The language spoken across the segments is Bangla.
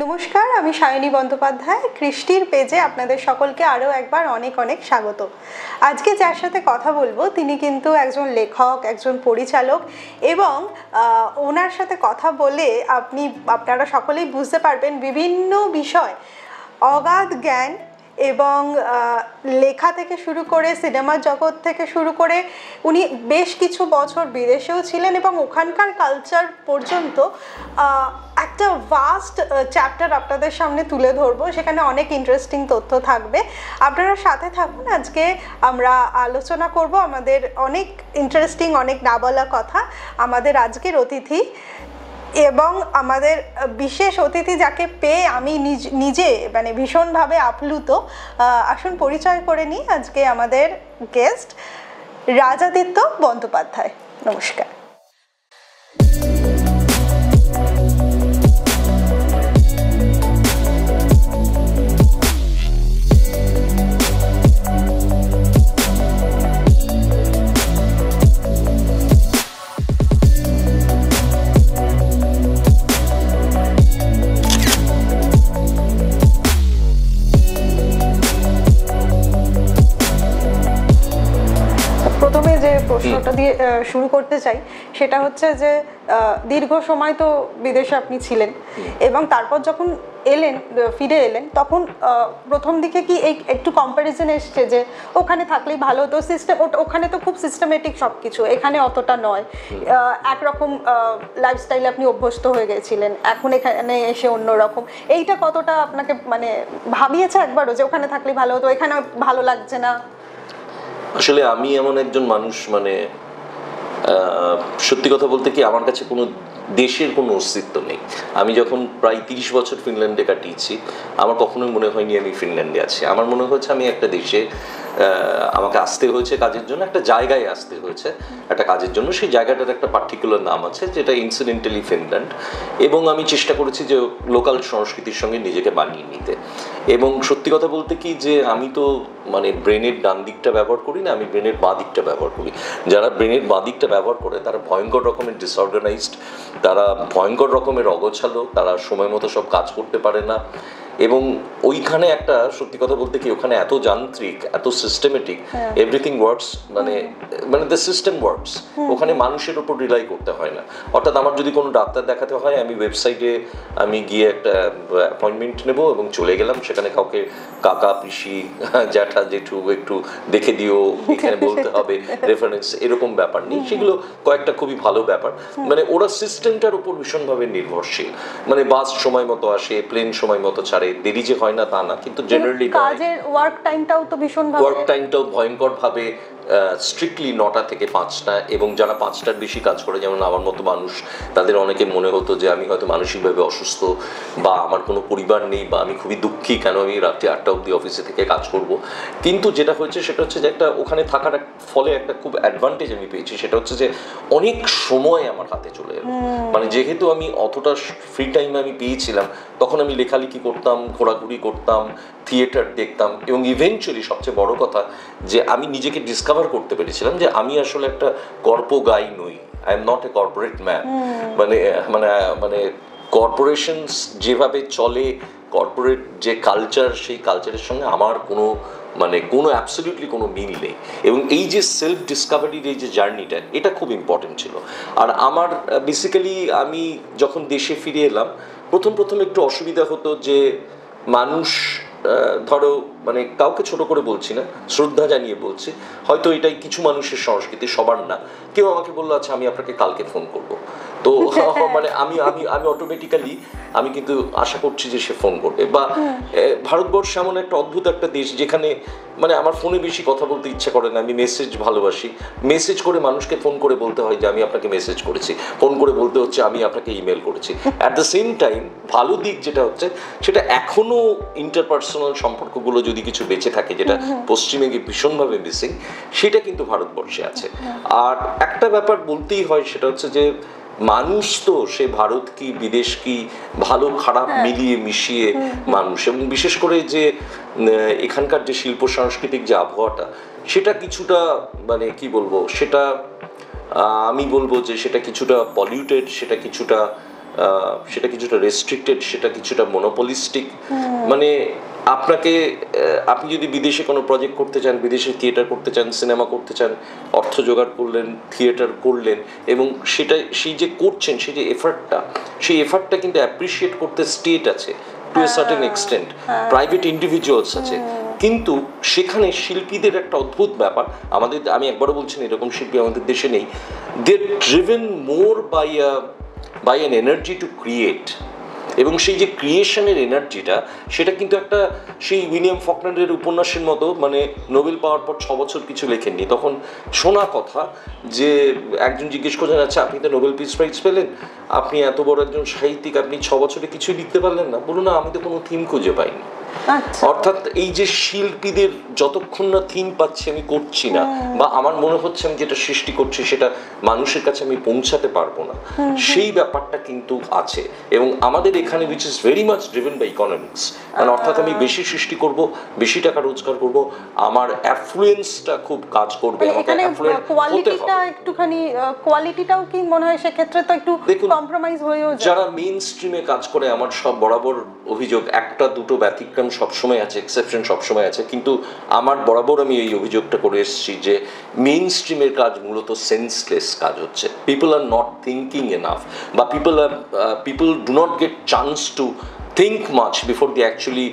নমস্কার, আমি সায়নী বন্দ্যোপাধ্যায়। কৃষ্টির পেজে আপনাদের সকলকে আরও একবার অনেক অনেক স্বাগত। আজকে যার সাথে কথা বলবো তিনি কিন্তু একজন লেখক, একজন পরিচালক এবং ওনার সাথে কথা বলে আপনারা সকলেই বুঝতে পারবেন বিভিন্ন বিষয়, অগাধ জ্ঞান এবং লেখা থেকে শুরু করে সিনেমার জগৎ থেকে শুরু করে উনি বেশ কিছু বছর বিদেশেও ছিলেন এবং ওখানকার কালচার পর্যন্ত একটা ভাস্ট চ্যাপ্টার আপনাদের সামনে তুলে ধরবো। সেখানে অনেক ইন্টারেস্টিং তথ্য থাকবে, আপনারা সাথে থাকুন। আজকে আমরা আলোচনা করব আমাদের অনেক ইন্টারেস্টিং, অনেক না বলা কথা। আমাদের আজকের অতিথি এবং আমাদের বিশেষ অতিথি যাকে পেয়ে আমি নিজে ভীষণভাবে আপ্লুত। আসুন পরিচয় করে নিই। আজকে আমাদের গেস্ট রাজাদিত্য বন্দ্যোপাধ্যায়। নমস্কার। প্রথমে যে প্রশ্নটা দিয়ে শুরু করতে চাই সেটা হচ্ছে যে দীর্ঘ সময় তো বিদেশে আপনি ছিলেন এবং তারপর যখন ফিরে এলেন তখন প্রথম দিকে কি একটু কম্প্যারিজন এসছে যে ওখানে থাকলেই ভালো হতো, ওখানে তো খুব সিস্টেমেটিক সব কিছু, এখানে অতটা নয়, একরকম লাইফস্টাইলে আপনি অভ্যস্ত হয়ে গেছিলেন, এখন এখানে এসে অন্যরকম, এইটা কতটা আপনাকে ভাবিয়েছে একবারও যে ওখানে থাকলেই ভালো হতো, এখানে ভালো লাগছে না? আসলে আমি এমন একজন মানুষ, সত্যি কথা বলতে কি, আমার কাছে কোনো দেশের কোনো অস্তিত্ব নেই। আমি যখন প্রায় 30 বছর ফিনল্যান্ডে কাটিয়েছি, আমার কখনোই মনে হয়নি আমি ফিনল্যান্ডে আছি। আমার মনে হয়েছে আমি একটা দেশে, আমাকে আসতে হয়েছে কাজের জন্য, একটা জায়গায় আসতে হয়েছে একটা কাজের জন্য। সেই জায়গাটার একটা পার্টিকুলার নাম আছে, যেটা ইনসিডেন্টালি ফিনল্যান্ড, এবং আমি চেষ্টা করেছি যে লোকাল সংস্কৃতির সঙ্গে নিজেকে বানিয়ে নিতে। এবং সত্যি কথা বলতে কি, যে আমি তো ব্রেনের ডান দিকটা ব্যবহার করি না, আমি ব্রেনের বাঁ দিকটা ব্যবহার করি। যারা ব্রেনের বাঁ দিকটা ব্যবহার করে তারা ভয়ঙ্কর রকমের ডিসঅর্গানাইজড, তারা ভয়ঙ্কর রকমের অগোছালো, তারা সময় মতো সব কাজ করতে পারে না। এবং ওইখানে একটা সত্যি কথা বলতে কি, ওখানে এত যান্ত্রিক, এত systematic, everything works, the system works. ওখানে মানুষের উপর রিলাই করতে হয় না। অর্থাৎ আমার যদি কোনো ডাক্তার দেখাতে হয়, আমি ওয়েবসাইটে গিয়ে একটা অ্যাপয়েন্টমেন্ট নেব এবং চলে গেলাম। সেখানে কাউকে কাকা, পিসি, জ্যাঠা, জেঠু একটু দেখে দিও, এখানে বলতে হবে রেফারেন্স, এরকম ব্যাপার নেই। সেগুলো কয়েকটা খুবই ভালো ব্যাপার। ওরা সিস্টেমটার উপর ভীষণভাবে নির্ভরশীল। বাস সময় মতো আসে, প্লেন সময় মতো ছাড়ে, দেরি যে হয় না তা না, কিন্তু জেনারেলি কাজের ওয়ার্ক টাইমটাও ভয়ঙ্কর ভাবে স্ট্রিক্টলি 9টা থেকে 5টা। এবং যারা 5টার বেশি কাজ করে, যেমন আমার মতো মানুষ, তাদের অনেকে মনে হতো যে আমি হয়তো মানসিকভাবে অসুস্থ, বা আমার কোনো পরিবার নেই, বা আমি খুবই দুঃখী কেন আমি রাত্রি 8টা অবধি অফিসে থেকে কাজ করব। কিন্তু যেটা হয়েছে সেটা হচ্ছে যে একটা ওখানে থাকার ফলে একটা খুব অ্যাডভান্টেজ আমি পেয়েছি, সেটা হচ্ছে যে অনেক সময় আমার হাতে চলে এলো। যেহেতু আমি অতটা ফ্রি টাইম আমি পেয়েছিলাম, তখন আমি লেখালেখি করতাম, ঘোরাঘুরি করতাম, থিয়েটার দেখতাম, এবং ইভেনচুয়ালি সবচেয়ে বড় কথা যে আমি নিজেকে ডিসকভার করতে পেরেছিলাম যে আমি আসলে একটা কর্পো গাই নই। I am not a corporate man. Corporations যেভাবে চলে, কর্পোরেট যে কালচার, সেই কালচারের সঙ্গে আমার কোনো অ্যাবসলিউটলি কোনো মিল নেই। এবং এই যে সেলফ ডিসকভারির এই যে জার্নিটা, এটা খুব ইম্পর্টেন্ট ছিল। আর আমার বেসিক্যালি আমি যখন দেশে ফিরে এলাম, প্রথম একটু অসুবিধা হতো যে মানুষ, ধরো কাউকে ছোট করে বলছি না, শ্রদ্ধা জানিয়ে বলছি, হয়তো এটাই কিছু মানুষের সংস্কৃতি, সবার না। কেউ আমাকে বললো আচ্ছা আমি আপনাকে কালকে ফোন করবো, তো আমি অটোমেটিক্যালি আমি কিন্তু আশা করছি যে সে ফোন করবে। বা ভারতবর্ষ এমন একটা অদ্ভুত একটা দেশ যেখানে আমার ফোনে বেশি কথা বলতে ইচ্ছা করে না, আমি মেসেজ ভালোবাসি। মেসেজ করে মানুষকে ফোন করে বলতে হয় যে আমি আপনাকে মেসেজ করেছি, ফোন করে বলতে হচ্ছে আমি আপনাকে ইমেল করেছি। অ্যাট দ্য সেম টাইম ভালো দিক যেটা হচ্ছে, সেটা এখনো ইন্টারপার্সোনাল সম্পর্কগুলো যদি কিছু বেঁচে থাকে, যেটা পশ্চিমে গিয়ে ভীষণভাবে মিসিং, সেটা কিন্তু ভারতবর্ষে আছে। আর একটা ব্যাপার বলতেই হয়, সেটা হচ্ছে যে মানুষ তো সে ভারত কি বিদেশ কি ভালো খারাপ মিলিয়ে মিশিয়ে মানুষ, এবং বিশেষ করে যে এখানকার যে শিল্প সাংস্কৃতিক যে আবহাওয়াটা, সেটা কিছুটা কি বলবো, সেটা আমি বলবো যে সেটা কিছুটা পলিউটেড, সেটা কিছুটা সেটা কিছুটা রেস্ট্রিক্টেড, সেটা কিছুটা মনোপলিস্টিক। মানে আপনাকে আপনি যদি বিদেশে কোনো প্রজেক্ট করতে চান, বিদেশে থিয়েটার করতে চান, সিনেমা করতে চান, অর্থ জোগাড় করলেন, থিয়েটার করলেন, এবং সেটা সেই যে করছেন সেই যে সেই এফার্টটা কিন্তু অ্যাপ্রিসিয়েট করতে স্টেট আছে to a certain extent, private individuals আছে। কিন্তু সেখানে শিল্পীদের একটা অদ্ভুত ব্যাপার, আমি একবারও বলছি না এরকম শিল্পী আমাদের দেশে নেই, they are driven more by an energy to create. এবং সেই যে ক্রিয়েশনের এনার্জিটা, সেটা কিন্তু একটা সেই উইলিয়াম ফকনারের উপন্যাসের মতো, মানে নোবেল পাওয়ার পর 6 বছর কিছু লেখেননি, তখন শোনা কথা যে একজন জিজ্ঞেস করছেন, আচ্ছা আপনি তো নোবেল পিস প্রাইজ পেলেন, আপনি এত বড় একজন সাহিত্যিক, আপনি 6 বছরে কিছুই লিখতে পারলেন না? বলুন না, আমি তো কোনো থিম খুঁজে পাইনি। অর্থাৎ এই যে শিল্পীদের যতক্ষণ না থিম পাচ্ছি, আমি করছি না, বা আমার মনে হচ্ছে আমি যেটা সৃষ্টি করছি সেটা মানুষের কাছে আমি পৌঁছাতে পারবো না, সেই ব্যাপারটা কিন্তু আছে। এবং আমাদের এখানে which is very much driven by economics, মানে অর্থাৎ আমি বেশি সৃষ্টি করব, বেশি টাকা রোজগার করব, আমার অ্যাফ্লুয়েন্সটা খুব কাজ করবে, আমাকে অ্যাফ্লুয়েন্ট হতে হবে। একটুখানি কোয়ালিটিটাও কি মনে হয় সেক্ষেত্রে তো একটু কম্প্রোমাইজ হয়েও যায়। যারা মেইন স্ট্রিমে কাজ করে, আমার সব বরাবর অভিযোগ, একটা দুটো ব্যতিক্রম সবসময় আছে, এক্সেপশন সবসময় আছে, কিন্তু আমার বরাবর আমি এই অভিযোগটা করে এসেছি যে মেইন স্ট্রিমের কাজ মূলত সেন্সলেস কাজ হচ্ছে। People are not thinking enough, বা people do not get chance to think much before they actually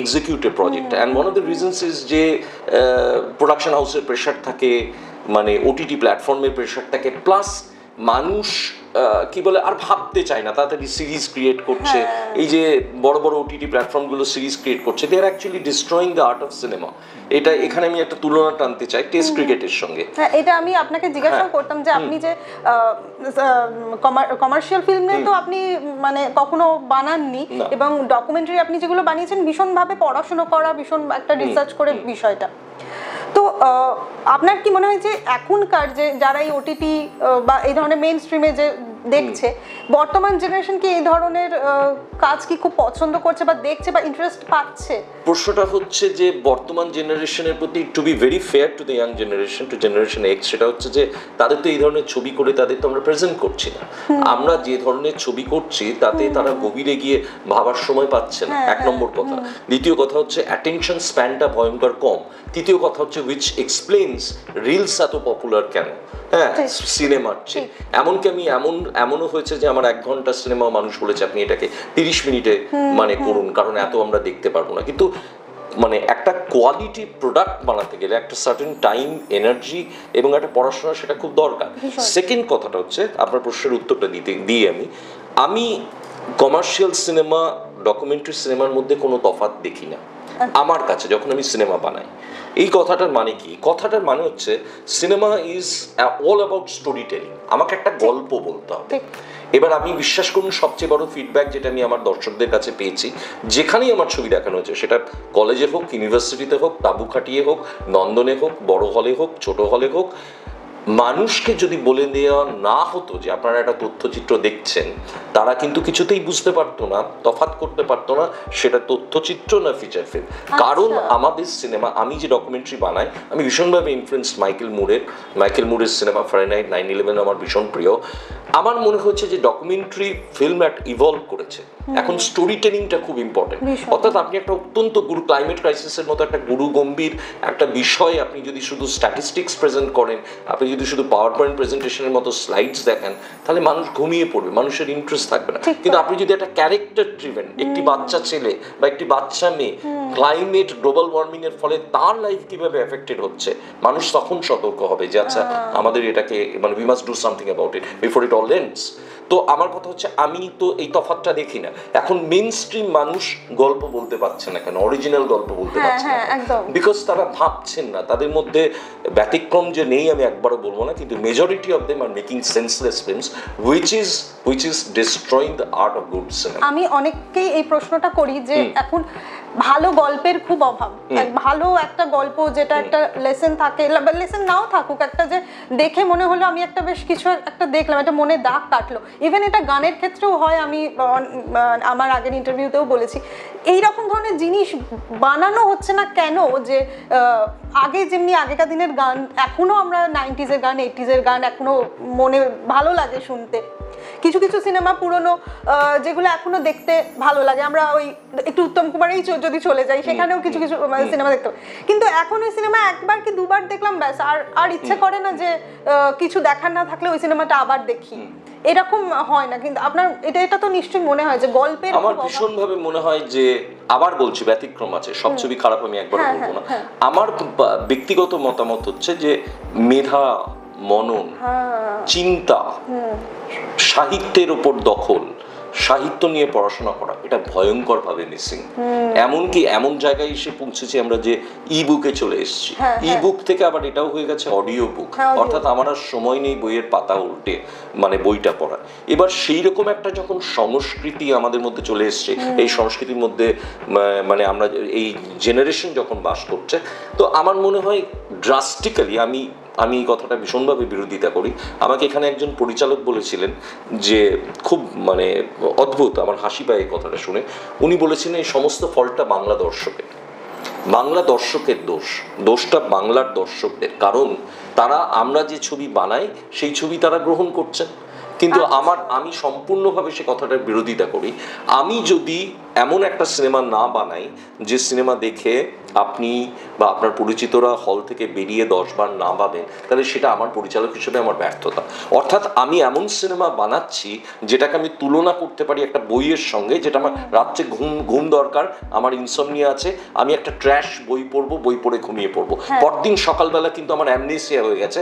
execute a project. And one of the reasons is যে প্রোডাকশন হাউসের প্রেশার থাকে, মানে ওটিটি প্ল্যাটফর্মের প্রেশার থাকে, প্লাস মানুষ কি বলে আর ভাবতে চায় না, তাড়াতাড়ি সিরিজ ক্রিয়েট করছে। এই যে বড় বড় ওটিটি প্ল্যাটফর্মগুলো সিরিজ ক্রিয়েট করছে, they are actually destroying the art of cinema. এটা এখানে আমি একটা তুলনা টানতে চাই টেস্ট ক্রিকেটের সঙ্গে। হ্যাঁ, এটা আমি আপনাকে জিজ্ঞাসা করতাম যে আপনি যে কমার্শিয়াল ফিল্মে তো আপনি মানে কখনো বানাননি, এবং ডকুমেন্টারি আপনি যেগুলো বানিয়েছেন ভীষণভাবে পড়াশোনা করা, ভীষণ একটা রিসার্চ করে বিষয়টা। তো আপনার কি মনে হয় যে এখনকার যে যারা এই ওটিটি বা এই ধরনের মেইন স্ট্রিমে যে দেখছে, বর্তমান জেনারেশন কি এই ধরনের কাজ কি খুব পছন্দ করছে বা দেখছে বা ইন্টারেস্ট পাচ্ছে? প্রশ্নটা হচ্ছে যে বর্তমান জেনারেশনের প্রতি, to be very fair to the young generation, to generation X, সেটা হচ্ছে যে তাদের তো এই ধরনের ছবি করে তাদের তো আমরা প্রেজেন্ট করছি না। আমরা যে ধরনের ছবি করছি তাতে তারা গভীরে গিয়ে ভাবার সময় পাচ্ছে না, এক নম্বর কথা। দ্বিতীয় কথা হচ্ছে অ্যাটেনশন স্প্যানটা ভয়ঙ্কর কম। তৃতীয় কথা হচ্ছে হুইচ এক্সপ্লেইনস রিলস এত পপুলার কেন, হ্যাঁ, সিনেমার চেয়ে। এমনকি আমি এমনও হয়েছে যে আমার 1 ঘন্টা সিনেমা মানুষ বলেছে আপনি এটাকে 30 মিনিটে মানে করুন, কারণ এত আমরা দেখতে পারবো না। কিন্তু মানে একটা কোয়ালিটি প্রোডাক্ট বানাতে গেলে একটা সার্টেন টাইম, এনার্জি এবং একটা পড়াশোনা, সেটা খুব দরকার। সেকেন্ড কথাটা হচ্ছে, আপনার প্রশ্নের উত্তরটা দিই আমি কমার্শিয়াল সিনেমা, ডকুমেন্টারি সিনেমার মধ্যে কোনো তফাৎ দেখি না আমার কাছে যখন আমি সিনেমা বানাই। এই কথাটার মানে কি? কথাটার মানে হচ্ছে cinema is all about story telling. আমাকে একটা গল্প বলতে হবে। এবার আমি বিশ্বাস করুন, সবচেয়ে বড় ফিডব্যাক যেটা আমি আমার দর্শকদের কাছে পেয়েছি, যেখানেই আমার ছবি দেখানো হয়েছে, সেটা কলেজে হোক, ইউনিভার্সিটিতে হোক, তাঁবু খাটিয়ে হোক, নন্দনে হোক, বড় হলে হোক, ছোট হলে হোক, মানুষকে যদি বলে দেওয়া না হতো যে আপনারা একটা তথ্যচিত্র দেখছেন, তারা কিন্তু কিছুতেই বুঝতে পারতো না, তফাৎ করতে পারতো না সেটা তথ্যচিত্র না ফিচার ফিল্ম। কারণ আমাদের সিনেমা, আমি যে ডকুমেন্টারি বানাই, আমি ভীষণভাবে ইনফ্লুয়েন্সড মাইকেল মুরের সিনেমা ফারেনহাইট 9/11 আমার ভীষণ প্রিয়। আমার মনে হচ্ছে যে ডকুমেন্টারি ফিল্ম একটা ইভলভ করেছে, এখন স্টোরি টেলিংটা খুব ইম্পর্টেন্ট। অর্থাৎ আপনি একটা অত্যন্ত ক্লাইমেট ক্রাইসিসের মতো একটা গম্ভীর একটা বিষয় আপনি যদি শুধু স্ট্যাটিস্টিক্স প্রেজেন্ট করেন, আপনি যদি শুধু পাওয়ার পয়েন্ট প্রেজেন্টেশনের মতো স্লাইডস দেখেন, তাহলে মানুষ ঘুমিয়ে পড়বে, মানুষের ইন্টারেস্ট থাকবে না। কিন্তু আপনি যদি একটা ক্যারেক্টার ড্রিভেন, একটি বাচ্চা ছেলে বা একটি বাচ্চা মেয়ে, ক্লাইমেট, গ্লোবাল ওয়ার্মিং এর ফলে তার লাইফ কিভাবে এফেক্টেড হচ্ছে, মানুষ তখন সতর্ক হবে যে আচ্ছা আমাদের এটাকে, মানে we must do something about it before it all ends. তো আমার কথা হচ্ছে, আমি তো এই তফাৎটা দেখি না। এখন মেইন স্ট্রিম মানুষ গল্প বলতে পারছে না কেন, অরিজিনাল গল্প বলতে পারছে না, বিকজ তারা ভাবছেন না। তাদের মধ্যে ব্যতিক্রম যে নেই আমি একবারও বলবো না, কিন্তু majority of them are making senseless films which is destroying the art of good cinema. আমি অনেককেই এই প্রশ্নটা করি যে এখন ভালো গল্পের খুব অভাব। ভালো একটা গল্প যেটা একটা লেসন থাকে, লেসন নাও থাকুক, একটা যে দেখে মনে হলো আমি একটা বেশ কিছু একটা দেখলাম, এটা মনে দাগ কাটলো। ইভেন এটা গানের ক্ষেত্রেও হয়, আমি আমার আগের ইন্টারভিউতেও বলেছি। এইরকম ধরনের জিনিস বানানো হচ্ছে না কেন? যে আগে যেমনি আগেকার দিনের গান, এখনো আমরা 90s এর গান, 80s এর গান এখনো মনে ভালো লাগে শুনতে, কিছু কিছু সিনেমা পুরনো যেগুলো এখনো দেখতে ভালো লাগে, আমরা ওই একটু উত্তম কুমারেই যদি চলে যাই সেখানেও কিছু কিছু সিনেমা দেখতে, কিন্তু এখন ওই সিনেমা একবার কি দুবার দেখলাম ব্যাস, আর ইচ্ছে করে না যে কিছু দেখার না থাকলে ওই সিনেমাটা আবার দেখি, এরকম হয় না। কিন্তু আপনার এটা তো নিশ্চয়ই মনে হয় যে গল্পের, আমার ভীষণভাবে মনে হয় যে, আবার বলছি ব্যতিক্রম আছে, সব ছবি খারাপ আমি একবার বলবো না, আমার ব্যক্তিগত মতামত হচ্ছে যে মেধা, মনন, চিন্তা, সাহিত্যের উপর দখল, সাহিত্য নিয়ে পড়াশোনা করা, এটা ভয়ঙ্কর ভাবে মিসিং। এমনকি এমন জায়গায় এসে পৌঁছেছি আমরা যে ই বুকে চলে এসেছি, ই বুক থেকে আবার এটাও হয়ে গেছে অডিও বুক, অর্থাৎ আমার আর সময় নেই বইয়ের পাতা উল্টে মানে বইটা পড়া। এবার সেই রকম একটা যখন সংস্কৃতি আমাদের মধ্যে চলে এসছে, এই সংস্কৃতির মধ্যে মানে আমরা এই জেনারেশন যখন বাস করছে, তো আমার মনে হয় ড্রাস্টিক্যালি আমি এই কথাটা ভীষণভাবে বিরোধিতা করি। আমাকে এখানে একজন পরিচালক বলেছিলেন যে খুব মানে অদ্ভুত, আমার হাসি পায় এই কথাটা শুনে। উনি বলেছিলেন এই সমস্ত ফলটা বাংলা দর্শকের দোষটা বাংলার দর্শকদের, কারণ তারা আমরা যে ছবি বানাই সেই ছবি তারা গ্রহণ করছেন। কিন্তু আমি সম্পূর্ণভাবে সে কথাটার বিরোধিতা করি। আমি যদি এমন একটা সিনেমা না বানাই যে সিনেমা দেখে আপনি বা আপনার পরিচিতরা হল থেকে বেরিয়ে 10 বার না ভাবেন, তাহলে সেটা আমার পরিচালক হিসেবে আমার ব্যর্থতা। অর্থাৎ আমি এমন সিনেমা বানাচ্ছি যেটাকে আমি তুলনা করতে পারি একটা বইয়ের সঙ্গে, যেটা আমার রাত্রে ঘুম দরকার, আমার ইনসমনিয়া আছে, আমি একটা ট্র্যাশ বই পড়বো, বই পড়ে ঘুমিয়ে পড়বো, পরদিন সকালবেলা কিন্তু আমার অ্যামনেসিয়া হয়ে গেছে,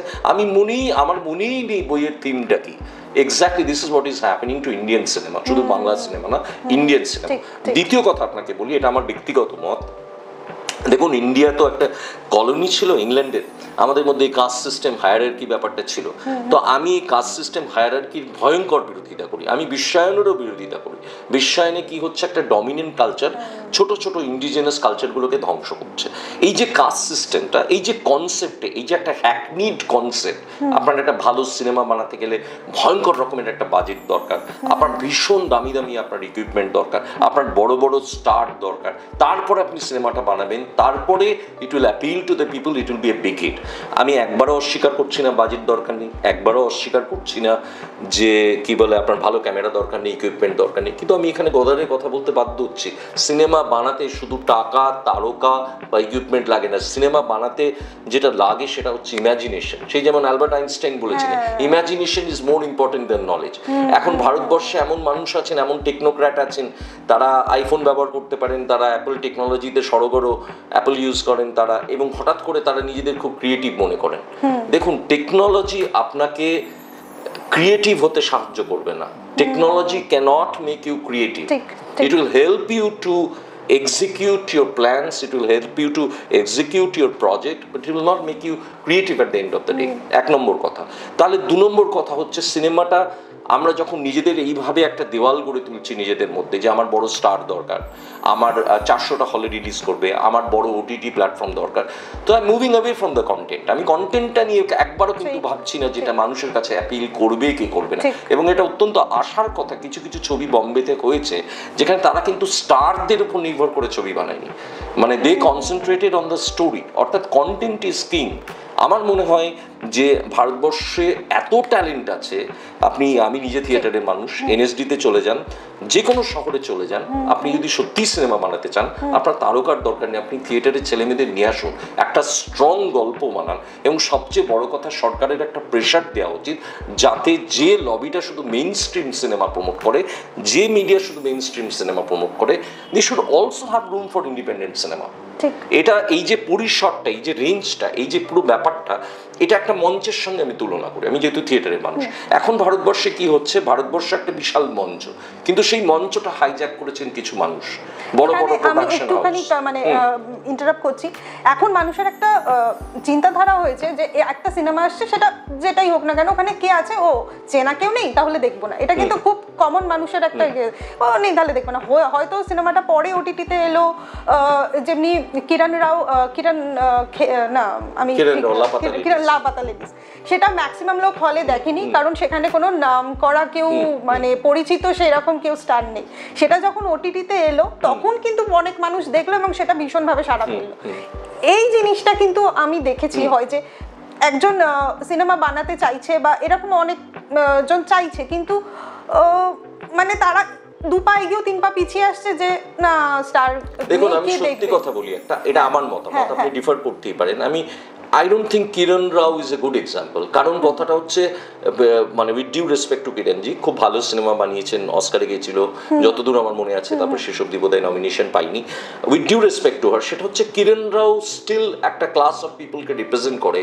আমার মনেই নেই বইয়ের থিমটা কি। Exactly this is what is happening two Indian cinema, শুধু বাংলা সিনেমা না, ইন্ডিয়ান সিনেমা। দ্বিতীয় কথা আপনাকে বলি, এটা আমার ব্যক্তিগত মত। দেখুন, ইন্ডিয়া তো একটা কলোনি ছিল ইংল্যান্ডের, আমাদের মধ্যে এই কাস্ট সিস্টেম হায়ারার্কি ব্যাপারটা ছিল। তো আমি কাস্ট সিস্টেম হায়ারার্কির ভয়ঙ্কর বিরোধিতা করি, আমি বিশ্বায়নেরও বিরোধিতা করি। বিশ্বায়নে কি হচ্ছে, একটা ডমিনেন্ট কালচার ছোট ছোট ইন্ডিজিনাস কালচারগুলোকে ধ্বংস করছে। এই যে কাস্ট সিস্টেমটা, এই যে কনসেপ্টে, এই যে একটা হ্যাকনিড কনসেপ্ট, আপনার একটা ভালো সিনেমা বানাতে গেলে ভয়ঙ্কর রকমের একটা বাজেট দরকার, আপনার ভীষণ দামি দামি আপনার ইকুইপমেন্ট দরকার, আপনার বড় বড় স্টার দরকার, তারপরে আপনি সিনেমাটা বানাবেন, তারপরে it will appeal to the people, it will be a big hit. আমি একবারও অস্বীকার করছি না বাজেট দরকার নেই, একবারও অস্বীকার করছি না যে কি বলে আপনার ভালো ক্যামেরা দরকার নেই, ইকুইপমেন্ট দরকার নেই, কিন্তু আমি এখানে গদারের কথা বলতে বাধ্য হচ্ছি। সিনেমা বানাতে শুধু টাকা, তারকা বা ইকুইপমেন্ট লাগে না, সিনেমা বানাতে যেটা লাগে সেটা হচ্ছে ইমাজিনেশন। সেই যেমন অ্যালবার্ট আইনস্টাইন বলেছিলেন, imagination is more important than knowledge. এখন ভারতবর্ষে এমন মানুষ আছেন, এমন টেকনোক্র্যাট আছেন, তারা আইফোন ব্যবহার করতে পারেন, তারা অ্যাপল টেকনোলজিতে সড়গড় অ্যাপল ইউজ করেন তারা, এবং হঠাৎ করে তারা নিজেদের খুব ক্রিয়েটিভ মনে করেন। দেখুন, টেকনোলজি আপনাকে ক্রিয়েটিভ হতে সাহায্য করবে না। Technology cannot make you creative, it will help you to execute your plans, it will help you to execute your project, but it will not make you creative at the end of the day. এক নম্বর কথা। তাহলে 2 নম্বর কথা হচ্ছে, সিনেমাটা আমরা যখন নিজেদের এইভাবে একটা দেওয়াল গড়ে তুলছি নিজেদের মধ্যে, যে আমার বড় স্টার দরকার, আমার 400টা হলে রিলিজ করবে, আমার বড় ওটিটি প্ল্যাটফর্ম দরকার, তো I moving away from the content. আমি কন্টেন্টটা নিয়ে একবারও কিন্তু ভাবছি না যেটা মানুষের কাছে অ্যাপিল করবে কি করবে না। এবং এটা অত্যন্ত আশার কথা, কিছু কিছু ছবি বম্বেতে হয়েছে যেখানে তারা কিন্তু স্টারদের উপর নির্ভর করে ছবি বানায়নি, মানে দে কনসেন্ট্রেটেড অন দ্য স্টোরি, অর্থাৎ কন্টেন্ট ইজ কিং। আমার মনে হয় যে ভারতবর্ষে এত ট্যালেন্ট আছে, আমি নিজে থিয়েটারের মানুষ, এনএসডিতে চলে যান, যে কোনো শহরে চলে যান, আপনি যদি সত্যি সিনেমা বানাতে চান, আপনার তারকার দরকার নেই, আপনি থিয়েটারের ছেলেমেয়েদের নিয়ে আসুন, একটা স্ট্রং গল্প বানান। এবং সবচেয়ে বড় কথা, সরকারের একটা প্রেশার দেওয়া উচিত, যাতে যে লবিটা শুধু মেইন স্ট্রিম সিনেমা প্রমোট করে, যে মিডিয়া শুধু মেইন স্ট্রিম সিনেমা প্রমোট করে, they should also have room for independent cinema. এটা এই যে পরিসরটা, এই যে রেঞ্জটা, এই যে পুরো ব্যাপারটা, এটা একটা মঞ্চের সঙ্গে আমি তুলনা করি, আমি যেহেতু থিয়েটারের মানুষ। এখন ভারতবর্ষে কি হচ্ছে, ভারতবর্ষ একটা বিশাল মঞ্চ, কিন্তু সেই মঞ্চটা হাইজ্যাক করেছেন কিছু মানুষ, বড় বড় প্রোডাকশন হাউস। মানে ইন্টারাপ্ট করছি, এখন মানুষের একটা চিন্তাধারা হয়েছে যে একটা সিনেমা আসছে, সেটা যেটাই হোক না কেন, ওখানে কে আছে, ও চেনা কেউ নেই, তাহলে দেখবো না। এটা কিন্তু খুব কমন মানুষের একটা, ও নেই তাহলে দেখবো না। হয়তো সিনেমাটা পরে ওটিটিতে এলো, যেমনি কিরণ লাপাতা লেডিস, সেটা ম্যাক্সিমাম লোক হলে দেখেনি, কারণ সেখানে কোনো নাম করা কেউ, মানে পরিচিত সেরকম কেউ স্টার নেই। সেটা যখন ওটিটিতে এলো, তখন কিন্তু অনেক মানুষ দেখলো এবং সেটা ভীষণভাবে সাড়া ফেললো। এই জিনিসটা কিন্তু আমি দেখেছি হয় যে একজন সিনেমা বানাতে চাইছে বা এরকম অনেক জন চাইছে, কিন্তু মানে তারা 2 পা এগিয়েও 3 পা পিছিয়ে আসছে যে না স্টার। দেখুন আমি সত্যি কথা বলি একটা, এটা আমার মতামত, আপনি ডিফার করতেই পারেন। I don't think Kiran Rao is a good example, কারণ কথাটা হচ্ছে মানে উইথ ডিউ রেসপেক্ট টু কিরণ জি, খুব ভালো সিনেমা বানিয়েছেন, অস্কারে গিয়েছিল যতদূর আমার মনে আছে, তারপর শেষ অবধি বোধহয় নমিনেশন পাইনি। With due respect to her, সেটা হচ্ছে কিরণ রাও স্টিল একটা ক্লাস অফ পিপলকে রিপ্রেজেন্ট করে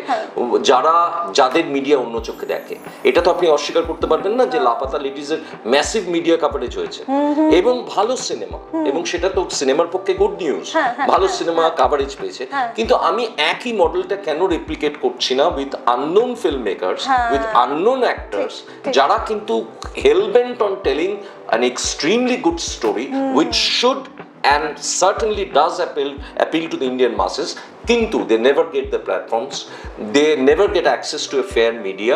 যাদের মিডিয়া অন্য চোখে দেখে। এটা তো আপনি অস্বীকার করতে পারবেন না যে লাপাতা লেডিজের ম্যাসিভ মিডিয়া কাভারেজ হয়েছে এবং ভালো সিনেমা, এবং সেটা তো সিনেমার পক্ষে গুড নিউজ, ভালো সিনেমা কাভারেজ পেয়েছে। কিন্তু আমি একই মডেলটা কেন রেপ্লিকেট করছি না with unknown filmmakers, with unknown actors, যারা কিন্তু hellbent on telling an extremely good story which should and certainly does appeal to the Indian masses, কিন্তু they never get the platforms, they never get access to a fair media,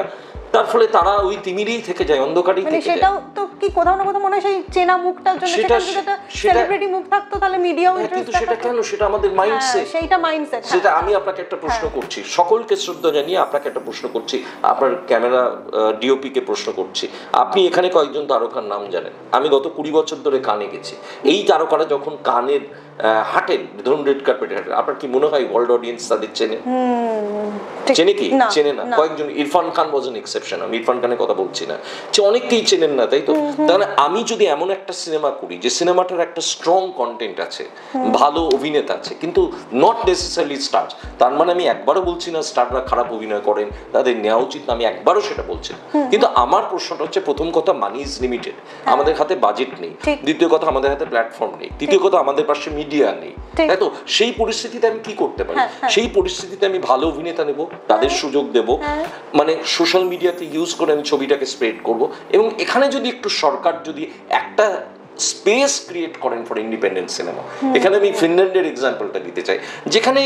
তার ফলে তারা ওই তিমিরেই থেকে যায়, অন্ধকারেই থেকে যায়। সেটাও তো কি কোথাও না কোথাও মনে হয় সেই চেনা মুখটার জন্য, সেটা যদি একটা সেলিব্রিটি মুখ থাকতো তাহলে মিডিয়াও ইন্টারেস্ট থাকতো। সেটা কেন? সেটা আমাদের মাইন্ডসেট, সেইটা মাইন্ডসেট। সেটা আমি আপনাকে একটা প্রশ্ন করছি, সকলকে শ্রদ্ধা জানিয়ে আপনাকে একটা প্রশ্ন করছি, আপনার ক্যামেরা ডিওপি কে প্রশ্ন করছি, আপনি এখানে কয়েকজন তারকার নাম জানেন? আমি গত 20 বছর ধরে কানে গেছি, এই তারকারা যখন কানের হাঁটেন, ধরুন রেড কার্পেটে হাঁটেন, আপনার কি মনে হয় ওয়ার্ল্ড অডিয়েন্স তাদের চেনে? চেনে কি? চেনে না। কয়েকজন, ইরফান খান ওয়াজ অ্যান এক্সেপশন, আমি ইরফান খানের কথা বলছি না, যে অনেকেই চেনেন না, তাই তো? তাহলে আমি যদি এমন একটা সিনেমা করি যে সিনেমাটার একটা স্ট্রং কন্টেন্ট আছে, ভালো অভিনেতা আছে, কিন্তু নট নেসেসারিলি স্টার, তার মানে আমি একবারও বলছি না স্টাররা খারাপ অভিনয় করেন, তাদের নেওয়া উচিত না, আমি একবারও সেটা বলছি না। কিন্তু আমার প্রশ্নটা হচ্ছে, প্রথম কথা মানি ইজ লিমিটেড, আমাদের হাতে বাজেট নেই, দ্বিতীয় কথা আমাদের হাতে প্ল্যাটফর্ম নেই, তৃতীয় কথা আমাদের পাশে মিডিয়া নেই, তাই তো? সেই পরিস্থিতিতে আমি কি করতে পারি? সেই পরিস্থিতিতে আমি ভালো অভিনেতা নেব, তাদের সুযোগ দেব, মানে সোশ্যাল মিডিয়াকে ইউজ করে আমি ছবিটাকে স্প্রেড করব, এবং এখানে যদি একটু সরকার যদি একটা স্পেস ক্রিয়েট করেন ফর ইন্ডিপেন্ডেন্ট সিনেমা। এখানে আমি ফিনল্যান্ডের এক্সাম্পলটা দিতে চাই, যেখানে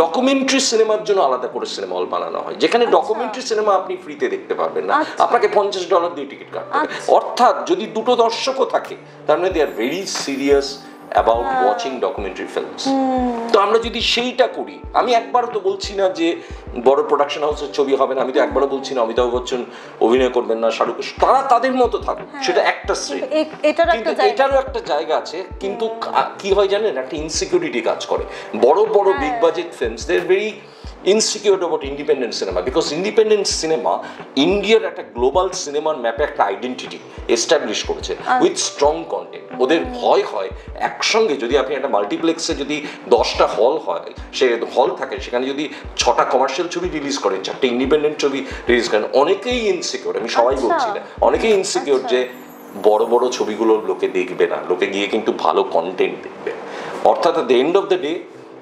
ডকুমেন্টারি সিনেমার জন্য আলাদা করে সিনেমা হল বানানো হয়, যেখানে ডকুমেন্টারি সিনেমা আপনি ফ্রিতে দেখতে পারবেন না, আপনাকে $50 দিয়ে টিকিট কাটতে হবে। অর্থাৎ যদি দুটো দর্শকও থাকে, তার মানে they are very serious about watching documentary films. তো আমরা যদি সেইটা করি, আমি একবারও তো বলছি না যে বড় প্রোডাকশন হাউসের ছবি হবে না, আমি তো একবারও বলছি না অমিতাভ বচ্চন অভিনয় করবেন না, শাহরুখ, তারা তাদের মতো থাকুক, সেটা একটা শ্রেণী, এটারও একটা জায়গা আছে। কিন্তু কি হয় জানেন, একটা ইনসিকিউরিটি কাজ করে, বড় বড় big budget films they are very insecure about independent cinema, because independent cinema ইন্ডিয়ার একটা গ্লোবাল সিনেমার ম্যাপে একটা আইডেন্টিটি এস্টাবলিশ করেছে উইথ স্ট্রং কন্টেন্ট। ওদের ভয় হয় একসঙ্গে যদি আপনি একটা মাল্টিপ্লেক্সে যদি 10টা হল হয়, সে হল থাকে, সেখানে যদি 6টা কমার্শিয়াল ছবি রিলিজ করেন, 4টে ইন্ডিপেন্ডেন্ট ছবি রিলিজ করেন, অনেকেই ইনসিকিউর, আমি সবাই বলছি না, অনেকেই ইনসিকিউর যে বড় বড় ছবিগুলো লোকে দেখবে না, লোকে গিয়ে কিন্তু ভালো কন্টেন্ট দেখবে। অর্থাৎ at the end of the day,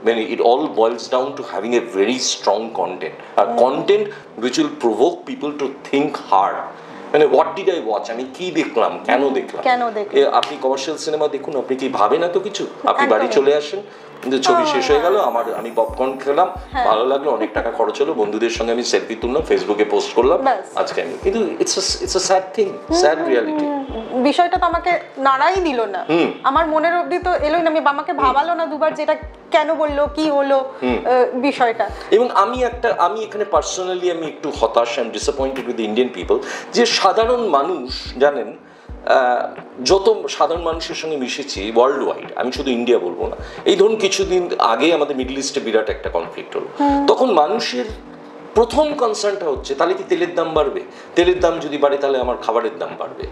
when it all boils down to having a very strong content, a content which will provoke people to think hard, মানে হোয়াট ডিড আই ওয়াচ, আমি কি দেখলাম, কেন দেখলাম। আপনি কমার্শিয়াল সিনেমা দেখুন, আপনি কি ভাবেন এত কিছু, আপনি বাড়ি চলে আসেন, কিন্তু ছবি শেষ হয়ে গেল, আমি পপকর্ন খেলাম, ভালো লাগলো, অনেক টাকা খরচ হলো, বন্ধুদের সঙ্গে আমি সেলফি তুললাম, ফেসবুকে পোস্ট করলাম, আজকে আমি, কিন্তু it's a sad thing, sad reality. বিষয়টা তো আমাকে নাড়াই দিল না, আমার মনের অবধি তো এলোই না, আমাকে ভাবালো না দুবার যেটা কেন বললো, কি হলো বিষয়টা। এবং আমি এখানে পার্সোনালি আমি একটু হতাশ and disappointed with Indian people, যে সাধারণ মানুষ, জানেন যত সাধারণ মানুষের সঙ্গে মিশেছি ওয়ার্ল্ড ওয়াইড, আমি শুধু ইন্ডিয়া বলবো না, এই ধরুন কিছুদিন আগে আমাদের মিডল ইস্টে বিরাট একটা কনফ্লিক্ট হলো, তখন মানুষের প্রথম কনসার্নটা হচ্ছে তাহলে কি তেলের দাম বাড়বে, তেলের দাম যদি বাড়ে তাহলে আমার খাবারের দাম বাড়বে,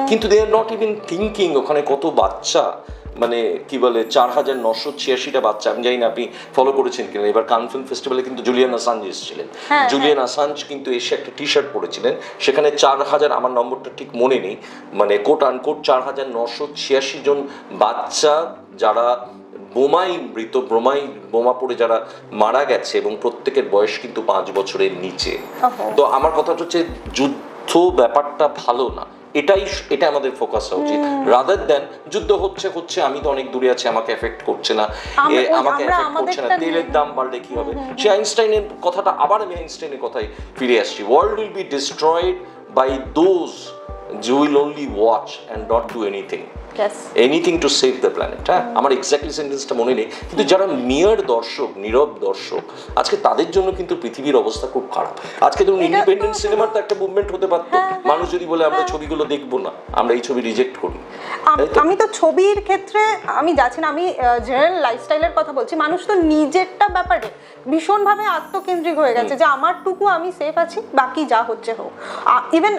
কিন্তু দে আর নট ইভেন থিঙ্কিং ওখানে কত বাচ্চা, মানে কি বলে 4986টা বাচ্চা, আমি জানি না আপনি ফলো করেছেন কিনা, এবার কান ফিল্ম ফেস্টিভ্যালে কিন্তু জুলিয়ান আসাঞ্জ এসেছিলেন, জুলিয়ান আসাঞ্জ কিন্তু এসে একটা টি শার্ট পরেছিলেন, সেখানে 4000, আমার নম্বরটা ঠিক মনে নেই, মানে কোট আনকোট 4986 জন বাচ্চা যারা বোমা পড়ে যারা মারা গেছে, এবং প্রত্যেকের বয়স কিন্তু 5 বছরের নিচে। তো আমার কথা হচ্ছে যুদ্ধ ব্যাপারটা ভালো না, এটা আমাদের ফোকাস হওয়া উচিত, রাদার দ্যান যুদ্ধ হচ্ছে আমি তো অনেক দূরে আছি, আমাকে এফেক্ট করছে না, তেলের দাম বাড়লে কি হবে। সে আইনস্টাইনের কথাটা, আবার আমি আইনস্টাইনের কথায় ফিরে আসছি, world will be destroyed by those who will only watch and not do anything. Anything to save the planet. হ্যাঁ, আমার এক্স্যাক্টলি সেন্টেন্সটা মনে নেই, কিন্তু যারা মিয়ার দর্শক, নীরব দর্শক, আজকে তাদের জন্য কিন্তু পৃথিবীর অবস্থা খুব খারাপ। আজকে ধরুন ইন্ডিপেন্ডেন্ট সিনেমার তো একটা মুভমেন্ট হতে পারতো, মানুষ যদি বলে আমরা ছবিগুলো দেখবো না, আমরা এই ছবি রিজেক্ট করি। আমি তো ছবির ক্ষেত্রে আমি যাচ্ছি না, আমি জেনারেল লাইফস্টাইলের কথা বলছি। মানুষ তো নিজেরটা ব্যাপারে ভীষণভাবে আত্মকেন্দ্রিক হয়ে গেছে, যে আমারটুকু আমি সেফ আছি, বাকি যা হচ্ছে হোক। ইভেন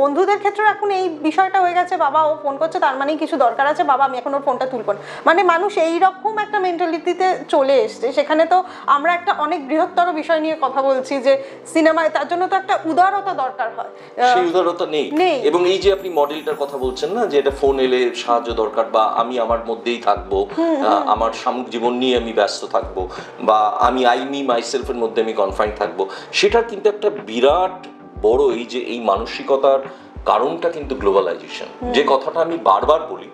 বন্ধুদের ক্ষেত্রে এখন এই বিষয়টা হয়ে গেছে, বাবা ও ফোন করছে তার মানে কিছু দরকার আছে, বাবা আমি এখন ওর ফোনটা তুলব না। মানে মানুষ এইরকম একটা মেন্টালিটিতে চলে এসছে। সেখানে তো আমরা একটা অনেক বৃহত্তর বিষয় নিয়ে কথা বলছি, যে সিনেমায় তার জন্য তো একটা উদারতা দরকার হয়, সেই উদারতা নেই। এবং এই যে আপনি মডেলটার কথা বলছেন না, যে এটা ফোন এলে সাহায্য দরকার, বা আমি আমার মধ্যেই থাকবো, আমার সামগ্রিক জীবন নিয়ে আমি ব্যস্ত থাকবো, বা আমি মি মাইসেলফের মধ্যে আমি কনফাইন থাকবো, সেটার কিন্তু একটা বিরাট বড় এই মানসিকতার কারণটা কিন্তু গ্লোবালাইজেশন। যে কথাটা আমি বারবার বলি,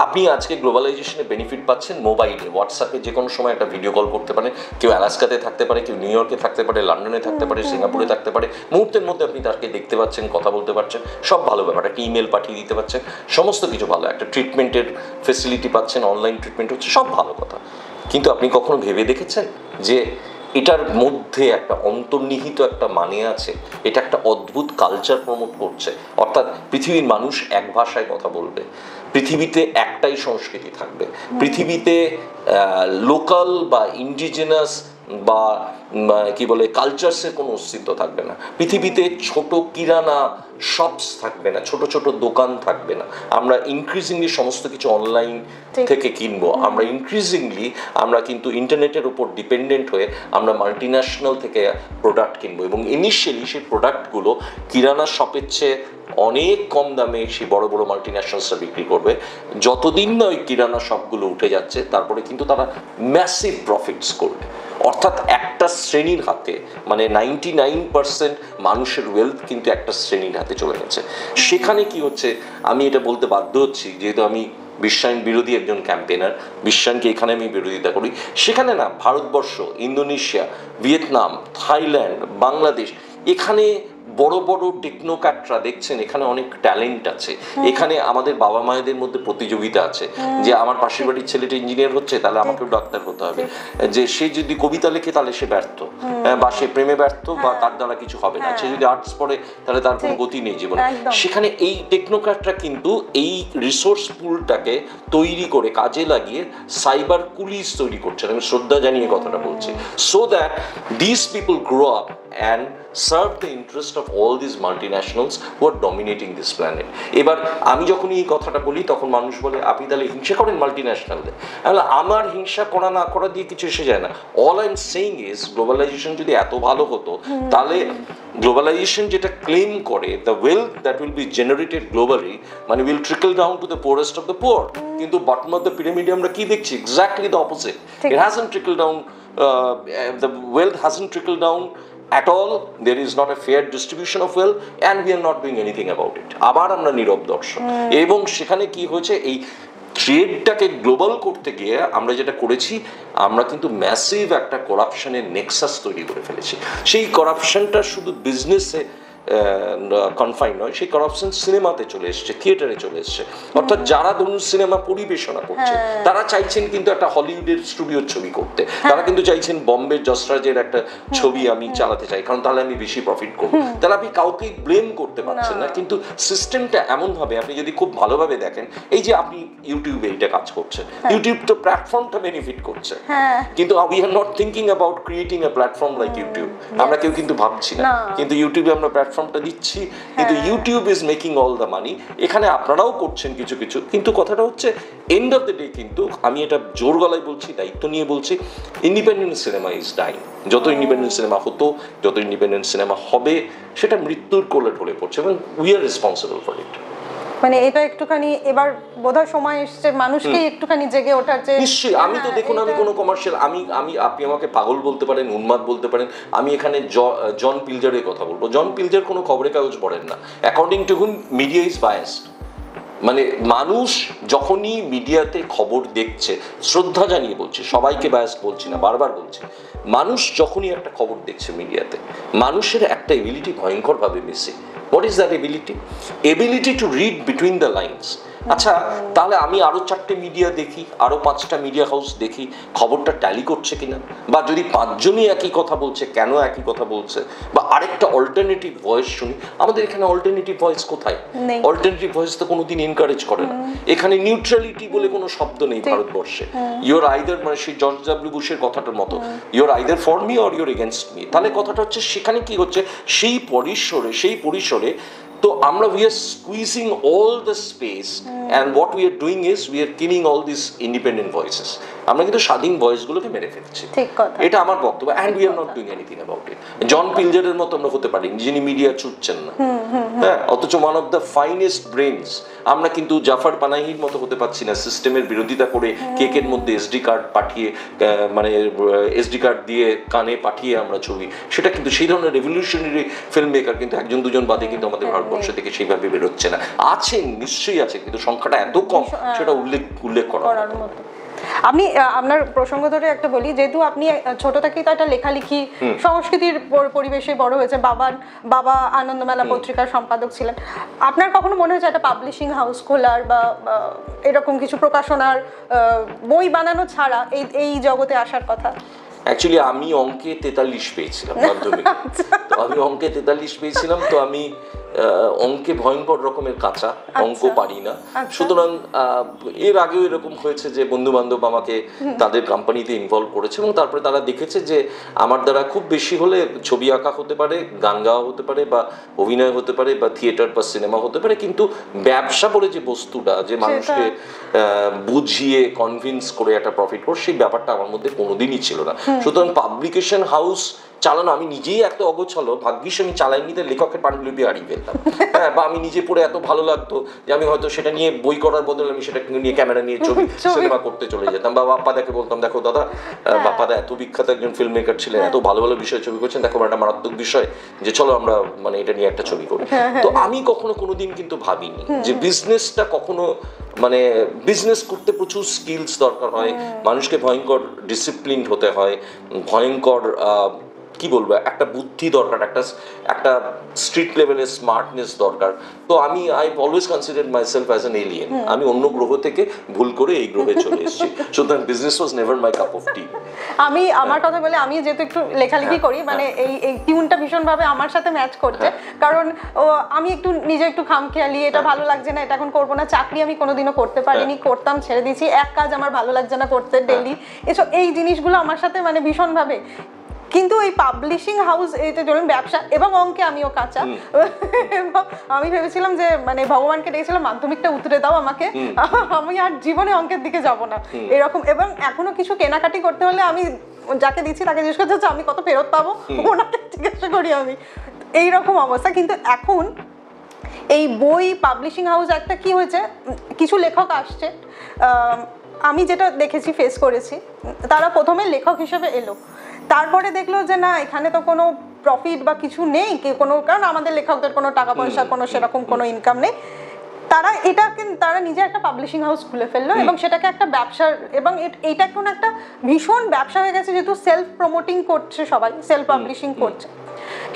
আপনি আজকে গ্লোবালাইজেশনে বেনিফিট পাচ্ছেন মোবাইলে, হোয়াটসঅ্যাপে যে কোনো সময় একটা ভিডিও কল করতে পারেন। কেউ অ্যালাস্কাতে থাকতে পারে, কেউ নিউ ইয়র্কে থাকতে পারে, লন্ডনে থাকতে পারে, সিঙ্গাপুরে থাকতে পারে, মুহূর্তের মধ্যে আপনি তাকে দেখতে পাচ্ছেন, কথা বলতে পারছেন, সব ভালো ব্যাপার। একটা ইমেল পাঠিয়ে দিতে পারছেন, সমস্ত কিছু ভালো। একটা ট্রিটমেন্টের ফেসিলিটি পাচ্ছেন, অনলাইন ট্রিটমেন্ট হচ্ছে, সব ভালো কথা। কিন্তু আপনি কখনো ভেবে দেখেছেন যে এটার মধ্যে একটা অন্তর্নিহিত একটা মানে আছে? এটা একটা অদ্ভুত কালচার প্রমোট করছে, অর্থাৎ পৃথিবীর মানুষ এক ভাষায় কথা বলবে, পৃথিবীতে একটাই সংস্কৃতি থাকবে, পৃথিবীতে লোকাল বা ইন্ডিজিনাস বা কি বলে কালচারসের কোনো অস্তিত্ব থাকবে না, পৃথিবীতে ছোট কিরানা শপস থাকবে না, ছোট ছোট দোকান থাকবে না। আমরা ইনক্রিজিংলি সমস্ত কিছু অনলাইন থেকে কিনবো, আমরা ইনক্রিজিংলি আমরা কিন্তু ইন্টারনেটের উপর ডিপেন্ডেন্ট হয়ে আমরা মাল্টিন্যাশনাল থেকে প্রোডাক্ট কিনবো, এবং ইনিশিয়ালি সেই প্রোডাক্টগুলো কিরানা শপের চেয়ে অনেক কম দামে সেই বড় বড় মাল্টিন্যাশনালসরা বিক্রি করবে। যতদিন না ওই কিরানা শপগুলো উঠে যাচ্ছে, তারপরে কিন্তু তারা ম্যাসিভ প্রফিটস করবে। অর্থাৎ একটা শ্রেণীর হাতে, মানে 99% মানুষের ওয়েলথ কিন্তু একটা শ্রেণীর হাতে চলে গেছে। সেখানে কি হচ্ছে, আমি এটা বলতে বাধ্য হচ্ছি, যেহেতু আমি বিশ্বায়ন বিরোধী একজন ক্যাম্পেনার, বিশ্বায়নকে এখানে আমি বিরোধিতা করি। সেখানে না, Bharatvarsha, Indonesia, Vietnam, Thailand, Bangladesh, এখানে বড় বড় টেকনোক্র্যাটরা দেখছেন, এখানে অনেক ট্যালেন্ট আছে, এখানে আমাদের বাবা মায়েদের মধ্যে প্রতিযোগিতা আছে, যে আমার পাশের বাড়ির ছেলেটা ইঞ্জিনিয়ার হচ্ছে, তাহলে আমাকেও ডাক্তার হতে হবে, যে সে যদি কবিতা লেখে তাহলে সে ব্যর্থ, বা সে প্রেমে ব্যর্থ, বা তার দ্বারা কিছু হবে না, সে যদি আর্টস পড়ে তাহলে তার কোনো গতি নেই জীবনে। সেখানে এই টেকনোক্র্যাটরা কিন্তু এই রিসোর্স পুলটাকে তৈরি করে কাজে লাগিয়ে সাইবার পুলিশ তৈরি করছেন। আমি শ্রদ্ধা জানিয়ে কথাটা বলছি, so that this people grow up and serve the interest of all these multinationals who are dominating this planet. এবার আমি যখন এই কথাটা বলি, তখন মানুষ বলে আপনি তাহলে হিংসা করেন মাল্টিন্যাশনালদের। আমার হিংসা করা না করা দিয়ে কিছু এসে যায় না। All I am saying is, globalization যদি এত ভালো হতো, তাহলে গ্লোবালাইজেশন যেটা ক্লেম করে, the wealth that will be generated globally, মানে will trickle down to the poorest of the poor. কিন্তু বটম অফ দ্য পিরামিডে আমরা কি দেখছি? Exactly the opposite. It hasn't trickle down, the wealth hasn't trickled down at all. There is not a fair distribution of wealth and we are not doing anything about it. আবার আমরা নীরব দর্শক। এবং সেখানে কি হয়েছে, এই ট্রেডটাকে গ্লোবাল করতে গিয়ে আমরা যেটা করেছি, আমরা কিন্তু ম্যাসিভ একটা করাপশনের নেক্সাস তৈরি করে ফেলেছি। সেই করাপশনটা শুধু বিজনেসে কনফাইন নয়, সেই করাপশন সিনেমাতে চলে এসছে, থিয়েটারে চলে এসছে। অর্থাৎ যারা ধরুন সিনেমা পরিবেশনা করছে, তারা চাইছেন কিন্তু একটা হলিউডের স্টুডিওর ছবি করতে, তারা কিন্তু চাইছেন বম্বে যশরাজের একটা ছবি আমি চালাতে চাই, কারণ তাহলে আমি বেশি প্রফিট করবো। তাহলে আপনি কাউকে ব্লেম করতে পারছেন না। কিন্তু সিস্টেমটা এমনভাবে, আপনি যদি খুব ভালোভাবে দেখেন, এই যে আপনি ইউটিউবে এইটা কাজ করছে, ইউটিউব তো প্ল্যাটফর্মটা বেনিফিট করছে, কিন্তু we are not thinking about creating a platform like YouTube. আমরা কেউ কিন্তু ভাবছি না, কিন্তু ইউটিউবে আমরা প্ল্যাটফর্মটা দিচ্ছি, কিন্তু YouTube is making all the money. এখানে আপনারাও করছেন কিছু কিছু, কিন্তু কথাটা হচ্ছে এন্ড অফ দ্য ডে, কিন্তু আমি এটা জোর গলায় বলছি, দায়িত্ব নিয়ে বলছি, ইন্ডিপেন্ডেন্ট সিনেমা ইজ ডাইং। যত ইন্ডিপেন্ডেন্ট সিনেমা হতো, যত ইন্ডিপেন্ডেন্ট সিনেমা হবে, সেটা মৃত্যুর কোলে ঢলে পড়ছে, এবং we are responsible for it. মানে এটা একটুখানি এবার বোধহয় সময় এসছে মানুষকে একটুখানি জেগে ওঠার। যে নিশ্চয়ই, আমি তো দেখুন, আমি কোনো কমার্শিয়াল, আপনি আমাকে পাগল বলতে পারেন, উন্মাদ বলতে পারেন, আমি এখানে জন পিলজারের কথা বলবো। জন পিলজার কোনো খবরের কাগজ পড়েন না। According to hmm media is biased. মানে মানুষ যখনই মিডিয়াতে খবর দেখছে, শ্রদ্ধা জানিয়ে বলছি, সবাইকে বায়াসড বলছি না, বারবার বলছি, মানুষ যখনই একটা খবর দেখছে মিডিয়াতে, মানুষের একটা এবিলিটি ভয়ঙ্করভাবে missing. What is that ability? Ability to read between the lines. আচ্ছা, তাহলে আমি আরো 4টে মিডিয়া দেখি, আরো 5টা মিডিয়া হাউস দেখি, খবরটা ট্যালি করছে কিনা, বা যদি 5জনই একই কথা বলছে কেন একই কথা বলছে, বা আরেকটা অল্টারনেটিভ ভয়েস শুনি। আমাদের এখানে অল্টারনেটিভ ভয়েস কোথায়? অল্টারনেটিভ ভয়েস তো কোনোদিন এনকারেজ করে না। এখানে নিউট্রালিটি বলে কোনো শব্দ নেই ভারতবর্ষে। ইউর আইদার, মানে সেই জর্জ ডাব্লিউ বুশের কথাটার মতো, your either for me or your against me. তাহলে কথাটা হচ্ছে সেখানে কি হচ্ছে, সেই পরিসরে তো আমরা we are squeezing all the space and what we are doing is we are killing all these independent voices. আমরা কিন্তু স্বাধীন ভয়েসগুলোকে মেরে ফেলছি। ঠিক কথা, এটা আমার বক্তব্য, and we are not doing anything about it. জন পিলজারের মতো আমরা হতে পারি, যিনি মিডিয়া ছুটছেন না, হ্যাঁ, অথচ one of the finest brains আমরা কিন্তু জাফর পানাহির মতো হতে পারছি না, সিস্টেমের বিরোধিতা করে কেকের মধ্যে এসডি কার্ড পাঠিয়ে, মানে এসডি কার্ড দিয়ে কানে পাঠিয়ে আমরা ছবি, সেটা কিন্তু সেই ধরনের রেভলিউশনারি ফিল্ম মেকার কিন্তু 1-2 বাদে কিন্তু আমাদের ভারতবর্ষ থেকে সেইভাবে বেরোচ্ছে না। আছেন, নিশ্চয়ই আছে, কিন্তু সংখ্যাটা এত কম সেটা উল্লেখ করার মতো। আমি আপনার প্রসঙ্গ ধরে একটা বলি, যেহেতু আপনি ছোট থেকেই তো একটা লেখালেখি সংস্কৃতির পরিবেশে বড় হয়েছে, বাবা আনন্দমেলা পত্রিকার সম্পাদক ছিলেন, আপনার কখনো মনে হয়েছে একটা পাবলিশিং হাউস খোলার বা এরকম কিছু প্রকাশনার বই বানানো ছাড়া এই জগতে আসার কথা? অ্যাকচুয়ালি আমি অঙ্কে 43 পেয়েছিলাম মাধ্যমিকে। তো আমি অঙ্কে 43 পেয়েছিলাম, তো আমি অঙ্কে ভয়ঙ্কর রকমের কাঁচা, অঙ্ক পারি না। সুতরাং এর আগেও এরকম হয়েছে যে বন্ধু বান্ধব আমাকে তাদের কোম্পানিতে ইনভলভ করেছে, এবং তারপরে তারা দেখেছে যে আমার দ্বারা খুব বেশি হলে ছবি আঁকা হতে পারে, গান গাওয়া হতে পারে, বা অভিনয় হতে পারে, বা থিয়েটার বা সিনেমা হতে পারে, কিন্তু ব্যবসা বলে যে বস্তুটা, যে মানুষকে বুঝিয়ে কনভিন্স করে একটা প্রফিট কর, সেই ব্যাপারটা আমার মধ্যে কোনোদিনই ছিল না। সুতরাং পাবলিকেশন হাউস চালানো, আমি নিজেই এত অগোছালো, ভাগ্যিস আমি চালাইনি, লেখকের পাণ্ডুলিপি হারিয়ে ফেলতাম, হ্যাঁ, বা আমি নিজে পড়ে এত ভালো লাগতো যে আমি হয়তো সেটা নিয়ে বই করার বদলে আমি সেটা নিয়ে ক্যামেরা নিয়ে সিনেমা করতে চলে যেতাম, বা বাপ্পাদাকে বলতাম, দেখো দাদা, বাপ্পাদা এত বিখ্যাত একজন ফিল্ম মেকার ছিলেন, এত ভালো ভালো বিষয়ে ছবি করছেন, দেখো একটা মারাত্মক বিষয়, যে চলো আমরা মানে এটা নিয়ে একটা ছবি করি। তো আমি কোনোদিন কিন্তু ভাবিনি যে বিজনেসটা কখনো, মানে বিজনেস করতে প্রচুর স্কিলস দরকার হয়, মানুষকে ভয়ঙ্কর ডিসিপ্লিন হতে হয়, ভয়ঙ্কর কি বলবো, একটা বুদ্ধি দরকার, একটা স্ট্রিট লেভেলের স্মার্টনেস দরকার। তো I always consider myself as an alien. আমি অন্য গ্রহ থেকে ভুল করে এই গ্রহে চলে এসেছি, সুতরাং business was never my cup of tea. আমি আমার কথা বলে, আমি যেহেতু একটু লেখালেখি করি, মানে এই টিউনটা ভীষণভাবে আমার সাথে ম্যাচ করছে, কারণ আমি নিজে একটু খামখেয়ালি, এটা ভালো লাগছে না, এটা এখন করবো না। চাকরি আমি কোনোদিনও করতে পারিনি, করতাম, ছেড়ে দিয়েছি। এক কাজ আমার ভালো লাগছে না করতে ডেইলি, এসব এই জিনিসগুলো আমার সাথে মানে ভীষণভাবে। কিন্তু এই পাবলিশিং হাউস, এইটা ধরুন ব্যবসা, এবং অঙ্কে আমিও কাঁচা। আমি ভেবেছিলাম যে মানে ভগবানকে ডেকেছিলাম, মাধ্যমিকটা উতরে দাও আমাকে, আমি আর জীবনে অঙ্কের দিকে যাব না এরকম। এবং এখনো কিছু কেনাকাটি করতে হলে আমি যাকে দিচ্ছি তাকে জিজ্ঞেস করতে, আমি কত ফেরত পাবো, ওনাকে জিজ্ঞাসা করি আমি, এইরকম অবস্থা। কিন্তু এখন এই বই পাবলিশিং হাউস একটা কি হয়েছে, কিছু লেখক আসছে, আমি যেটা দেখেছি, ফেস করেছি, তারা প্রথমে লেখক হিসেবে এলো, তারপরে দেখলো যে না, এখানে তো কোনো প্রফিট বা কিছু নেই, কারণ আমাদের লেখকদের কোনো টাকা পয়সা, কোনো সেরকম কোনো ইনকাম নেই। তারা নিজে একটা পাবলিশিং হাউস খুলে ফেললো, এবং সেটাকে একটা ব্যবসার, এবং এইটা এখন একটা ভীষণ ব্যবসা হয়ে গেছে, যেহেতু সেলফ প্রমোটিং করছে সবাই, সেলফ পাবলিশিং করছে,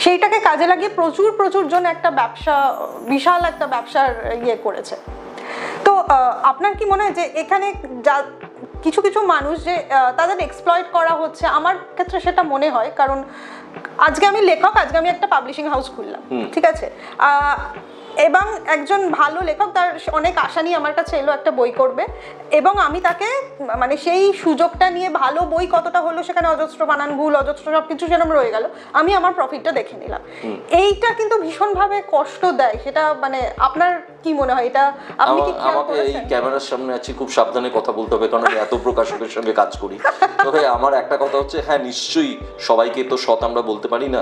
সেইটাকে কাজে লাগিয়ে প্রচুর জন একটা ব্যবসা, বিশাল একটা ব্যবসার করেছে। তো আপনার কি মনে হয় যে এখানে কিছু মানুষ যে তাদের এক্সপ্লয়েট করা হচ্ছে? আমার ক্ষেত্রে সেটা মনে হয়, কারণ আজকে আমি লেখক, আজকে আমি একটা পাবলিশিং হাউস খুললাম, ঠিক আছে, এবং একজন ভালো লেখক, তার অনেক আশা নিয়ে আমার কাছে এলো, একটা বই করবে, এবং আমি তাকে মানে সেই সুযোগটা নিয়ে, ভালো বই কতটা হলো, সেখানে অজস্র বানান ভুল, অজস্র সবকিছু সেরকম রয়ে গেল, আমি আমার প্রফিটটা দেখে নিলাম। এইটা কিন্তু ভীষণভাবে কষ্ট দেয়। সেটা মানে আপনার কি মনে হয়, এটা আপনি কি খেয়াল করেছেন? আমাকে এই ক্যামেরার সামনে আছি, খুব সাবধানে কথা বলতে হবে, কারণ আমি এত প্রকাশকের সঙ্গে কাজ করি। তবে আমার একটা কথা হচ্ছে, হ্যাঁ নিশ্চয়ই সবাইকে তো সৎ আমরা বলতে পারি না,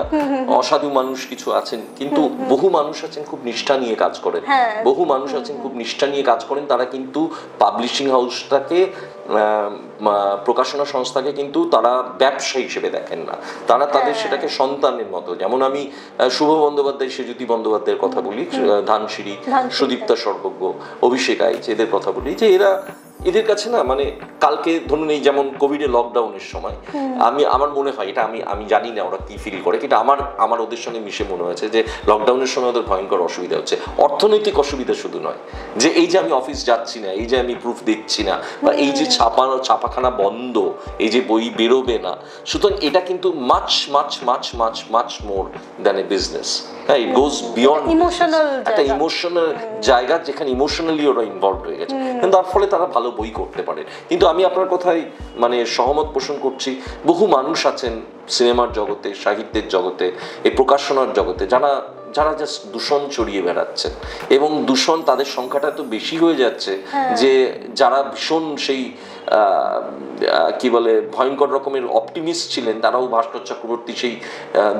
অসাধু মানুষ কিছু আছেন, কিন্তু বহু মানুষ আছেন খুব নিষ্ঠা নিয়ে কাজ করেন, বহু মানুষ আছেন খুব নিষ্ঠা নিয়ে কাজ করেন, তারা কিন্তু পাবলিশিং হাউসটাকে, প্রকাশনা সংস্থাকে কিন্তু তারা ব্যবসা হিসেবে দেখেন না, তারা তাদের সেটাকে সন্তানের মতো। যেমন আমি শুভ বন্দ্যোপাধ্যায়, সেজুতি বন্দ্যোপাধ্যায়ের কথা বলি, ধানসিঁড়ি, সুদীপ্তা সর্বজ্ঞ, অভিষেক আইচ, এদের কথা বলি, যে এদের কাছে না মানে কালকে ধরুন এই যেমন কোভিডের লকডাউনের সময় আমার মনে হয় এটা আমি জানি না ওরা কি ফিল করে, কিন্তু আমার ওদের সঙ্গে মিশে মনে হয়েছে যে লকডাউনের সময় ওদের ভয়ঙ্কর অসুবিধা হচ্ছে। অর্থনৈতিক অসুবিধা শুধু নয়, যে এই যে আমি অফিস যাচ্ছি না, এই যে আমি প্রুফ দেখছি না, বা এই যে ছাপাখানা বন্ধ, এই যে বই বেরোবে না, সুতরাং এটা কিন্তু much much much much much more than a business. হ্যাঁ, ইট গোজ বিয়ন্ড একটা ইমোশনাল জায়গা, যেখানে ইমোশনালি ওরা ইনভলভ হয়ে গেছে, কিন্তু তার ফলে তারা ভালো বই করতে পারে। কিন্তু আমি আপনার কথায় মানে সহমত পোষণ করছি, বহু মানুষ আছেন সিনেমার জগতে, সাহিত্যের জগতে, এই প্রকাশনার জগতে, যারা জাস্ট দূষণ ছড়িয়ে বেড়াচ্ছেন, এবং দূষণ তাদের সংখ্যাটা তো বেশি হয়ে যাচ্ছে যে যারা ভীষণ সেই কি বলে ভয়ঙ্কর রকমের অপটিমিস্ট ছিলেন, তারাও ভাস্কর চক্রবর্তী সেই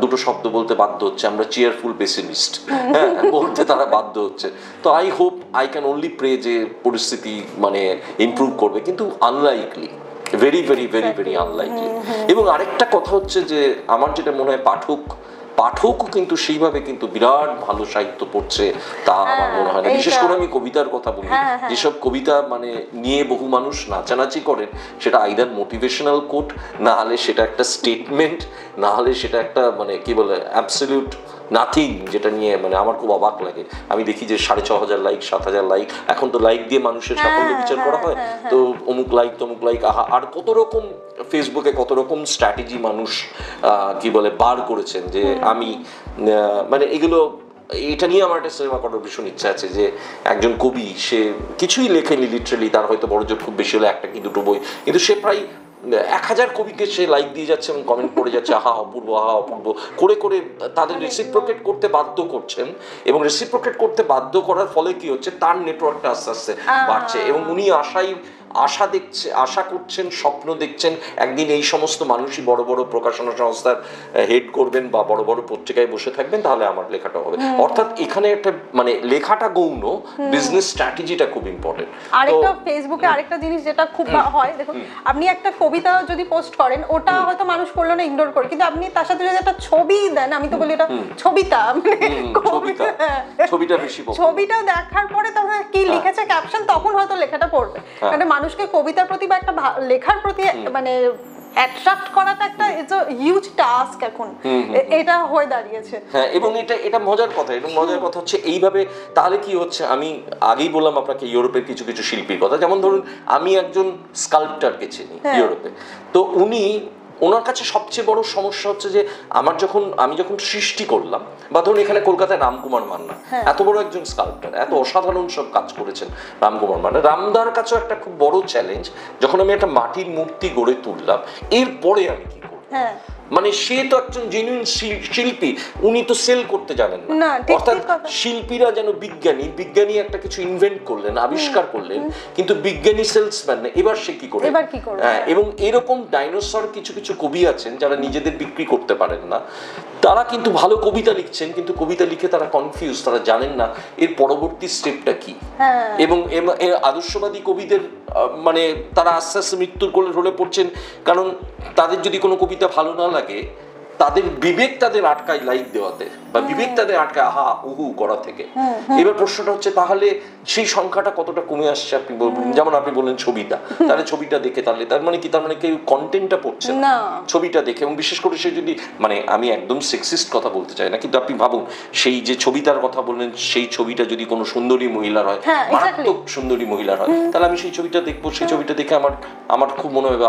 দুটো শব্দ বলতে বাধ্য হচ্ছে, আমরা চিয়ারফুল পেসিমিস্ট, হ্যাঁ বলতে তারা বাধ্য হচ্ছে। তো I hope, I can only pray যে পরিস্থিতি মানে ইমপ্রুভ করবে, কিন্তু unlikely, very very very very unlikely. এবং আরেকটা কথা হচ্ছে যে আমার যেটা মনে হয় পাঠকও কিন্তু সেইভাবে কিন্তু বিরাট ভালো সাহিত্য পড়ছে তা আমার মনে হয় না। বিশেষ করে আমি কবিতার কথা বলি, যেসব কবিতা মানে নিয়ে বহু মানুষ নাচানাচি করেন, সেটা আইদার মোটিভেশনাল কোট, না হলে সেটা একটা স্টেটমেন্ট, না হলে সেটা একটা মানে কি বলে অ্যাবসলিউট নাথিং, যেটা নিয়ে মানে আমার খুব অবাক লাগে। আমি দেখি যে 6,500 লাইক, 7,000 লাইক, এখন তো লাইক দিয়ে মানুষের সাফল্য বিচার করা হয়, তো অমুক লাইক তমুক লাইক, আহা, আর কত রকম ফেসবুকে কত রকম স্ট্র্যাটেজি মানুষ কি বলে বার করেছেন, যে আমি মানে এগুলো, এটা নিয়ে আমার একটা সিনেমা করার ভীষণ ইচ্ছা আছে, যে একজন কবি, সে কিছুই লেখেনি লিটারালি, তার হয়তো বড়জোর খুব বেশি হলে একটা কি দুটো বই, কিন্তু সে প্রায় 1000 কবিকে সে লাইক দিয়ে যাচ্ছে এবং কমেন্ট করে যাচ্ছে, আহা অপূর্ব, আহা অপূর্ব করে করে তাদের রেসিপ্রোকেট করতে বাধ্য করছেন, এবং রেসিপ্রোকেট করতে বাধ্য করার ফলে কি হচ্ছে, তার নেটওয়ার্কটা আস্তে আস্তে বাড়ছে, এবং উনি আশা করছেন, স্বপ্ন দেখছেন একদিন এই সমস্ত মানুষই বড় বড় প্রকাশনা সংস্থার হেড করবেন বা বড় বড় পত্রিকায় বসে থাকবেন, তাহলে আমার লেখাটা হবে। অর্থাৎ এখানে একটা মানে লেখাটা গৌণ, বিজনেস স্ট্র্যাটেজিটা খুব ইম্পর্টেন্ট। আরেকটা ফেসবুকে আরেকটা জিনিস যেটা খুব হয়, দেখুন আপনি একটা কবিতা যদি পোস্ট করেন, ওটা হয়তো মানুষ পড়লো না, ইগনোর করে, কিন্তু আপনি তার সাথে যদি একটা ছবি দেন, আমি তো বলি এটা ছবিটা ছবিটা বেশি, ছবিটা দেখার পরে তখন কি লিখেছে ক্যাপশন, তখন হয়তো লেখাটা পড়বে। কারণ মানুষকে কবিতার প্রতি বা একটা লেখার প্রতি মানে অ্যাট্রাক্ট করাটা একটা ইটস আ হিউজ টাস্ক এখন, এটা হয়ে দাঁড়িয়েছে। হ্যাঁ, এবং এটা মজার কথা, এবং মজার কথা হচ্ছে এইভাবে তাহলে কি হচ্ছে, আমি আগেই বললাম আপনাকে ইউরোপের কিছু কিছু শিল্পীর কথা, যেমন ধরুন আমি একজন স্কাল্পটারকে চিনি ইউরোপে, তো ওনার কাছে সবচেয়ে বড় সমস্যা হচ্ছে যে আমি যখন সৃষ্টি করলাম, বা ধরুন এখানে কলকাতায় রামকুমার মান্না, এত বড় একজন স্কাল্পটার, এত অসাধারণ সব কাজ করেছেন রামকুমার মান্না, রামদার কাছেও একটা খুব বড় চ্যালেঞ্জ, যখন আমি একটা মাটির মূর্তি গড়ে তুললাম, এরপরে আমি কি করব, মানে সে তো একজন জেনুইন শিল্পী, উনি তো সেল করতে জানেন না। অর্থাৎ শিল্পীরা যেন বিজ্ঞানী একটা কিছু ইনভেন্ট করলেন, আবিষ্কার করলেন, কিন্তু বিজ্ঞানী সেলসম্যান না, এবার সে কি করে। হ্যাঁ, এবং এরকম ডাইনোসর কিছু কিছু কবি আছেন যারা নিজেদের বিক্রি করতে পারেন না, তারা কিন্তু ভালো কবিতা লিখছেন, কিন্তু কবিতা লিখে তারা কনফিউজ, তারা জানেন না এর পরবর্তী স্টেপটা কি। এবং আদর্শবাদী কবিদের মানে তারা আস্তে আস্তে মৃত্যুর কোলে ঢলে পড়ছেন, কারণ তাদের যদি কোনো কবিতা ভালো না লাগে, তাদের বিবেক তাদের আটকায় লাইক দেওয়াতে, বা বিবেক তাদের আটকায় আহা উহু করা থেকে। এবার প্রশ্নটা হচ্ছে তাহলে সেই সংখ্যাটা কতটা কমে আসছে, আপনি বলবেন, যেমন আপনি বললেন ছবিটা, তাহলে ছবিটা দেখে তাহলে তার মানে কেউ কন্টেন্টটা পড়ছে না ছবিটা দেখে। এবং বিশেষ করে সে যদি, মানে আমি একদম সেক্সিস্ট কথা বলতে চাই না, কিন্তু আপনি ভাবুন সেই যে ছবিটার কথা বললেন, সেই ছবিটা যদি কোনো সুন্দরী মহিলার হয়, মারাত্মক সুন্দরী মহিলার হয়, তাহলে আমি সেই ছবিটা দেখবো, সেই ছবিটা দেখে আমার খুব মনে হবে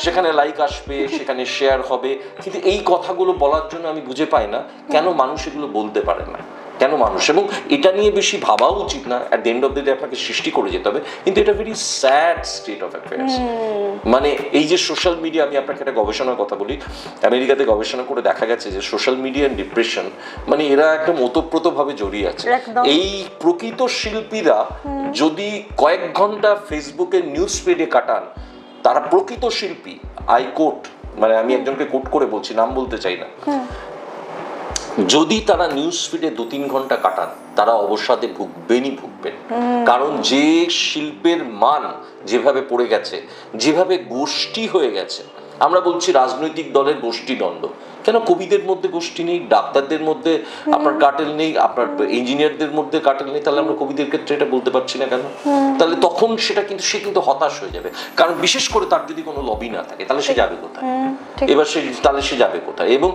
সেখানে লাইক আসবে, সেখানে শেয়ার হবে। কিন্তু এই কথাগুলো বলার জন্য আমি বুঝে পাই না কেন মানুষ এগুলো বলতে পারে না, কেন মানুষ, এবং এটা নিয়ে বেশি ভাবাও উচিত না। At the end of the day আপনাকে সৃষ্টি করে যেতে হবে, কিন্তু এটা very sad state of affairs. মানে এই যে সোশ্যাল মিডিয়া, আমি আপনাকে একটা গবেষণার কথা বলি, আমেরিকাতে গবেষণা করে দেখা গেছে যে সোশ্যাল মিডিয়া এন্ড ডিপ্রেশন মানে এরা একদম ওতপ্রোতভাবে জড়িয়ে আছে। এই প্রকৃত শিল্পীরা যদি কয়েক ঘন্টা ফেসবুকে নিউজ ফিডে কাটান, তারা প্রকৃত শিল্পী। আই কোট, মানে আমি একজনকে কোট করে বলছি, নাম বলতে চাই না, যদি তারা নিউজ ফিডে 2-3 ঘন্টা কাটান, তারা অবসাদে ভুগবেন। কারণ যে শিল্পের মান যেভাবে পড়ে গেছে, যেভাবে গোষ্ঠী হয়ে গেছে, আমরা বলছি রাজনৈতিক দলের গোষ্ঠীদ্বন্দ্ব, কেন কবিদের মধ্যে গোষ্ঠী নেই, ডাক্তারদের মধ্যে আপনার কার্টেল নেই, আপনার ইঞ্জিনিয়ারদের মধ্যে কার্টেল নেই, তাহলে আমরা কবিদের ক্ষেত্রে এটা বলতে পারছি না কেন? তাহলে তখন সেটা কিন্তু সে কিন্তু হতাশ হয়ে যাবে, কারণ বিশেষ করে তার যদি কোনো লবি না থাকে তাহলে সে যাবে কোথায়? এবার তাহলে সে যাবে কোথায়? এবং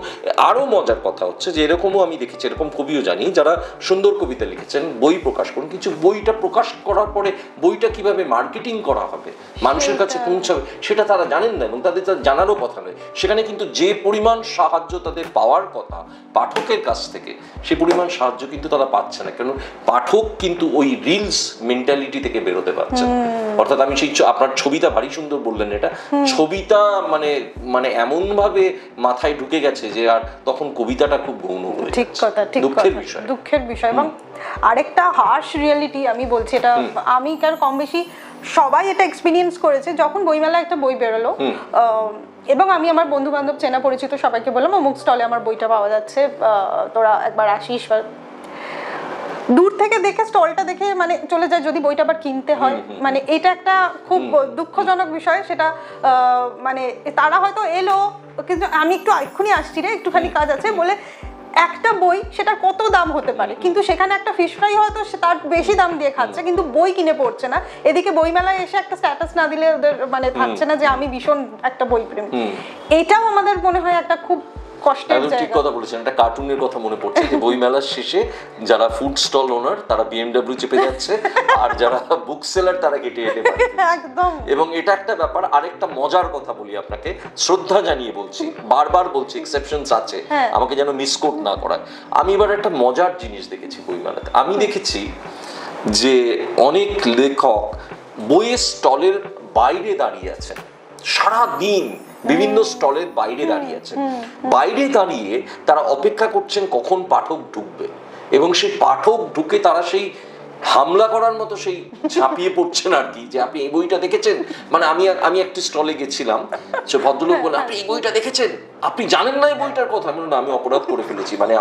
আরো মজার কথা হচ্ছে যে এরকমও আমি দেখেছি, এরকম কবিও জানি যারা সুন্দর কবিতা লিখেছেন, বই প্রকাশ করুন, কিছু বইটা প্রকাশ করার পরে বইটা কিভাবে মার্কেটিং করা হবে, মানুষের কাছে পৌঁছাবে, সেটা তারা জানেন না এবং তাদের জানারও কথা নয়। সেখানে কিন্তু যে পরিমাণ সাহায্য তাদের পাওয়ার কথা পাঠকের কাছ থেকে, সে পরিমাণ সাহায্য কিন্তু তারা পাচ্ছে না, কারণ পাঠক কিন্তু ওই রিলস মেন্টালিটি থেকে বেরোতে পারছে। অর্থাৎ আমি সেই আপনার ছবিটা ভারী সুন্দর বললেন, এটা ছবিটা মানে মানে এমন ভাবে মাথায় ঢুকে গেছে যে আর তখন কবিতাটা খুব গৌণ হয়ে ঠিক কথা, ঠিক কথা, দুঃখের বিষয়। এবং আরেকটা হার্শ রিয়েলিটি আমি বলছি, এটা আমি কার কম বেশি সবাই এটা এক্সপিরিয়েন্স করেছে, যখন বইমেলা একটা বই বেরোলো এবং আমি আমার বন্ধু বান্ধব চেনা পরিচিত সবাইকে বললাম অমুক স্টলে আমার বইটা পাওয়া যাচ্ছে, তোরা একবার আসিস। দূর থেকে দেখে স্টলটা দেখে মানে চলে যায়, যদি বইটা আবার কিনতে হয়, মানে এটা একটা খুব দুঃখজনক বিষয়। সেটা মানে তারা হয়তো এলো, কিন্তু আমি একটু এক্ষুনি আসছি রে, একটুখানি কাজ আছে বলে একটা বই, সেটার কত দাম হতে পারে, কিন্তু সেখানে একটা ফিশ ফ্রাই হয়তো তার বেশি দাম দিয়ে খাচ্ছে, কিন্তু বই কিনে পড়ছে না। এদিকে বইমেলায় এসে একটা স্ট্যাটাস না দিলে ওদের মানে থাকছে না যে আমি ভীষণ একটা বই প্রেমী। এটাও আমাদের মনে হয় একটা খুব কষ্টের জায়গা। ঠিক কথা বলেছেন, একটা কার্টুনের কথা মনে পড়ছে যে বইমেলার শেষে যারা ফুড স্টল ওনার তারা BMW চেপে যাচ্ছে, আর যারা বুক সেলার তারা হেঁটে হেঁটে একদম। এবং এটা একটা ব্যাপার। আরেকটা মজার কথা বলি আপনাকে, শ্রদ্ধা জানিয়ে বলছি, বারবার বলছি, এক্সেপশনস আছে, আমাকে যেন মিসকোট না করায়। আমি এবার একটা মজার জিনিস দেখেছি বইমেলাতে। আমি দেখেছি যে অনেক লেখক বইয়ের স্টলের বাইরে দাঁড়িয়ে আছেন সারা দিন, বিভিন্ন স্টলের বাইরে দাঁড়িয়ে আছেন, বাইরে দাঁড়িয়ে তারা অপেক্ষা করছেন কখন পাঠক ঢুকবে, এবং সেই পাঠক ঢুকে তারা সেই হামলা করার মতো সেই ঝাঁপিয়ে পড়ছেন আর কি, যে আপনি এই বইটা দেখেছেন। মানে আমি একটি স্টলে গেছিলাম, সে ভদ্রলোক বলে আপনি এই বইটা দেখেছেন, আপনি জানেন না এই বইটার কথা? না, আমি অপরাধ করে ফেলেছি, মানে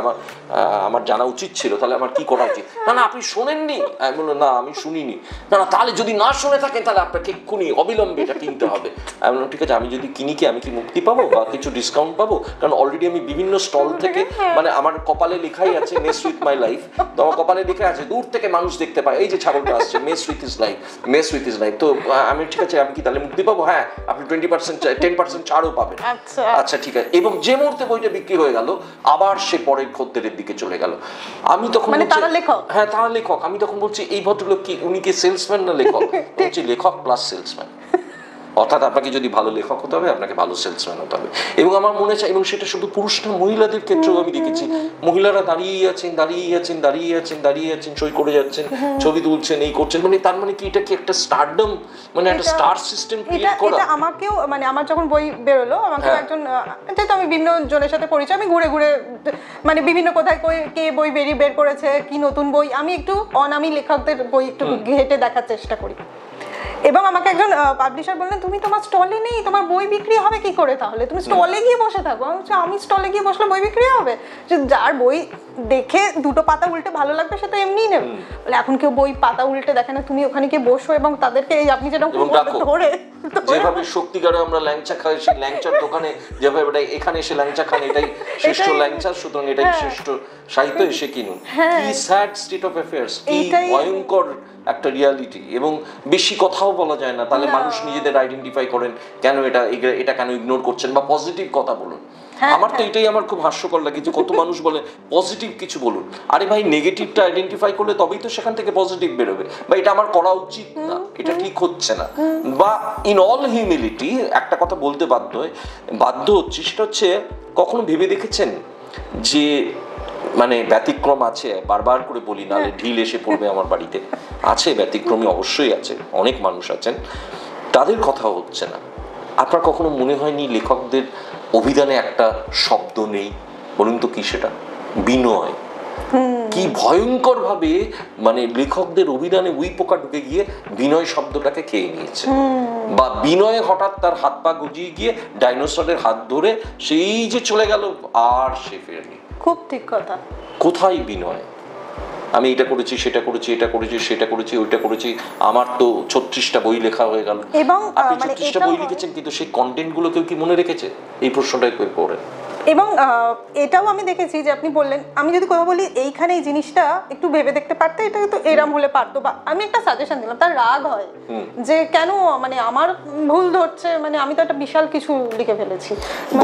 আমার জানা উচিত ছিল, তাহলে আমার কি করা উচিত? না আপনি শোনেননি? আমি বললাম না আমি শুনিনি। না তাহলে যদি না শুনে থাকেন তাহলে আপনাকে এক্ষুনি অবিলম্বে এটা কিনতে হবে। আমি বললাম ঠিক আছে, আমি যদি কিনি কি আমি কি মুক্তি পাবো বা কিছু ডিসকাউন্ট পাবো? কারণ অলরেডি আমি বিভিন্ন স্টল থেকে, মানে আমার কপালে লেখাই আছে মেস উইথ মাই লাইফ, তো আমার কপালে লেখা আছে দূর থেকে মানুষ দেখতে পায় এই যে ছাগলটা আসছে, mess with is life, mess with is life. তো আমি ঠিক আছে, আমি কি তাহলে মুক্তি পাবো? হ্যাঁ, আপনি 10% ছাড়ও পাবেন। আচ্ছা ঠিক আছে। এবং যে মুহূর্তে বইটা বিক্রি হয়ে গেল, আবার সে পরের খদ্দেরের দিকে চলে গেল। আমি তখন হ্যাঁ তারা লেখক। আমি তখন বলছি এই ভদ্রলোক কি, উনি কি সেলসম্যান না লেখক? বলছি লেখক প্লাস সেলসম্যান। অর্থাৎ আপনাকে যদি ভালো লেখক হতে হবে, আপনাকে ভালো সেলসম্যান হতে হবে। এবং আমার মনে হয়, এবং সেটা শুধু পুরুষ না, মহিলাদের ক্ষেত্রেও আমি দেখেছি, মহিলারা দাঁড়িয়ে আছেন, সই করে যাচ্ছেন, ছবি তুলছেন, এই করছেন, মানে তার মানে কি এটা কি একটা স্টারডম, মানে একটা স্টার সিস্টেম ক্রিয়েট করা? এটা আমাকেও, মানে আমার যখন বই বেরোলো, আমাকে একজন, যেহেতু আমি বিভিন্ন জনের সাথে পরিচয়, আমি ঘুরে ঘুরে মানে বিভিন্ন কোথায় কে বই বের করেছে, কি নতুন বই, আমি একটু অনামী লেখকদের বই একটু ঘেঁটে দেখার চেষ্টা করি। এবং আমাকে একজন পাবলিশার বললেন তুমি তোমার স্টলে নেই, তোমার বই বিক্রি হবে কি করে? তাহলে তুমি স্টলে গিয়ে বসে থাকো। আমি স্টলে গিয়ে বসলে বই বিক্রি হবে? যে যার বই দেখে দুটো পাতা উল্টে ভালো লাগবে সে তো এমনিই নেবে। বলে এখন কেউ বই পাতা উল্টে দেখে না, তুমি ওখানে গিয়ে বসো এবং তাদেরকে এই আপনি যেরকম ধরে যেভাবে সত্যিকারে আমরা ল্যাংচা খাই, সেই ল্যাংচার দোকানে যেভাবে এখানে এসে ল্যাংচা খান, এটাই শ্রেষ্ঠ ল্যাংচা, সুতরাং এটাই শ্রেষ্ঠ সাহিত্য, এসে কিনুন। কি স্যাড স্টেট অফ অ্যাফেয়ার্স, কি ভয়ঙ্কর একটা রিয়ালিটি। এবং বেশি কথাও বলা যায় না, তাহলে মানুষ নিজেদের আইডেন্টিফাই করেন কেন এটা কেন ইগনোর করছেন, বা পজিটিভ কথা বলুন। আমার তো এটাই আমার খুব হাস্যকর লাগে যে কত মানুষ বলে পজিটিভ কিছু বলুন। আরে ভাই, নেগেটিভটা আইডেন্টিফাই করলে তবেই তো সেখান থেকে পজিটিভ বেরোবে, বা এটা আমার করা উচিত না, এটা ঠিক হচ্ছে না। বা ইন অল হিউমিলিটি একটা কথা বলতে বাধ্য হচ্ছি, সেটা হচ্ছে কখনো ভেবে দেখেছেন যে মানে ব্যতিক্রম আছে, বারবার করে বলি নাহলে ঢিল এসে পড়বে আমার বাড়িতে, আছে ব্যতিক্রমী অবশ্যই আছে, অনেক মানুষ আছেন, তাদের কথা হচ্ছে না। আপনার কখনো মনে হয়নি লেখকদের অভিধানে একটা শব্দ নেই? বলুন তো কি সেটা? বিনয়। কি ভয়ঙ্কর ভাবে মানে লেখকদের অভিধানে উই পোকা ঢুকে গিয়ে বিনয় শব্দটাকে খেয়ে নিয়েছে। বা বিনয় হঠাৎ তার হাত পা গজিয়ে গিয়ে ডাইনোসরের হাত ধরে সেই যে চলে গেল, আর সে ফেরেনি। খুব ঠিক কথা। কোথায় বিনয়? আমি এটা করেছি, সেটা করেছি, এটা করেছি, সেটা করেছি, ওইটা করেছি, আমার তো 36টা বই লেখা হয়ে গেল। এবং আপনি 36টা বই লিখেছেন, কিন্তু সেই কন্টেন্ট গুলো কেউ কি মনে রেখেছে? এই প্রশ্নটাই করে পড়ে। এবং এটাও আমি দেখেছি যে আপনি বললেন, আমি যদি কথা বলি এইখানে এই জিনিসটা একটু ভেবে দেখতে পারতে, এটা তো এরম হলে পারতো, বা আমি একটা সাজেশন দিলাম, তার রাগ হয় যে কেন মানে আমার ভুল ধরছে, মানে আমি তো একটা বিশাল কিছু লিখে ফেলেছি।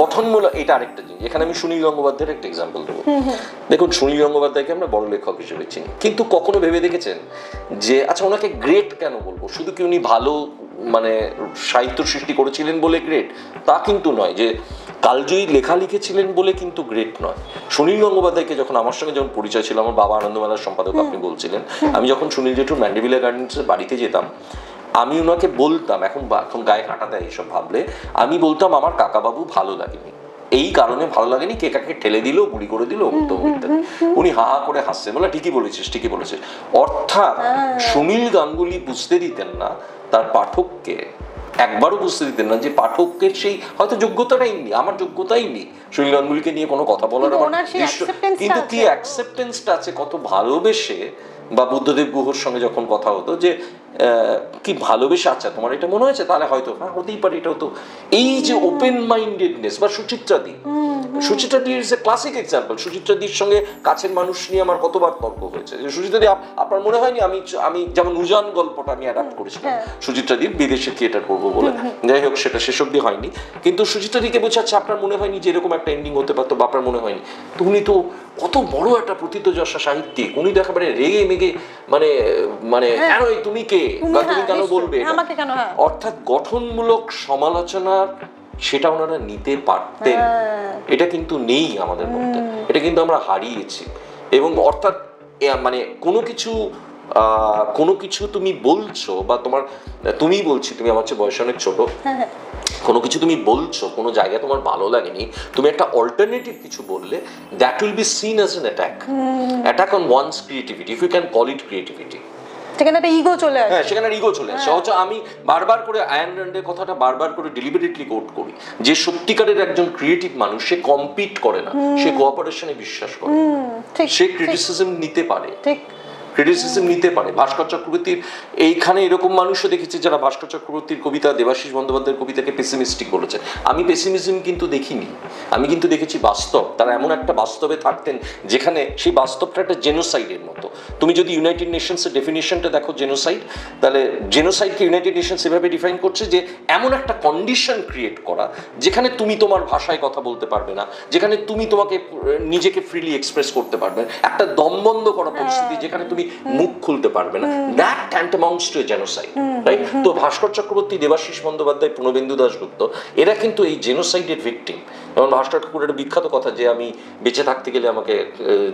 গঠনমূলক এটা আরেকটা জিনিস, এখানে আমি সুনীল গঙ্গোপাধ্যায়ের একটা এক্সাম্পল দেবো। দেখুন, সুনীল গঙ্গোপাধ্যায়কে আমরা বড় লেখক হিসেবে চিনি, কিন্তু কখনো ভেবে দেখেছেন যে আচ্ছা ওনাকে গ্রেট কেন বলবো? শুধু কি উনি ভালো মানে সাহিত্য সৃষ্টি করেছিলেন বলে গ্রেট? তা কিন্তু নয়। যে কালজয়ী লেখা লিখেছিলেন বলে কিন্তু গ্রেট নয়। সুনীল গঙ্গোপাধ্যায়কে যখন আমার সঙ্গে যখন পরিচয় ছিল, আমার বাবা আনন্দমেলার সম্পাদক আপনি বলছিলেন, আমি যখন সুনীল জেঠুর ম্যান্ডেভিলা গার্ডেন্সের বাড়িতে যেতাম, আমি ওনাকে বলতাম, এখন গায়ে কাঁটা দেয় এইসব ভাবলে, আমি বলতাম আমার কাকাবাবু ভালো লাগেনি, এই কারণে ভালো লাগেনি, কে কাকে ঠেলে দিল, গুলি করে দিল, উনি হা হা করে হাসছেন, বলে ঠিকই বলেছিস ঠিকই বলেছিস। অর্থাৎ সুনীল গাঙ্গুলি বুঝতে দিতেন না তার পাঠককে, একবারও বুঝতে দিতেন না যে পাঠকের সেই হয়তো যোগ্যতাটাই নেই, আমার যোগ্যতাই নেই সুনীল গাঙ্গুলিকে নিয়ে কোনো কথা বলার, কিন্তু কি অ্যাকসেপ্টেন্সটা আছে, কত ভালোবেসে। বা বুদ্ধদেব গুহর সঙ্গে যখন কথা হতো যে কি ভালোবেসে, আচ্ছা তোমার এটা মনে হয়েছে, তাহলে হয়তো হ্যাঁ হতেই পারে, এটা হতো। এই যে ওপেন মাইন্ডেডনেস, বা সুচিত্রাদি ইজ এ ক্লাসিক এক্সাম্পল। সুচিত্রাদির সঙ্গে কাছের মানুষ নিয়ে আমার কতবার তর্ক হয়েছে যে সুচিত্রাদি, আপনার মনে হয়নি আমি যেমন উজান গল্পটা আমি অ্যাডাপ্ট করেছিলাম সুচিত্রাদির, বিদেশে থিয়েটার করবো বলে, যাই হোক সেটা শেষ অব্দি হয়নি, কিন্তু সুচিত্রাদিকে বোঝাচ্ছে আপনার মনে হয়নি যে এরকম একটা এন্ডিং হতে পারতো, বা আপনার মনে হয়নি? তো উনি তো কত বড় একটা প্রথিতযশা সাহিত্যিক, উনি তো একেবারে রেগে মেগে মানে মানে কেন তুমি কে, বা তুমি কেন বলবে, অর্থাৎ গঠনমূলক সমালোচনা সেটা ওনারা নিতে পারতেন। এটা কিন্তু নেই আমাদের মধ্যে, এটা কিন্তু আমরা হারিয়েছি। এবং অর্থাৎ মানে কোনো কিছু তুমি বলছো, বা তুমি বলছি, তুমি আমার চেয়ে বয়সে অনেক ছোট, কোনো কিছু তুমি বলছো, কোনো জায়গায় তোমার ভালো লাগেনি, তুমি একটা অল্টারনেটিভ কিছু বললে, that will be seen as an attack on one's creativity, if you can call it creativity. সেখানে একটা ইগো চলে আসে। হ্যাঁ, সেখানে ইগো চলে আসে। অথচ আমি বারবার করে আয়ান র্যান্ডের কথাটা বারবার করে ডেলিবারেটলি কোট করি, যে সত্যিকারের একজন ক্রিয়েটিভ মানুষ, সে কম্পিট করে না, সে কোঅপারেশনে বিশ্বাস করে, সে ক্রিটিসিজম নিতে পারে, ভাস্কর চক্রবর্তীর এইখানে এরকম মানুষও দেখেছি যারা ভাস্কর চক্রবর্তীর কবিতা, দেবাশিস বন্দ্যোপাধ্যায়ের কবিতাকে পেসিমিস্টিক বলেছেন। আমি পেসিমিজম কিন্তু দেখিনি, আমি কিন্তু দেখেছি বাস্তব। তারা এমন একটা বাস্তবে থাকতেন যেখানে সেই বাস্তবটা একটা জেনোসাইডের মতো। তুমি যদি ইউনাইটেড নেশনসের ডেফিনিশনটা দেখো জেনোসাইড, তাহলে জেনোসাইডকে ইউনাইটেড নেশনস এভাবে ডিফাইন করছে যে এমন একটা কন্ডিশন ক্রিয়েট করা যেখানে তুমি তোমার ভাষায় কথা বলতে পারবে না, যেখানে তুমি তোমাকে নিজেকে ফ্রিলি এক্সপ্রেস করতে পারবে, একটা দমবন্ধ করা পরিস্থিতি যেখানে তুমি মুখ খুলতে পারবে না, দ্যাট ট্যান্টামাউন্টস টু জেনোসাইড, রাইট? তো ভাস্কর চক্রবর্তী, দেবাশিস বন্দ্যোপাধ্যায়, পূর্ণবেন্দু দাশগুপ্ত, এরা কিন্তু এই জেনোসাইডের ভিকটিম। যেমন ভাস্কর ঠাকুরের একটা বিখ্যাত কথা যে আমি বেঁচে থাকতে গেলে আমাকে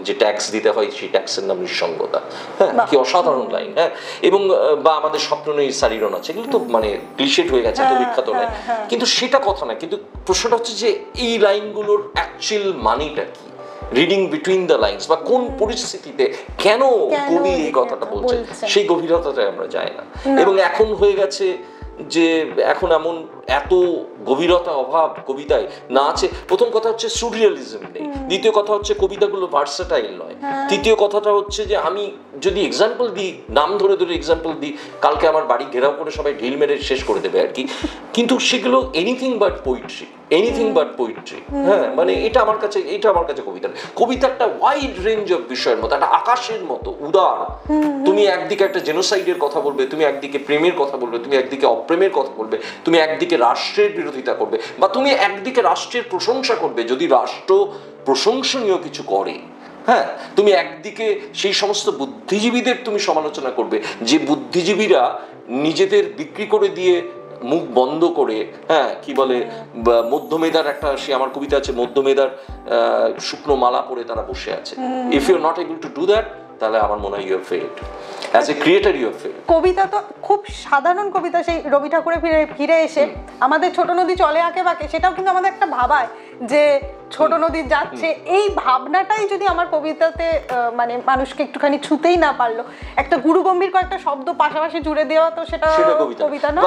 যে ট্যাক্স দিতে হয় সেই ট্যাক্সের নাম নিঃসঙ্গতা। হ্যাঁ, কি অসাধারণ লাইন। হ্যাঁ, এবং বা আমাদের স্বপ্ন নেই সারিরন আছে, এগুলো তো মানে ক্লিশেড হয়ে গেছে, এত বিখ্যাত লাইন, কিন্তু সেটা কথা না। কিন্তু প্রশ্নটা হচ্ছে যে এই লাইনগুলোর অ্যাকচুয়াল মানেটা কি, রিডিং বিটুইন দ্য লাইন্স, বা কোন পরিস্থিতিতে কেন কবি এই কথাটা বলছে, সেই গভীরতাটাই আমরা যাই না। এবং এখন হয়ে গেছে যে এখন এত গভীরতা অভাব কবিতায় না আছে। প্রথম কথা হচ্ছে সুরিয়ালিজম নেই, দ্বিতীয় কথা হচ্ছে কবিতাগুলো ভার্সেটাইল নয়, তৃতীয় কথাটা হচ্ছে যে আমি যদি এক্সাম্পল দিই, নাম ধরে ধরে এক্সাম্পল দিই, কালকে আমার বাড়ি ঘেরাও করে সবাই ঢিল মেরে শেষ করে দেবে আর কি, কিন্তু সেগুলো anything but poetry, anything but poetry. হ্যাঁ, মানে এটা আমার কাছে কবিতা একটা ওয়াইড রেঞ্জ অফ বিষয়ের মতো, একটা আকাশের মতো উদার। তুমি একদিকে একটা জেনোসাইডের কথা বলবে, তুমি একদিকে প্রেমের কথা বলবে, তুমি একদিকে অপ্রেমের কথা বলবে, তুমি একদিকে রাষ্ট্রের বিরোধিতা করবে, বা তুমি একদিকে রাষ্ট্রের প্রশংসা করবে যদি রাষ্ট্র প্রশংসনীয় কিছু করে। হ্যাঁ, তুমি একদিকে সেই সমস্ত বুদ্ধিজীবীদের তুমি সমালোচনা করবে যে বুদ্ধিজীবীরা নিজেদের বিক্রি করে দিয়ে, মুখ বন্ধ করে, হ্যাঁ কি বলে, মধ্যমেধার একটা, সে আমার কবিতা আছে, মধ্যমেধার শুকনো মালা পরে তারা বসে আছে। If you are not able to do that, তাহলে আমার মনে হয় you have failed as a creator, you have failed. কবিতা তো খুব সাধারণ কবিতা, সেই রবি ঠাকুরে ফিরে এসে আমাদের ছোট নদী চলে আঁকে বাঁকে, সেটাও কিন্তু আমাদের একটা ভাবায় যে ছোট নদী যাচ্ছে। এই ভাবনাটাই যদি আমার কবিতাতে মানে মানুষকে একটুখানি ছুতেই না পারলো, একটা গুরুগম্ভীর কয়েকটা শব্দ পাশাপাশি জুড়ে দেওয়া, তো সেটা কবিতা না।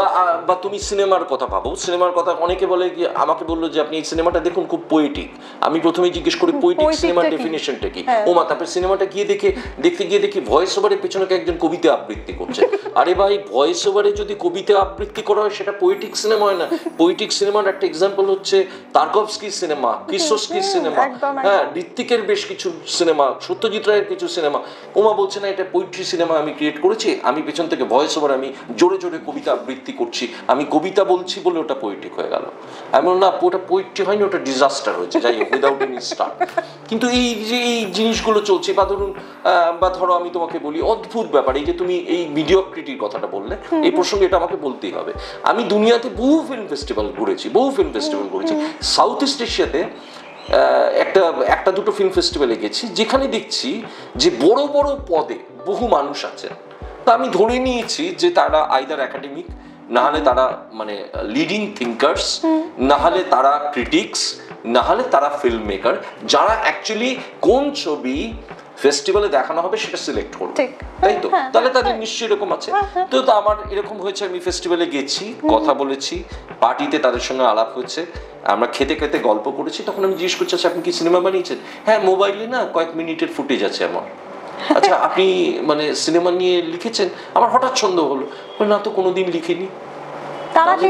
বা তুমি সিনেমার কথা ভাবো, সিনেমার কথা অনেকে বলে, আমাকে বললো যে আপনি এই সিনেমাটা দেখুন খুব পোয়েটিক। আমি প্রথমে জিজ্ঞেস করি পোয়েটিক সিনেমার ডেফিনিশনটা কি। ওমা, তারপর সিনেমাটা দেখতে গিয়ে দেখি ভয়েস ওভারের পেছনে একজন কবিতা আবৃত্তি করছে। আরে ভাই, ভয়েস ওভারে যদি কবিতা আবৃত্তি করা হয় সেটা পোয়েটিক সিনেমা হয় না। পোয়েটিক সিনেমার একটা এক্সাম্পল হচ্ছে তারকভস্কির সিনেমা কিস ওয়াসোস্কির সিনেমা, হ্যাঁ ঋত্বিকের বেশ কিছু সিনেমা, সত্যজিৎ রায়ের কিছু সিনেমা। ওমা বলছে না এটা পোয়েট্রি সিনেমা আমি ক্রিয়েট করেছি, আমি পেছন থেকে ভয়েস ওভার আমি জোরে জোরে কবিতা আবৃত্তি করছি, আমি কবিতা বলছি বলে ওটা পোয়েট্রিক হয়ে গেল। আমি বললাম না ওটা পোয়েট্রি হয়নি, ওটা ডিজাস্টার হয়েছে, যাই হোক উইদাউট এনি স্টার। কিন্তু এই যে এই জিনিসগুলো চলছে, বা ধরুন বা ধরো আমি তোমাকে বলি অদ্ভুত ব্যাপার, এই যে তুমি এই মিডিওক্রিটির কথাটা বললে, এই প্রসঙ্গে এটা আমাকে বলতেই হবে। আমি দুনিয়াতে বহু ফিল্ম ফেস্টিভ্যাল ঘুরেছি, সাউথ ইস্ট এশিয়াতে একটা দুটো ফিল্ম ফেস্টিভ্যালে গেছি, যেখানে দেখছি যে বড় বড় পদে বহু মানুষ আছেন। তা আমি ধরে নিয়েছি যে তারা আইদার একাডেমিক, না হলে তারা মানে লিডিং থিঙ্কার্স, না হলে তারা ক্রিটিক্স, না হলে তারা ফিল্ম মেকার, যারা অ্যাকচুয়ালি কোন ছবি ফেস্টিভ্যালে দেখানো হবে সেটা সিলেক্ট করবে, তাই তো? তাহলে তাদের নিশ্চয়ই এরকম আছে। তো আমার এরকম হয়েছে, আমি ফেস্টিভ্যালে গেছি, কথা বলেছি, পার্টিতে তাদের সঙ্গে আলাপ হয়েছে, আমরা খেতে খেতে গল্প করেছি। তখন আমি জিজ্ঞেস করছি আচ্ছা আপনি কি সিনেমা বানিয়েছেন? হ্যাঁ মোবাইলে না কয়েক মিনিটের ফুটেজ আছে আমার। আচ্ছা আপনি মানে সিনেমা নিয়ে লিখেছেন? আমার হঠাৎ ছন্দ হলো, না তো কোনোদিন লিখিনি। তাহলে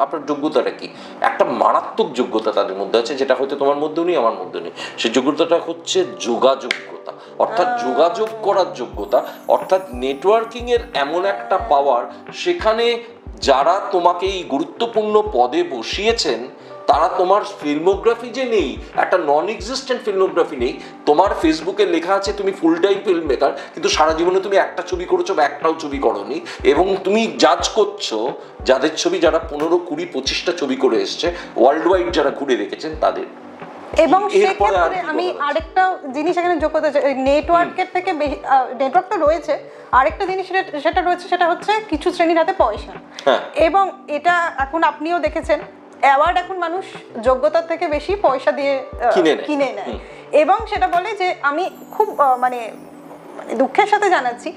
আপনার যোগ্যতাটা কি? একটা মারাত্মক যোগ্যতা তাদের মধ্যে আছে, যেটা হয়তো তোমার মধ্যেও নেই, আমার মধ্যে নেই। সেই যোগ্যতাটা হচ্ছে যোগাযোগ্যতা, অর্থাৎ যোগাযোগ করার যোগ্যতা, অর্থাৎ নেটওয়ার্কিং এর এমন একটা পাওয়ার। সেখানে যারা তোমাকে এই গুরুত্বপূর্ণ পদে বসিয়েছেন তারা তোমার ফিল্মোগ্রাফি যে নেই, একটা নন এক্সিস্টেন্ট ফিল্মোগ্রাফি নেই, তোমার ফেসবুকে লেখা আছে তুমি ফুল টাইম ফিল্ম মেকার, কিন্তু সারা জীবনে তুমি একটা ছবি করেছো বা একটাও ছবি করোনি, এবং তুমি জাজ করছো যাদের ছবি, যারা 15, 20, 25টা ছবি করে এসছে ওয়ার্ল্ড ওয়াইড, যারা ঘুরে দেখেছেন তাদের। এবং সেক্ষেত্রে আমি আরেকটা জিনিস এখানে যোগ করতে চাই, নেটওয়ার্কের থেকে নেটওয়ার্ক তো রয়েছে, আরেকটা জিনিস সেটা রয়েছে, সেটা হচ্ছে কিছু শ্রেণীর হাতে পয়সা। এবং এটা এখন আপনিও দেখেছেন, অ্যাওয়ার্ড এখন মানুষ যোগ্যতার থেকে বেশি পয়সা দিয়ে কিনে নেয়। এবং সেটা বলে যে আমি খুব মানে দুঃখের সাথে জানাচ্ছি,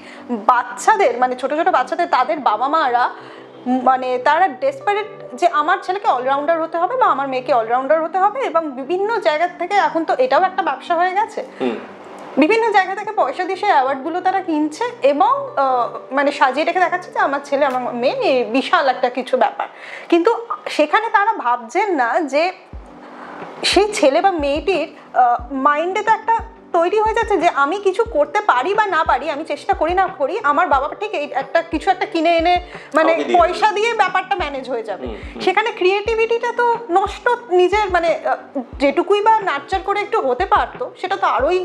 বাচ্চাদের মানে ছোট ছোট বাচ্চাদের তাদের বাবা মারা মানে তারা ডেসপারেট যে আমার ছেলেকে অলরাউন্ডার হতে হবে বা আমার মেয়েকে অলরাউন্ডার হতে হবে, এবং বিভিন্ন জায়গা থেকে, এখন তো এটাও একটা ব্যবসা হয়ে গেছে, বিভিন্ন জায়গা থেকে পয়সা দিয়ে সেই অ্যাওয়ার্ডগুলো তারা কিনছে এবং মানে সাজিয়ে রেখে দেখাচ্ছে যে আমার ছেলে আমার মেয়ে বিশাল একটা কিছু ব্যাপার। কিন্তু সেখানে তারা ভাবছেন না যে সেই ছেলে বা মেয়েটির মাইন্ডে তো একটা তৈরি হয়ে যাচ্ছে যে আমি কিছু করতে পারি বা না পারি, আমি চেষ্টা করি না করি, আমার বাবা ঠিক এই কিছু একটা কিনে এনে মানে পয়সা দিয়ে ব্যাপারটা ম্যানেজ হয়ে যাবে। সেখানে ক্রিয়েটিভিটিটা তো নষ্ট, নিজের মানে যেটুকুই বা নার্চার করে একটু হতে পারতো সেটা তো আরোই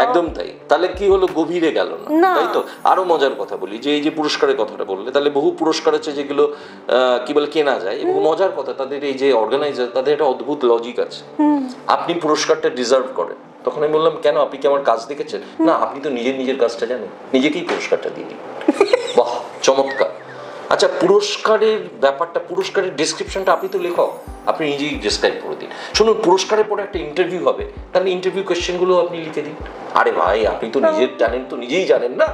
একদম তাই। তাহলে কি হলো, গভীরে গেল না, তাই তো? আরো মজার কথা বলি, যে এই যে পুরস্কারের কথাটা বললে, তাহলে বহু পুরস্কার আছে যেগুলো কি বলে কেনা যায়, এবং মজার কথা তাদের এই যে অর্গানাইজার, তাদের একটা অদ্ভুত লজিক আছে। আপনি পুরস্কারটা ডিজার্ভ করেন, তখন আমি বললাম কেন, আপনি কি আমার কাজ দেখেছেন? না, আপনি তো নিজের কাজটা জানেন, নিজেকেই পুরস্কারটা দিয়ে দিন। বাহ, চমৎকার। আচ্ছা, পুরস্কারের ব্যাপারটা, পুরস্কারের ডিসক্রিপশনটা আপনি তো লেখক, আপনি নিজেই ডিসক্রাইব করে দিন। শুনুন, পুরস্কারের পরে একটা ইন্টারভিউ হবে, তাহলে ইন্টারভিউ কোয়েশ্চেনগুলো আপনি লিখে দিন। আরে ভাই, আপনি তো নিজের ট্যালেন্ট তো নিজেই জানেন না।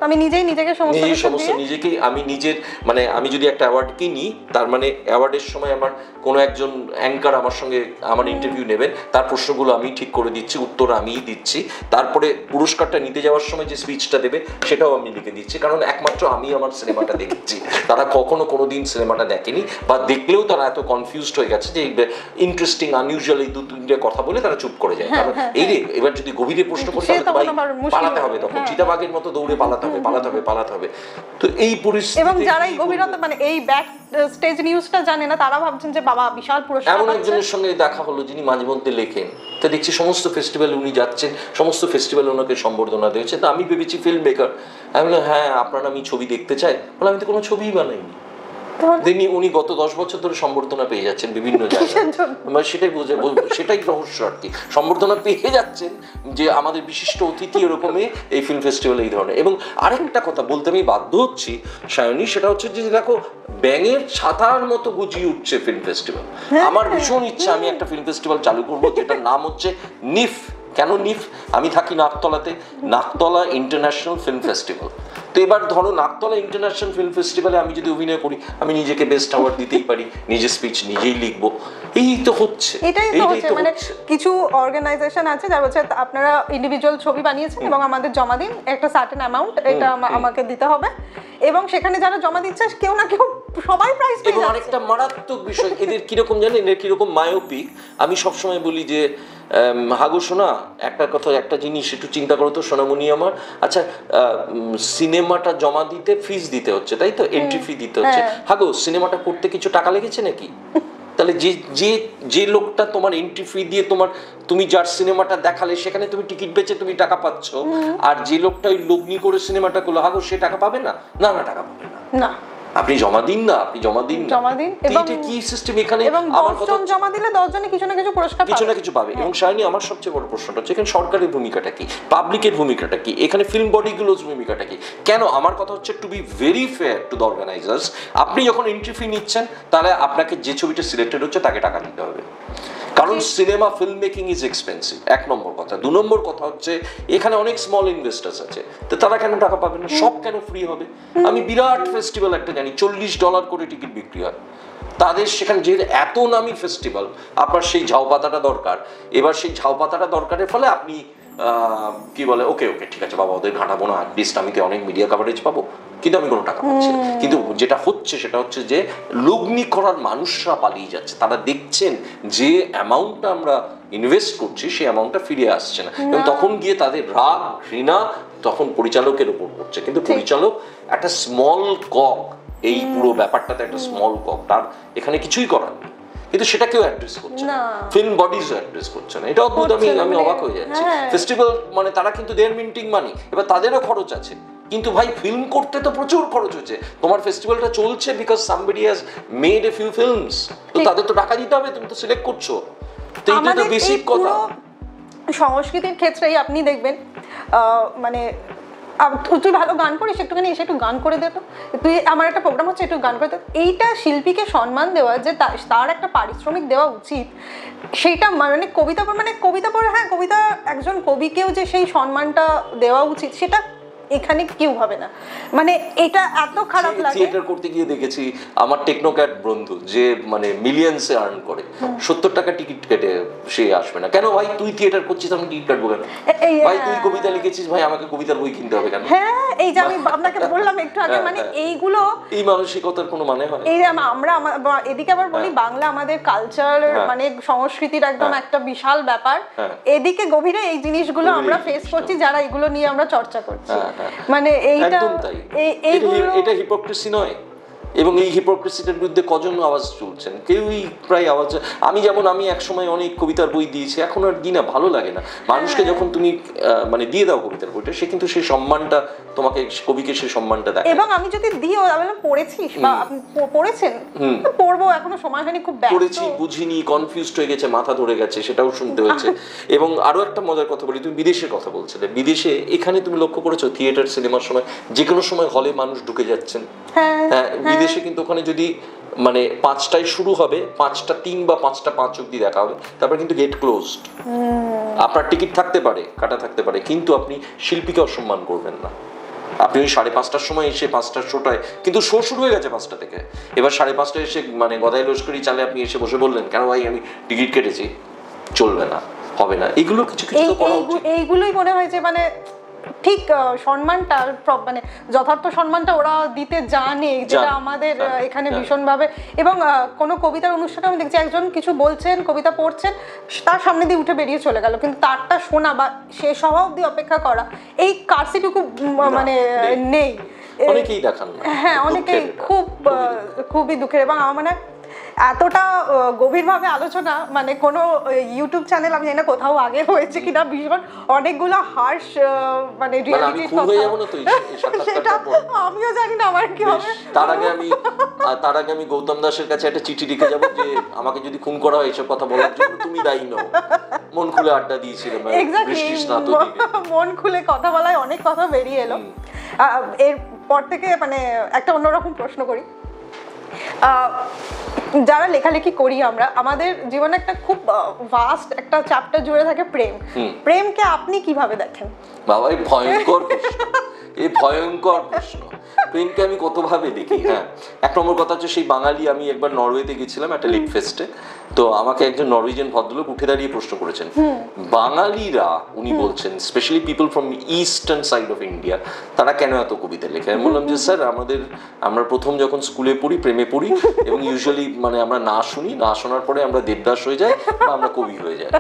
আমি নিজেকে সমস্ত নিজেকেই আমি নিজের মানে আমি যদি একটা অ্যাওয়ার্ড কিনি, তার মানে অ্যাওয়ার্ডের সময় আমার কোনো একজন অ্যাঙ্কার আমার সঙ্গে আমার ইন্টারভিউ নেবেন, তার প্রশ্নগুলো আমি ঠিক করে দিচ্ছি, উত্তর আমিই দিচ্ছি, তারপরে পুরস্কারটা নিতে যাওয়ার সময় যে স্পিচটা দেবে সেটাও আমি লিখে দিচ্ছি, কারণ একমাত্র আমি আমার সিনেমাটা দেখছি, তারা কখনো কোনোদিন সিনেমাটা দেখেনি, বা দেখলেও তারা এত কনফিউজড হয়ে গেছে যে ইন্টারেস্টিং আনইউজুয়াল এই 2-3টে কথা বলে তারা চুপ করে যায়। কারণ এই রে, এবার যদি গভীরে প্রশ্ন করতে হবে পালাতে হবে, তখন চিতাবাঘের মতো দৌড়ে পালাতে হবে। তো এই পরিস্থিতি, এবং যারা এই গভীরতা মানে এই ব্যাক স্টেজ নিউজটা জানে না, তারা ভাবছেন যে বাবা বিশাল পুরস্কার। এমন একজনের সঙ্গে দেখা হলো যিনি মাঝে মধ্যে লেখেন, তো দেখছি সমস্ত ফেস্টিভ্যালে উনি যাচ্ছেন, সমস্ত ফেস্টিভ্যালে ওনাকে সম্বর্ধনা দিয়েছে। তো আমি ভেবেছি ফিল্ম মেকার, আমি বললাম হ্যাঁ আপনার আমি ছবি দেখতে চাই, বলে আমি তো কোনো ছবিই বানাইনি। উনি গত 10 বছর ধরে সম্বর্ধনা পেয়ে যাচ্ছেন বিভিন্ন জায়গায়, সেটাই রহস্য আর কি, সম্বর্ধনা পেয়ে যাচ্ছেন যে আমাদের বিশিষ্ট অতিথি এরকমই এই ফিল্ম ফেস্টিভ্যাল এই ধরনের। এবং আরেকটা কথা বলতে আমি বাধ্য হচ্ছি সায়নী, সেটা হচ্ছে যে দেখো ব্যাঙের ছাতার মতো গুজিয়ে উঠছে ফিল্ম ফেস্টিভ্যাল। আমার ভীষণ ইচ্ছা আমি একটা ফিল্ম ফেস্টিভ্যাল চালু করবো, যেটার নাম হচ্ছে নিফ। কেন নিফ? আমি থাকি নাকতলাতে, নাকতলা ইন্টারন্যাশনাল ফিল্ম ফেস্টিভ্যাল। তো এবার ধরো নাকতলা ইন্টারন্যাশনাল ফিল্ম ফেস্টিভ্যালে আমি যদি অভিনয় করি, আমি নিজেকে বেস্ট অ্যাওয়ার্ড দিতেই পারি, নিজের স্পিচ নিজেই লিখবো। এই তো হচ্ছে, এটাই তো হচ্ছে। মানে কিছু অর্গানাইজেশন আছে যারা হচ্ছে আপনারা ইন্ডিভিজুয়াল ছবি বানিয়েছেন এবং আমাদের জমা দিন একটা সার্টেন অ্যামাউন্ট, এটা আমাকে দিতে হবে, এবং সেখানে যারা জমা দিচ্ছে কেউ না কেউ সবাই প্রাইজ পেয়ে এবং যাচ্ছে। আরেকটা মারাত্মক বিষয়, এদের কিরকম জানেন, এদের কিরকম মায়োপিক। আমি সবসময় বলি যে হাগো শোনা, একটা কথা, একটা জিনিস একটু চিন্তা করো তো সোনামণি আমার, আচ্ছা সিনেমাটা জমা দিতে ফিস দিতে হচ্ছে, তাই তো, এন্ট্রি ফি দিতে হচ্ছে, হাগো সিনেমাটা করতে কিছু টাকা লেগেছে নাকি? তাহলে যে যে যে লোকটা তোমার এন্ট্রি ফি দিয়ে তুমি যার সিনেমাটা দেখালে সেখানে তুমি টিকিট বেচে তুমি টাকা পাচ্ছ, আর যে লোকটা ওই লগ্নি করে সিনেমাটা করলো, হাগো সে টাকা পাবে না? না না, টাকা পাবে না। না, আপনি জমা দিন না, আপনি জমা দিন, এবং এটা কি সিস্টেম এখানে? আমার কথা, 10 জমা দিলে 10 জনে কিছু না কিছু পুরস্কার পাবে, কিছু না কিছু পাবে। এবং শাইনি, আমার সবচেয়ে বড় প্রশ্নটা হচ্ছে এখানে সরকারের ভূমিকাটা কি, পাবলিকের ভূমিকাটা কি, এখানে ফিল্ম বডিগুলোর ভূমিকাটা কি? কেন? আমার কথা হচ্ছে to be very fair to the organisers, আপনি যখন এন্ট্রি ফি নিচ্ছেন তাহলে আপনাকে যে ছবিটা সিলেক্টেড হচ্ছে তাকে টাকা দিতে হবে, কারণ cinema film making is expensive, 1 নম্বর কথা। 2 নম্বর কথা হচ্ছে এখানে অনেক স্মল ইনভেস্টার্স আছে, তো তারা কেন টাকা পাবে না? সব কেন ফ্রি হবে? আমি বিরাট ফেস্টিভ্যাল একটা জানি, $40 করে টিকিট বিক্রি হয়, তাদের সেখানে যেহেতু এত নামি ফেস্টিভ্যাল, আপনার সেই ঝাউপাতাটা দরকার। এবার সেই ঝাউপাতাটা দরকারের ফলে আপনি কি বলে, ওকে ওকে ঠিক আছে বাবা, ওদের ঘাটাবো না, অ্যাটলিস্ট আমি তো অনেক মিডিয়া কভারেজ পাবো, কিন্তু আমি কোনো টাকা পাচ্ছি না। কিন্তু যেটা হচ্ছে সেটা হচ্ছে যে লগ্নি করার মানুষরা পালিয়ে যাচ্ছে, তারা দেখছেন যে অ্যামাউন্টটা আমরা ইনভেস্ট করছি সেই অ্যামাউন্টটা ফিরে আসছে না, এবং তখন গিয়ে তাদের রাগ ঘৃণা তখন পরিচালকের উপর পড়ছে। কিন্তু পরিচালক একটা স্মল কক, এই পুরো ব্যাপারটাতে একটা স্মল কক, তার এখানে কিছুই করার নেই, কিন্তু সেটা কেউ অ্যাড্রেস করছে না, ফিল্ম বডিজ অ্যাড্রেস করছে না। এটা অদ্ভুত, আমি অবাক হয়ে যাচ্ছি। ফেস্টিভ্যাল মানে তারা কিন্তু দেয়ার মিন্টিং মানি, এবার তাদেরও খরচ আছে, কিন্তু ভাই ফিল্ম করতে তো প্রচুর খরচ হচ্ছে। তোমার ফেস্টিভ্যালটা চলছে because somebody has made a few films, তো তাদের তো টাকা দিতে হবে, তুমি তো সিলেক্ট করছো, তো এটা তো বেসিক কথা। সংস্কৃতির ক্ষেত্রেই আপনি দেখবেন, মানে তুই ভালো গান করিস, একটুখানি এসে একটু গান করে দে তো, তুই আমার একটা প্রোগ্রাম হচ্ছে একটু গান করে দে, এইটা শিল্পীকে সম্মান দেওয়া, যে তার একটা পারিশ্রমিক দেওয়া উচিত, সেইটা মানে কবিতা পড়ে, হ্যাঁ কবিতা, একজন কবিকেও যে সেই সম্মানটা দেওয়া উচিত, সেটা এখানে কেউ ভাবে না। মানে এটা এত খারাপ লাগে। থিয়েটার করতে গিয়ে দেখেছি আমার টেকনোক্যাট বন্ধু, যে মানে মিলিয়নসে আর্ন করে, 70 টাকা টিকিট কেটে সে আসবে না। কেন ভাই, তুই থিয়েটার করছিস, আমি টিকিট কাটবো কেন? ভাই তুই কবিতা লিখেছিস, ভাই আমাকে কবিতার বই কিনতে হবে কেন? হ্যাঁ, এই যে আমি আপনাকে বললাম একটু আগে, মানে এইগুলো, এই মানসিকতার কোনো মানে হয়? এই আমরা এদিকে আবার বলি বাংলা আমাদের কালচার, মানে সংস্কৃতির একদম একটা বিশাল ব্যাপার, এদিকে গভীরে এই জিনিসগুলো আমরা ফেস করছি, যারা এগুলো নিয়ে আমরা চর্চা করছি। মানে এইটা, এটা হিপোক্রেসি নয়? এবং এই হিপোক্রেসিটার বিরুদ্ধে কজন আওয়াজ তুলছেন? কেউই প্রায় আওয়াজ। আমি এক সময় অনেক কবিতার বই দিয়েছি, এখন আর দিই না, ভালো লাগে না। মানুষকে যখন তুমি মানে দিয়ে দাও কবিতার বইটা, সে কিন্তু সেই সম্মানটা তোমাকে, কবিকে সেই সম্মানটা দেয়। এবং আমি যদি দিও, আমি পড়েছিস বা পড়েছেন, পড়বো, এখনো সময় হয়নি, খুব ব্যস্ত, পড়েছি, বুঝিনি, কনফিউজড হয়ে গেছে, মাথা ধরে গেছে, সেটাও শুনতে হয়েছে। এবং আরো একটা মজার কথা বলি, তুমি বিদেশের কথা বলছিলে, বিদেশে এখানে তুমি লক্ষ্য করেছো থিয়েটার সিনেমার সময় যে কোনো সময় হলে মানুষ ঢুকে যাচ্ছেন? হ্যাঁ, বিদেশে কিন্তু ওখানে যদি মানে 5টায় শুরু হবে, 5:03 বা 5:05 অব্দি দেখা হবে, তারপর কিন্তু গেট ক্লোজড। আপনার টিকিট থাকতে পারে, কাটা থাকতে পারে, কিন্তু আপনি শিল্পীকে অসম্মান করবেন না। আপনি ওই 5:30টার সময় এসে 5টার শোটায়, কিন্তু শো শুরু হয়ে গেছে 5টা থেকে, এবার 5:30টায় এসে মানে গদাই লস্করি চালে আপনি এসে বসে বললেন কেন ভাই আমি টিকিট কেটেছি, চলবে না, হবে না। এগুলো কিছু কিছু তো করা উচিত। এইগুলোই মনে হয় যে মানে ঠিক সম্মানটা, মানে যথার্থ সম্মানটা ওরা দিতে জানে, যেটা আমাদের এখানে ভীষণভাবে। এবং কোনো কবিতার অনুষ্ঠানে আমি দেখছি একজন কিছু বলছেন, কবিতা পড়ছেন, তার সামনে দিয়ে উঠে বেরিয়ে চলে গেল, কিন্তু তারটা শোনা বা শেষ হওয়া অবধি অপেক্ষা করা, এই কার্সিটুকু মানে নেই, অনেকেই দেখান না। হ্যাঁ, অনেকেই, খুবই দুঃখের। এবং আমার মানে এতটা গভীরভাবে আলোচনা, মানে কোনো ইউটিউব চ্যানেল আমি জানি না কোথাও আগে হয়েছে কিনা, ভীষণ অনেকগুলো হার্শ মানে রিয়েলিটির কথা, সেটা আমিও জানি না আমার কি হবে। তার আগে আমি গৌতম দাসের কাছে একটা চিঠি লিখে যাবো যে আমাকে যদি খুন করা হয় এসব কথা বলার জন্য তুমি দায়ী নও। মন খুলে আড্ডা দিয়েছিলাম, মন খুলে কথা বলায় অনেক কথা বেরিয়ে এলো। এরপর থেকে মানে একটা অন্যরকম প্রশ্ন করি, যারা লেখালেখি করি আমরা, আমাদের জীবনে একটা খুব ভাস্ট একটা চ্যাপ্টার জুড়ে থাকে প্রেমকে আপনি কিভাবে দেখেন? বাবা, এই ভয়ঙ্কর প্রশ্ন, এই ভয়ঙ্কর প্রশ্ন। প্রেমকে আমি কতভাবে দেখি। হ্যাঁ, এক নম্বর কথা হচ্ছে সেই বাঙালি, আমি একবার নরওয়েতে গেছিলাম একটা লিগ ফেস্টে, তো আমাকে একজন নরওয়েজিয়ান ভদ্রলোক উঠে দাঁড়িয়ে প্রশ্ন করেছেন, বাঙালিরা, উনি বলছেন specially people from eastern side of India, তারা কেন এত কবিতা লেখে? আমি বললাম যে স্যার, আমরা প্রথম যখন স্কুলে পড়ি, প্রেমে পড়ি, এবং ইউজুয়ালি মানে আমরা না শুনি, না শোনার পরে আমরা দেবদাস হয়ে যাই বা আমরা কবি হয়ে যাই,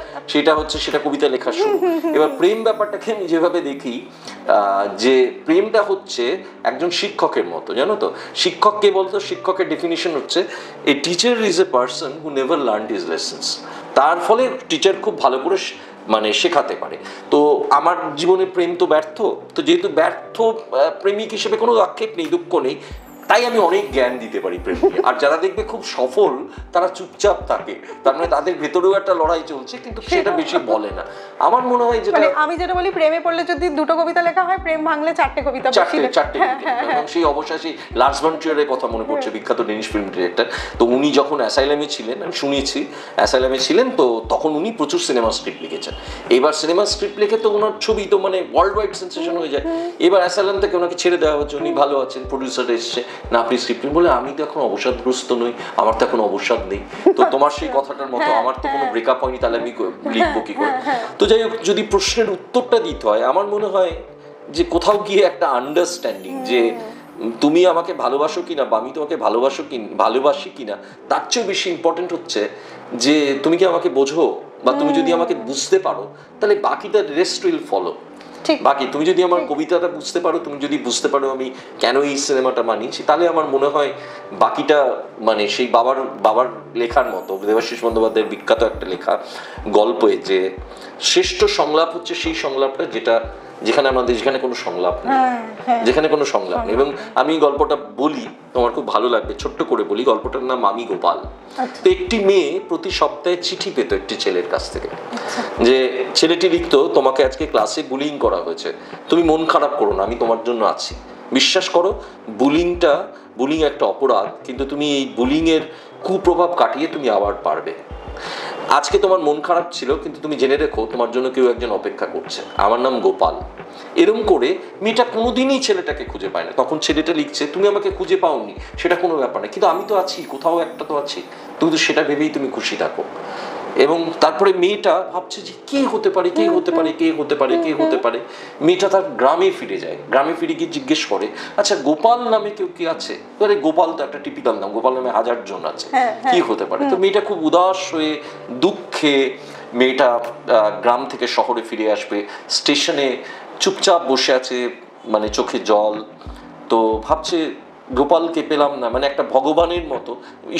সেটা কবিতা লেখা শুরু। এবার প্রেম ব্যাপারটাকে আমি যেভাবে দেখি, যে প্রেমটা হচ্ছে একজন শিক্ষকের মতো, জানো তো। শিক্ষক কে বলতো? শিক্ষকের ডেফিনিশন হচ্ছে a teacher is a person who never learned his lessons. তার ফলে টিচার খুব ভালো করে মানে শেখাতে পারে। তো আমার জীবনে প্রেম তো ব্যর্থ, তো যেহেতু ব্যর্থ প্রেমিক হিসেবে কোনো আক্ষেপ নেই, দুঃখ নেই, তাই আমি অনেক জ্ঞান দিতে পারি প্রেমকে। আর যারা দেখবে খুব সফল, তারা চুপচাপ থাকে, তার মানে তাদের ভেতরেও একটা লড়াই চলছে, কিন্তু সেটা বেশি বলে না। আমার মনে হয় যেটা, আমি যেটা বলি, প্রেমে পড়লে যদি 2টো কবিতা লেখা হয়, প্রেম ভাঙলে 4টে কবিতা, চারটে। এবং সেই অবশ্যই সেই লার্স ভন ট্রিয়ারের কথা মনে পড়ছে, বিখ্যাত ডেনিশ ফিল্ম ডিরেক্টর। তো উনি যখন অ্যাসাইলামে ছিলেন, আমি শুনেছি অ্যাসাইলামে ছিলেন, তো তখন উনি প্রচুর সিনেমা স্ক্রিপ্ট লিখেছেন। এবার সিনেমা স্ক্রিপ্ট লিখে তো ওনার ছবি তো মানে ওয়ার্ল্ড ওয়াইড সেন্সেশন হয়ে যায়। এবার অ্যাসাইলাম থেকে ওনাকে ছেড়ে দেওয়া হচ্ছে, উনি ভালো আছেন, প্রডিউসার এসছে, না আপনি স্ক্রিপ্ট বলে, আমি তো এখন অবসাদগ্রস্ত নই, আমার তো এখন অবসাদ নেই। তো তোমার সেই কথাটার মতো, আমার তো কোনো ব্রেকআপ হয়নি, তাহলে আমি লিখবো কি করে? তো যাই হোক, যদি প্রশ্নের উত্তরটা দিতে হয়, আমার মনে হয় যে কোথাও গিয়ে একটা আন্ডারস্ট্যান্ডিং, যে তুমি আমাকে ভালোবাসো কিনা বা আমি তোমাকে ভালোবাসি কিনা, তার চেয়েও বেশি ইম্পর্টেন্ট হচ্ছে যে তুমি কি আমাকে বোঝো, বা তুমি যদি আমাকে বুঝতে পারো, তাহলে বাকিটা রেস্ট উইল ফলো। বাকি তুমি যদি আমার কবিতাটা বুঝতে পারো, তুমি যদি বুঝতে পারো আমি কেন এই সিনেমাটা মানিয়েছি, তাহলে আমার মনে হয় বাকিটা মানে সেই বাবার লেখার মতো, দেবাশিস বন্দ্যোপাধ্যায়ের বিখ্যাত একটা লেখা গল্পে, যে শ্রেষ্ঠ সংলাপ হচ্ছে সেই সংলাপটা যেখানে কোনো সংলাপ নেই, যেখানে কোনো সংলাপ নেই। এবং আমি গল্পটা বলি, তোমার খুব ভালো লাগবে, ছোট্ট করে বলি। গল্পটার নাম আমি গোপাল। তো একটি মেয়ে প্রতি সপ্তাহে চিঠি পেত একটি ছেলের কাছ থেকে, যে ছেলেটি লিখতো, তোমাকে আজকে ক্লাসে বুলিং করা হয়েছে, তুমি মন খারাপ করো না, আমি তোমার জন্য আছি। বিশ্বাস করো, বুলিং একটা অপরাধ, কিন্তু তুমি এই বুলিংয়ের কুপ্রভাব কাটিয়ে তুমি আবার পারবে। আজকে তোমার মন খারাপ ছিল, কিন্তু তুমি জেনে রেখো তোমার জন্য কেউ একজন অপেক্ষা করছে, আমার নাম গোপাল। এরম করে মেয়েটা কোনোদিনই ছেলেটাকে খুঁজে পায় না। তখন ছেলেটা লিখছে, তুমি আমাকে খুঁজে পাওনি, সেটা কোনো ব্যাপার না, কিন্তু আমি তো আছি, কোথাও একটা তো আছি, তুমি তো সেটা ভেবেই তুমি খুশি থাকো। এবং তারপরে মেয়েটা ভাবছে যে কে হতে পারে। মেয়েটা তার গ্রামে ফিরে যায়, গ্রামে ফিরে গিয়ে জিজ্ঞেস করে, আচ্ছা গোপাল নামে কেউ কি আছে? আরে গোপাল তো একটা টিপিক্যাল নাম, গোপাল নামে 1000 জন আছে, কি হতে পারে? তো মেয়েটা খুব উদাস হয়ে, দুঃখে, মেয়েটা গ্রাম থেকে শহরে ফিরে আসবে, স্টেশনে চুপচাপ বসে আছে, মানে চোখে জল। তো ভাবছে গোপালকে পেলাম না, মানে একটা ভগবানের মতো।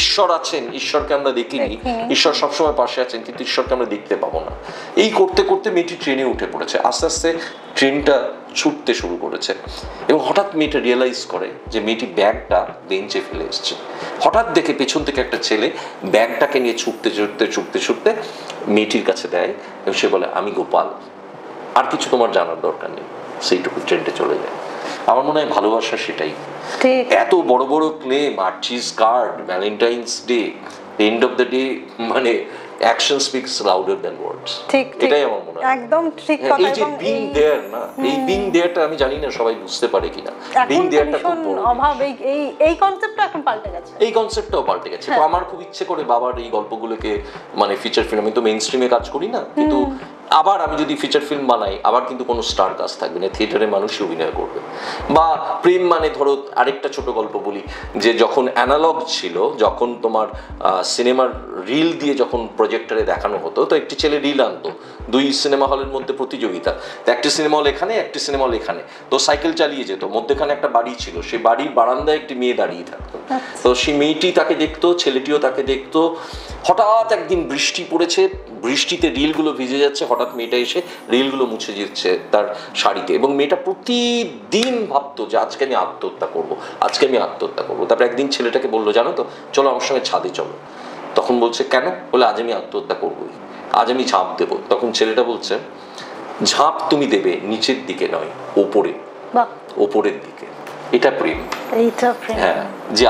ঈশ্বর আছেন, ঈশ্বরকে আমরা দেখিনি, ঈশ্বর সবসময় পাশে আছেন, কিন্তু ঈশ্বরকে আমরা দেখতে পাবো না। এই করতে করতে মেয়েটি ট্রেনে উঠে পড়েছে, আস্তে আস্তে ট্রেনটা ছুটতে শুরু করেছে, এবং হঠাৎ মেয়েটা রিয়েলাইজ করে যে মেয়েটি ব্যাগটা বেঞ্চে ফেলে এসছে। হঠাৎ দেখে পেছন থেকে একটা ছেলে ব্যাগটাকে নিয়ে ছুটতে মেয়েটির কাছে দেয়, এবং সে বলে, আমি গোপাল, আর কিছু তোমার জানার দরকার নেই। সেইটুকু ট্রেনটা চলে যায়। আমার মনে হয় ভালোবাসা সেটাই। এত বড় বড় claim, Archies card, Valentine's day, end of the day, মানে action speaks louder than words. এটাই আমার মনে হয় একদম ঠিক কথা। এই যে বিং দেয়ার, না এই বিং দেয়ারটা আমি জানি না সবাই বুঝতে পারে কিনা। বিং দেয়ারটা খুব বড় অভাব। এই কনসেপ্টটা এখন পাল্টে গেছে, এই কনসেপ্টটাও পাল্টে গেছে। তো আমার খুব ইচ্ছে করে বাবার এই গল্পগুলোকে মানে ফিচার ফিল্ম, আমি তো মেইন স্ট্রিমে কাজ করি না, কিন্তু আবার আমি যদি ফিচার ফিল্ম বানাই, আবার কিন্তু কোনো স্টার কাজ থাকবে না, থিয়েটারে মানুষই অভিনয় করবে। বা প্রেম মানে ধরো আরেকটা ছোট গল্প বলি, যে যখন অ্যানালগ ছিল, যখন তোমার সিনেমার রিল দিয়ে যখন প্রজেক্টরে দেখানো হতো, তো একটি ছেলে রিল আনতো, 2 সিনেমা হলের মধ্যে প্রতিযোগিতা, তো একটি সিনেমা হল এখানে, একটি সিনেমা হল এখানে, তো সাইকেল চালিয়ে যেত, মধ্যেখানে একটা বাড়ি ছিল, সেই বাড়ির বারান্দায় একটি মেয়ে দাঁড়িয়ে থাকতো। তো সেই মেয়েটি তাকে দেখতো, ছেলেটিও তাকে দেখতো। হঠাৎ একদিন বৃষ্টি পড়েছে, বৃষ্টিতে রিলগুলো ভিজে যাচ্ছে, হঠাৎ মেয়েটা এসে রিলগুলো মুছে দিচ্ছে তার শাড়িতে, এবং মেয়েটা প্রতিদিন ভাবতো যে আজকে আমি আত্মহত্যা করবো। তারপর একদিন ছেলেটাকে বললো, জানো তো, চলো আমার সঙ্গে ছাদে চলো। তখন বলছে, কেন? বলে, আজ আমি আত্মহত্যা করবোই, আজ আমি ঝাঁপ দেবো। তখন ছেলেটা বলছে, ঝাঁপ তুমি দেবে নিচের দিকে নয়, ওপরের দিকে। এটা প্রেম। হ্যাঁ, যে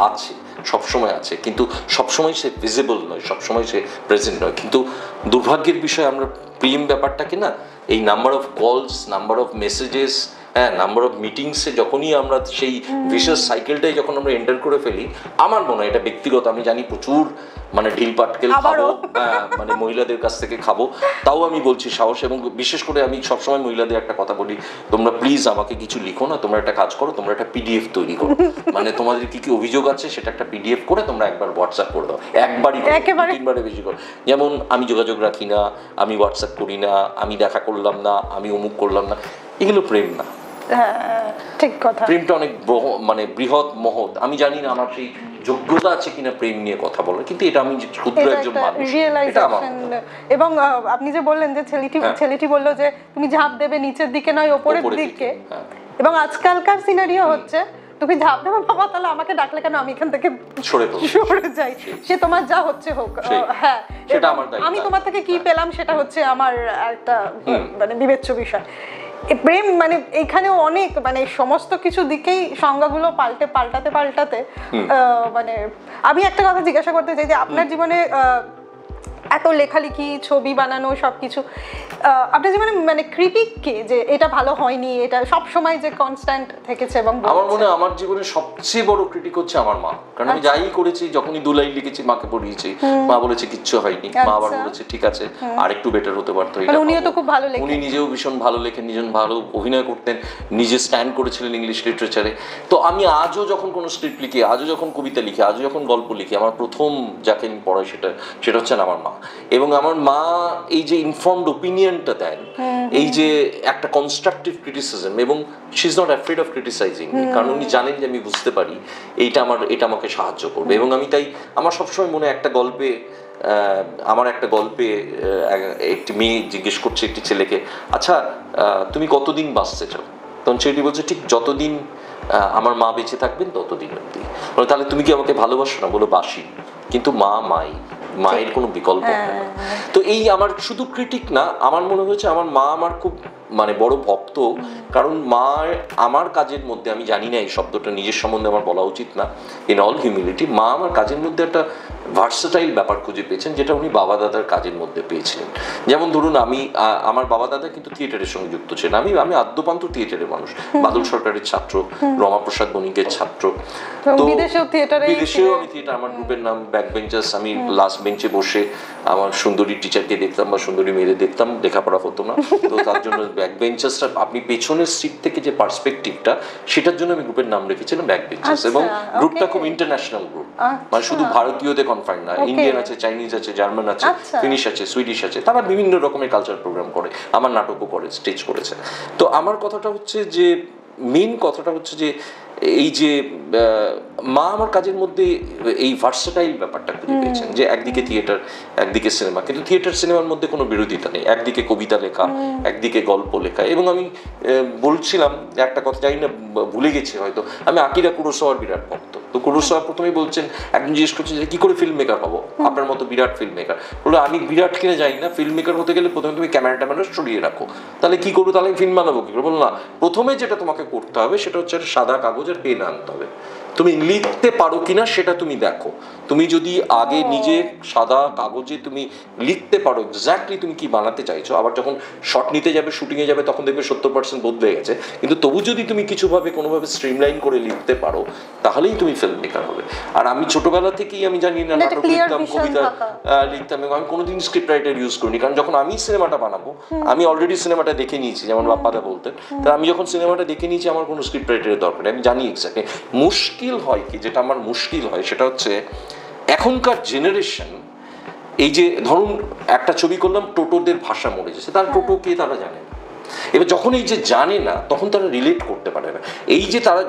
আছে সবসময় আছে, কিন্তু সবসময় সে ভিজিবল নয়, সবসময় সে প্রেজেন্ট নয়। কিন্তু দুর্ভাগ্যের বিষয়, আমরা প্রেম ব্যাপারটাকে না, এই নাম্বার অফ কলস, নাম্বার অফ মেসেজেস, হ্যাঁ, নাম্বার অফ মিটিংসে যখনই আমরা সেই ভিশাস সাইকেলটাই যখন আমরা এন্টার করে ফেলি, আমার মনে হয় এটা ব্যক্তিগত, আমি জানি প্রচুর মানে ঢিল পাটকেল খাবো, মানে মহিলাদের কাছ থেকে খাবো, তাও আমি বলছি সাহস। এবং বিশেষ করে আমি সবসময় মহিলাদের একটা কথা বলি, তোমরা প্লিজ আমাকে কিছু লিখো না, তোমরা একটা কাজ করো, তোমরা একটা পিডিএফ তৈরি করো, মানে তোমাদের কি কি অভিযোগ আছে সেটা একটা পিডিএফ করে তোমরা একবার হোয়াটসঅ্যাপ করে দাও, একবারই 3বারে বেশি করো। যেমন আমি যোগাযোগ রাখি না, আমি হোয়াটসঅ্যাপ করি না, আমি দেখা করলাম না, আমি অমুক করলাম না, এগুলো প্রেম না। ঠিক কথা, প্রেমটা অনেক মানে বৃহৎ মহৎ। আমি জানি না আমার সেই যোগ্যতা আছে কিনা প্রেম নিয়ে কথা বলার, কিন্তু এটা আমি ক্ষুদ্র একজন মানুষ, এটা আমার। এবং আপনি যে বললেন যে ছেলেটি বললো যে তুমি ঝাঁপ দেবে নিচের দিকে নয় ওপরের দিকে, এবং আজকালকার সিনারিও হচ্ছে তুমি ঝাঁপ দেবে বাবা, তাহলে আমাকে ডাকলে কেন, আমি এখান থেকে সরে যাই, সে তোমার যা হচ্ছে হোক। হ্যাঁ, আমি তোমার থেকে কি পেলাম সেটা হচ্ছে আমার একটা মানে বিবেচ্য বিষয়। প্রেম মানে এইখানেও অনেক মানে সমস্ত কিছু দিকেই সংজ্ঞাগুলো পাল্টাতে মানে আমি একটা কথা জিজ্ঞাসা করতে চাই যে আপনার জীবনে এত লেখালেখি, ছবি বানানো, সবকিছু, আপনার জীবনে মানে ক্রিটিক কে, যে এটা ভালো হয়নি, এটা সব সময় যে কনস্ট্যান্ট থেকেছে? এবং আমার মনে হয় আমার জীবনে সবচেয়ে বড় ক্রিটিক হচ্ছে আমার মা, কারণ আমি যাই করেছি, যখনই 2 লাইন লিখেছি মাকে পড়িয়েছি, মা বলেছে কিচ্ছু হয়নি, মা আবার বলেছে ঠিক আছে আর একটু বেটার হতে পারতো। এটা উনিও তো খুব ভালো লেখেন, উনি নিজেও ভীষণ ভালো লেখেন, নিজের ভালো অভিনয় করতেন, নিজে স্ট্যান্ড করেছিলেন ইংলিশ লিটারেচারে। তো আমি আজও যখন কোনো স্ক্রিপ্ট লিখি, আজও যখন কবিতা লিখি, আজও যখন গল্প লিখি, আমার প্রথম যাকে আমি পড়াই সেটা হচ্ছে আমার মা। এবং আমার মা এই যে ইনফর্মড ওপিনিয়নটা দেন, এই যে একটা কনস্ট্রাকটিভ ক্রিটিসিজম, এবং she is not afraid of criticising, কারণ উনি জানেন যে আমি বুঝতে পারি এটা আমাকে সাহায্য করবে। এবং আমি তাই আমার সবসময় মনে একটা গল্পে একটি মেয়ে জিজ্ঞেস করছে একটি ছেলেকে, আচ্ছা তুমি কতদিন বাঁচতে চাও? তখন ছেলেটি বলছে ঠিক যতদিন আমার মা বেঁচে থাকবেন ততদিন অবধি। বলে তাহলে তুমি কি আমাকে ভালোবাসো না? বলো বাসি, কিন্তু মায়ের কোনো বিকল্প হয় না। তো এই আমার শুধু ক্রিটিক না, আমার মনে হয়েছে আমার মা আমার খুব মানে বড় ভক্ত, কারণ মা আমার কাজের মধ্যে, আমি জানি না এই শব্দটা নিজের সম্বন্ধে আমার বলা উচিত না, ইন অল হিউমিলিটি, মা আমার কাজের মধ্যে একটা ভার্সেটাইল ব্যাপার খুঁজে পেয়েছেন, যেটা উনি বাবা দাদার কাজের মধ্যে পেয়েছিলেন। যেমন ধরুন আমার বাবা দাদা কিন্তু থিয়েটারের সঙ্গে যুক্ত ছিলেন, আমি আদ্যপান্ত থিয়েটারের মানুষ, বাদল সরকারের ছাত্র, রমাপ্রসাদ বণিকের ছাত্র, তো বিদেশেও আমি থিয়েটার, আমার গ্রুপের নাম ব্যাক বেঞ্চার্স, আমি লাস্ট বেঞ্চে বসে আমার সুন্দরী টিচারকে দেখতাম বা সুন্দরী মেয়েদের দেখতাম, লেখাপড়া হতো না, তো তার জন্য ব্যাক বেঞ্চার্সটা, আপনি পেছনের সিট থেকে যে পার্সপেক্টিভটা, সেটার জন্য আমি গ্রুপের নাম রেখেছিলাম ব্যাক বেঞ্চার্স। এবং গ্রুপটা খুব ইন্টারন্যাশনাল গ্রুপ, মানে শুধু ভারতীয়দের কনফাইন্ড না, ইন্ডিয়ান আছে, চাইনিজ আছে, জার্মান আছে, ফিনিশ আছে, সুইডিশ আছে, তারা বিভিন্ন রকমের কালচার প্রোগ্রাম করে, আমার নাটকও করে, স্টেজ করেছে। তো আমার কথাটা হচ্ছে যে মেইন কথাটা হচ্ছে যে এই যে মা আমার কাজের মধ্যে এই ভার্সেটাইল ব্যাপারটা খুঁজে পেয়েছেন, যে একদিকে থিয়েটার, একদিকে সিনেমা, কিন্তু থিয়েটার সিনেমার মধ্যে কোনো বিরোধিতা নেই, একদিকে কবিতা লেখা, একদিকে গল্প লেখা। এবং আমি বলছিলাম একটা কথা, জানি না ভুলে গেছি হয়তো, আমি আকিরা কুরোসাওয়ার বিরাট ভক্ত। তো কুরোসাওয়া প্রথমেই বলছেন, একজন জিজ্ঞেস করছে যে কি করে ফিল্ম মেকার হবো, আপনার মতো বিরাট ফিল্ম মেকার। বললো আমি বিরাট কিনে যাই না, ফিল্ম মেকার হতে গেলে প্রথমে তুমি ক্যামেরাটা সরিয়ে রাখো, তাহলে কি করবো, তাহলে আমি ফিল্ম বানাবো কি করে? বললো না, প্রথমে যেটা তোমাকে করতে হবে সেটা হচ্ছে একটা সাদা কাগজ আর পেন আনতে হবে, তুমি লিখতে পারো কিনা সেটা তুমি দেখো। তুমি যদি আগে নিজে সাদা কাগজে তুমি লিখতে পারো এক্স্যাক্টলি তুমি কি বানাতে চাইছো, আবার যখন শট নিতে যাবে, শুটিংয়ে যাবে, তখন দেখবে 70% বদলে গেছে, কিন্তু তবু যদি তুমি কিছুভাবে কোনোভাবে স্ট্রিমলাইন করে লিখতে পারো, তাহলেই তুমি ফিল্ম মেকার হবে। আর আমি ছোটবেলা থেকেই আমি জানি না নাটক লিখতাম, কবিতা লিখতাম, এবং আমি কোনোদিন স্ক্রিপ্ট রাইটার ইউজ করিনি, কারণ যখন আমি সিনেমাটা বানাবো আমি অলরেডি সিনেমাটা দেখে নিয়েছি, যেমন বাপ্পাদা বলতেন, তা আমি যখন সিনেমাটা দেখে নিয়েছি আমার কোনো স্ক্রিপ্ট রাইটারের দরকার নেই, আমি জানি এক্স্যাক্টলি। মুশকিল হয় কি, যেটা আমার মুশকিল হয় সেটা হচ্ছে এখনকার জেনারেশন, এই যে ধরুন একটা ছবি করলাম, টোটোদের ভাষা মরে যাচ্ছে, তার টোটো কে তারা জানে না। এবার যখন এই যে জানে না, তখন তারা রিলেট করতে পারে না। এই যে তারা